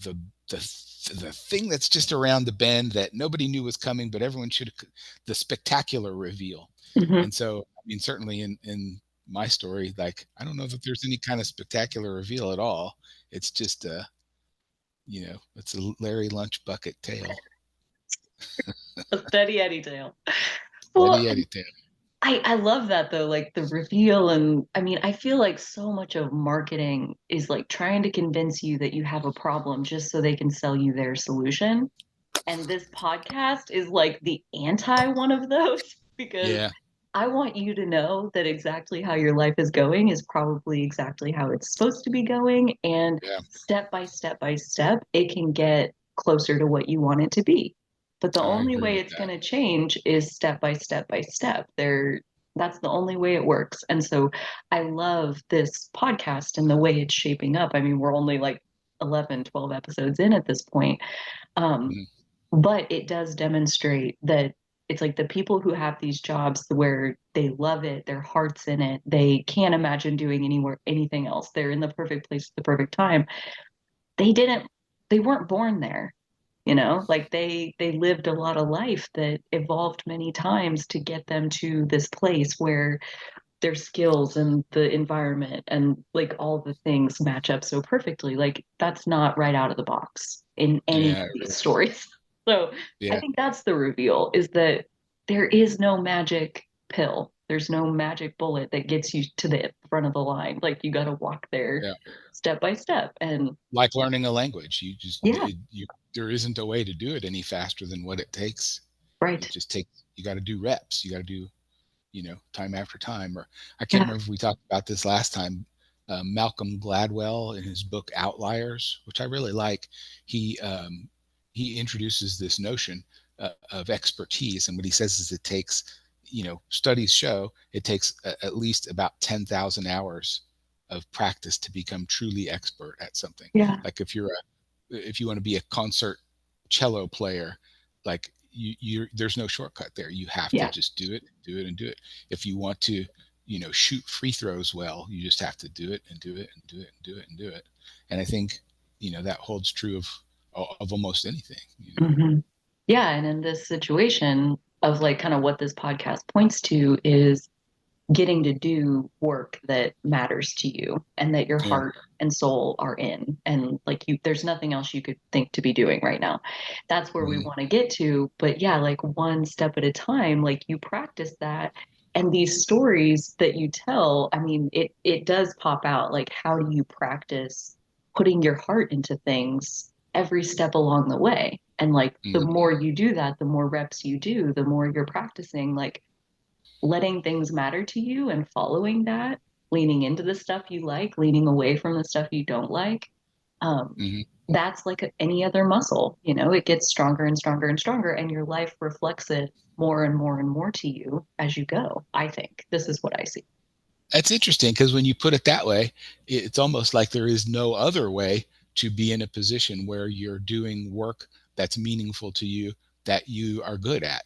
[SPEAKER 2] the the thing that's just around the bend that nobody knew was coming, but everyone should, the spectacular reveal.
[SPEAKER 1] Mhm.
[SPEAKER 2] And so, I mean, certainly in my story, like, I don't know that there's any kind of spectacular reveal at all. It's just it's a Larry Lunch bucket tale.
[SPEAKER 1] A steady Eddie tale. Well,
[SPEAKER 2] Eddie Eddie tale.
[SPEAKER 1] I love that though, like the reveal. And I mean, I feel like so much of marketing is like trying to convince you that you have a problem just so they can sell you their solution. And this podcast is like the anti one of those because
[SPEAKER 2] Yeah,
[SPEAKER 1] I want you to know that exactly how your life is going is probably exactly how it's supposed to be going. And
[SPEAKER 2] yeah,
[SPEAKER 1] step by step by step, it can get closer to what you want it to be. But the
[SPEAKER 2] I
[SPEAKER 1] only
[SPEAKER 2] agree
[SPEAKER 1] way
[SPEAKER 2] with
[SPEAKER 1] it's
[SPEAKER 2] that.
[SPEAKER 1] going to change is step by step by step. That's the only way it works. And so I love this podcast and the way it's shaping up. I mean, we're only like 11, 12 episodes in at this point. Um,
[SPEAKER 2] Mhm.
[SPEAKER 1] but it does demonstrate that it's like the people who have these jobs where they love it, their heart's in it, they can't imagine doing anywhere anything else. They're in the perfect place at the perfect time. They didn't they weren't born there, like they lived a lot of life that evolved many times to get them to this place where their skills and the environment and like all the things match up so perfectly. Like that's not right out of the box in any
[SPEAKER 2] Yeah,
[SPEAKER 1] of these stories. So I
[SPEAKER 2] yeah,
[SPEAKER 1] think that's the reveal is that there is no magic pill. There's no magic bullet that gets you to the front of the line. Like you got to walk there
[SPEAKER 2] yeah.
[SPEAKER 1] step by step. And
[SPEAKER 2] Like learning a language,
[SPEAKER 1] yeah,
[SPEAKER 2] there isn't a way to do it any faster than what it takes. It
[SPEAKER 1] right.
[SPEAKER 2] just takes, you got to do reps. You got to do, time after time. Or I can't
[SPEAKER 1] Yeah,
[SPEAKER 2] remember if we talked about this last time. Malcolm Gladwell, in his book Outliers, which I really like, he introduces this notion of expertise, and what he says is it takes, studies show it takes at least about 10,000 hours of practice to become truly expert at something.
[SPEAKER 1] yeah,
[SPEAKER 2] Like if you want to be a concert cello player, like there's no shortcut there. You have to
[SPEAKER 1] yeah.
[SPEAKER 2] just do it, do it, and do it. If you want to, shoot free throws well, you just have to do it and do it and do it and do it and do it. And I think, that holds true of almost anything.
[SPEAKER 1] Hmm. Yeah. And in this situation of like kind of what this podcast points to is getting to do work that matters to you and that your
[SPEAKER 2] Yeah.
[SPEAKER 1] heart and soul are in and like you there's nothing else you could think to be doing right now. That's where we
[SPEAKER 2] Mm-hmm.
[SPEAKER 1] want to get to, but yeah, like one step at a time, like you practice that. And these stories that you tell, I mean, it does pop out. Like how do you practice putting your heart into things every step along the way? And like the
[SPEAKER 2] Mm-hmm.
[SPEAKER 1] more you do that, the more reps you do, the more you're practicing like letting things matter to you and following that, leaning into the stuff you like, leaning away from the stuff you don't like. Um,
[SPEAKER 2] Mm-hmm.
[SPEAKER 1] that's like any other muscle, it gets stronger and stronger and stronger, and your life reflects it more and more and more to you as you go. I think this is what I see.
[SPEAKER 2] That's interesting, because when you put it that way, it's almost like there is no other way to be in a position where you're doing work that's meaningful to you, that you are good at.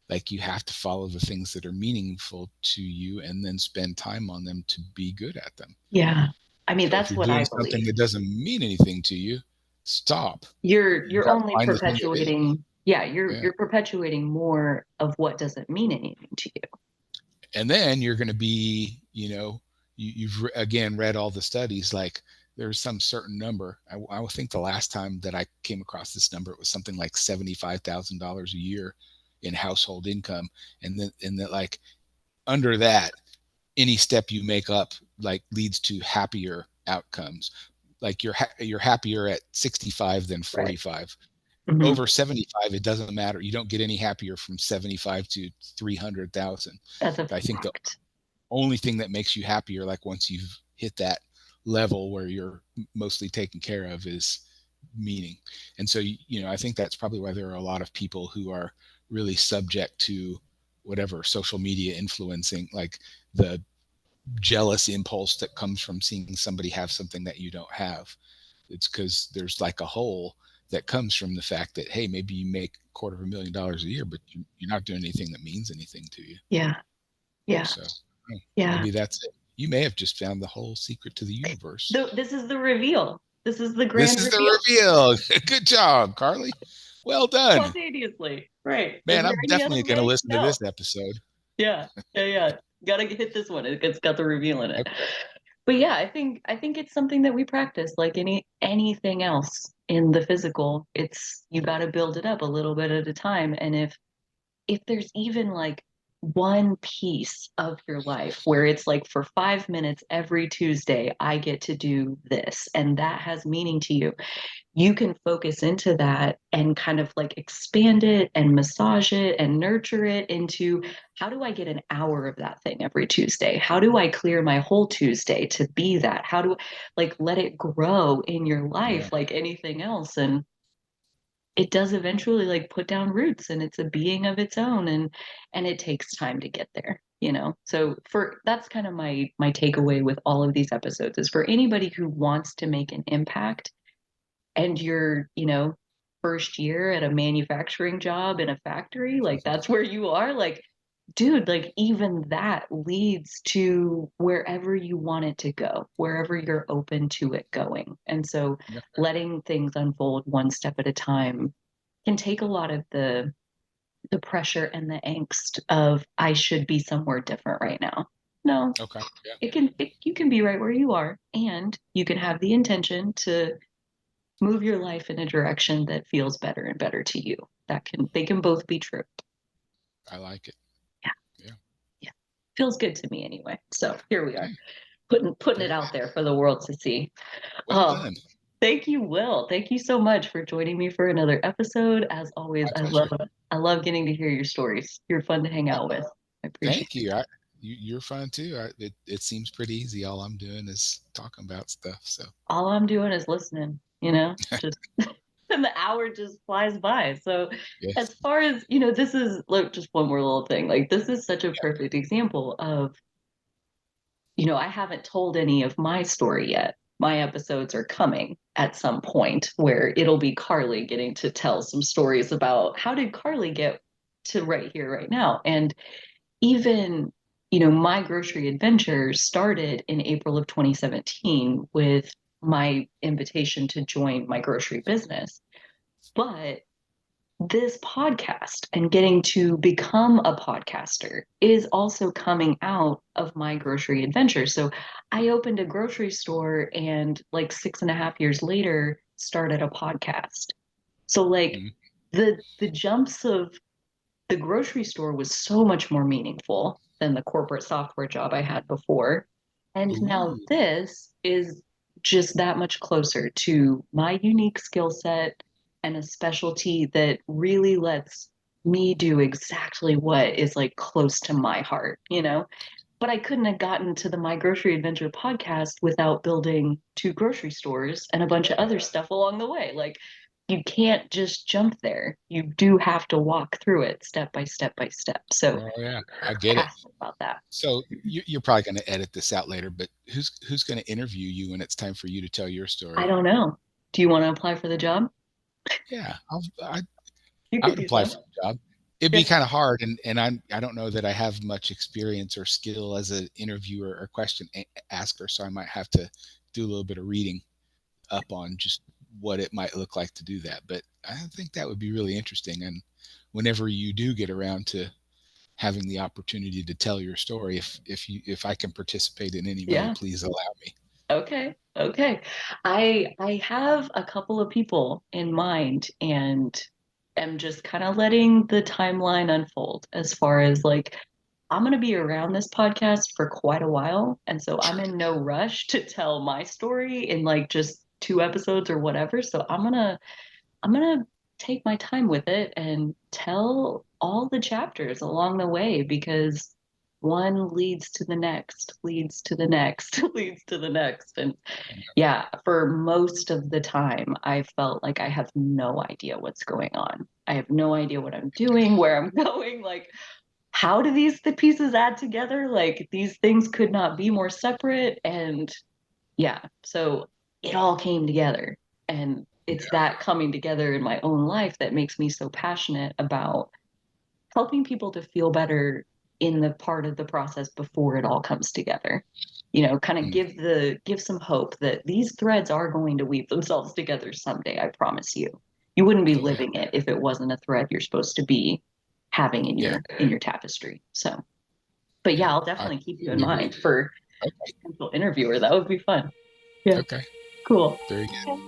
[SPEAKER 2] Like, you have to follow the things that are meaningful to you and then spend time on them to be good at them.
[SPEAKER 1] Yeah. I mean,
[SPEAKER 2] So if
[SPEAKER 1] that's
[SPEAKER 2] you're
[SPEAKER 1] what
[SPEAKER 2] doing
[SPEAKER 1] I
[SPEAKER 2] something
[SPEAKER 1] believe.
[SPEAKER 2] that doesn't mean anything to you, stop. You
[SPEAKER 1] You're
[SPEAKER 2] got to
[SPEAKER 1] only
[SPEAKER 2] find the thing that is.
[SPEAKER 1] perpetuating, yeah, you're
[SPEAKER 2] Yeah.
[SPEAKER 1] you're perpetuating more of what doesn't mean anything to you.
[SPEAKER 2] And then you're going to be, you've again read all the studies. Like, there's some certain number. I think the last time that I came across this number, it was something like $75,000 a year in household income. And that, like, under that, any step you make up, like, leads to happier outcomes. Like, you're happier at 65 than
[SPEAKER 1] Right.
[SPEAKER 2] 45.
[SPEAKER 1] Hmm.
[SPEAKER 2] Over 75, it doesn't matter. You don't get any happier from 75 to 300,000.
[SPEAKER 1] That's a
[SPEAKER 2] I think the
[SPEAKER 1] fact.
[SPEAKER 2] only thing that makes you happier, like, once you've hit that level where you're mostly taken care of, is meaning. And so, I think that's probably why there are a lot of people who are really subject to whatever social media influencing, like the jealous impulse that comes from seeing somebody have something that you don't have. It's because there's like a hole that comes from the fact that, hey, maybe you make $250,000 a year, but you're not doing anything that means anything to you.
[SPEAKER 1] Yeah. Yeah.
[SPEAKER 2] So
[SPEAKER 1] Yeah.
[SPEAKER 2] maybe that's it. You may have just found the whole secret to the universe.
[SPEAKER 1] This is the reveal. This is the
[SPEAKER 2] This
[SPEAKER 1] grand
[SPEAKER 2] is the
[SPEAKER 1] reveal.
[SPEAKER 2] reveal. Good job, Carly. Well done.
[SPEAKER 1] Spontaneously. Right. Is
[SPEAKER 2] Man,
[SPEAKER 1] there
[SPEAKER 2] I'm
[SPEAKER 1] any other
[SPEAKER 2] definitely going to
[SPEAKER 1] way?
[SPEAKER 2] listen to
[SPEAKER 1] No.
[SPEAKER 2] this episode.
[SPEAKER 1] Yeah. Yeah. Yeah. Gotta hit this one. It's got the reveal in it.
[SPEAKER 2] Okay.
[SPEAKER 1] But yeah, I think it's something that we practice like anything else in the physical. It's you got to build it up a little bit at a time. And if there's even like one piece of your life where it's like for 5 minutes every Tuesday, I get to do this, and that has meaning to you, you can focus into that and kind of like expand it and massage it and nurture it into how do I get an hour of that thing every Tuesday? How do I clear my whole Tuesday to be that? How do like let it grow in your
[SPEAKER 2] Yeah.
[SPEAKER 1] life like anything else? And it does eventually like put down roots and it's a being of its own, and it takes time to get there, you know. So for that's kind of my takeaway with all of these episodes is for anybody who wants to make an impact and you're, you know, first year at a manufacturing job in a factory, like that's where you are, like, dude, like even that leads to wherever you want it to go, wherever you're open to it going. And so
[SPEAKER 2] Yeah.
[SPEAKER 1] letting things unfold one step at a time can take a lot of the pressure and the angst of I should be somewhere different right now. No,
[SPEAKER 2] Okay. Yeah.
[SPEAKER 1] you can be right where you are, and you can have the intention to move your life in a direction that feels better and better to you. That can they can both be true.
[SPEAKER 2] I like it.
[SPEAKER 1] Yeah,
[SPEAKER 2] Yeah.
[SPEAKER 1] yeah. Feels good to me anyway. So here we are,
[SPEAKER 2] Okay.
[SPEAKER 1] putting it
[SPEAKER 2] Very
[SPEAKER 1] out
[SPEAKER 2] good.
[SPEAKER 1] there for the world to see.
[SPEAKER 2] Well
[SPEAKER 1] Oh,
[SPEAKER 2] done.
[SPEAKER 1] thank you, Will. Thank you so much for joining me for another episode. As always,
[SPEAKER 2] My pleasure.
[SPEAKER 1] I love getting to hear your stories. You're fun to hang
[SPEAKER 2] Oh,
[SPEAKER 1] out with. I appreciate
[SPEAKER 2] thank
[SPEAKER 1] it.
[SPEAKER 2] you. You're fun too. It seems pretty easy. All I'm doing is talking about stuff. So
[SPEAKER 1] All I'm doing is listening, you know, just and the hour just flies by. So
[SPEAKER 2] yes.
[SPEAKER 1] as far as, you know, this is like just one more little thing. Like this is such a
[SPEAKER 2] Yeah.
[SPEAKER 1] perfect example of, you know, I haven't told any of my story yet. My episodes are coming at some point where it'll be Carly getting to tell some stories about how did Carly get to right here, right now. And even, you know, my grocery adventure started in April of 2017 with my invitation to join my grocery business. But this podcast and getting to become a podcaster is also coming out of my grocery adventure. So I opened a grocery store and like 6.5 years later started a podcast. So like
[SPEAKER 2] Mhm.
[SPEAKER 1] the jumps of the grocery store was so much more meaningful than the corporate software job I had before. And now
[SPEAKER 2] Ooh.
[SPEAKER 1] this is just that much closer to my unique skill set and a specialty that really lets me do exactly what is like close to my heart, you know? But I couldn't have gotten to the My Grocery Adventure podcast without building two grocery stores and a bunch of other stuff along the way. Like, you can't just jump there. You do have to walk through it step by step by step. So,
[SPEAKER 2] Oh yeah, I get it.
[SPEAKER 1] passionate about that.
[SPEAKER 2] So you're probably going to edit this out later, but who's going to interview you when it's time for you to tell your
[SPEAKER 1] I
[SPEAKER 2] story?
[SPEAKER 1] don't know. Do you want to apply for the job?
[SPEAKER 2] Yeah,
[SPEAKER 1] You
[SPEAKER 2] I
[SPEAKER 1] could
[SPEAKER 2] would
[SPEAKER 1] do
[SPEAKER 2] apply
[SPEAKER 1] so.
[SPEAKER 2] for the job. It'd
[SPEAKER 1] Yeah.
[SPEAKER 2] be kind of hard, and I don't know that I have much experience or skill as an interviewer or question asker, so I might have to do a little bit of reading up on just what it might look like to do that. But I think that would be really interesting. And whenever you do get around to having the opportunity to tell your story, if I can participate in any way,
[SPEAKER 1] Yeah.
[SPEAKER 2] please allow me.
[SPEAKER 1] Okay. Okay. I have a couple of people in mind and am just kind of letting the timeline unfold as far as like I'm going to be around this podcast for quite a while, and so I'm
[SPEAKER 2] Sure.
[SPEAKER 1] in no rush to tell my story in like just 2 episodes or whatever. So I'm gonna take my time with it and tell all the chapters along the way because one leads to the next, leads to the next, leads to the next. And yeah, for most of the time, I felt like I have no idea what's going on. I have no idea what I'm doing, where I'm going. Like, how do the pieces add together? Like these things could not be more separate. And yeah, so it all came together. And it's that coming together in my own life that makes me so passionate about helping people to feel better in the part of the process before it all comes together. You know, kind of
[SPEAKER 2] Mm,
[SPEAKER 1] give some hope that these threads are going to weave themselves together someday, I promise you. You wouldn't be
[SPEAKER 2] oh yeah,
[SPEAKER 1] living it if it wasn't a thread you're supposed to be having
[SPEAKER 2] yeah,
[SPEAKER 1] in your tapestry. So, but
[SPEAKER 2] yeah.
[SPEAKER 1] yeah, I'll
[SPEAKER 2] I
[SPEAKER 1] definitely keep you in
[SPEAKER 2] totally agree.
[SPEAKER 1] mind for
[SPEAKER 2] Okay,
[SPEAKER 1] potential interviewer. That would be fun. Yeah,
[SPEAKER 2] okay,
[SPEAKER 1] cool.
[SPEAKER 2] very good.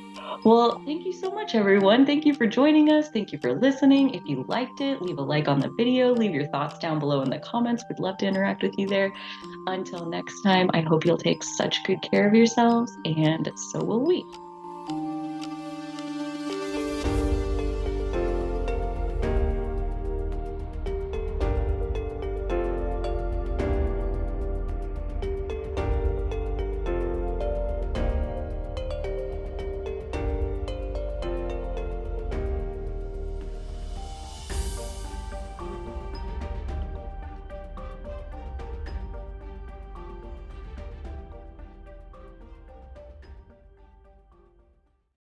[SPEAKER 1] Well, thank you so much, everyone. Thank you for joining us. Thank you for listening. If you liked it, leave a like on the video, leave your thoughts down below in the comments. We'd love to interact with you there. Until next time, I hope you'll take such good care of yourselves, and so will we.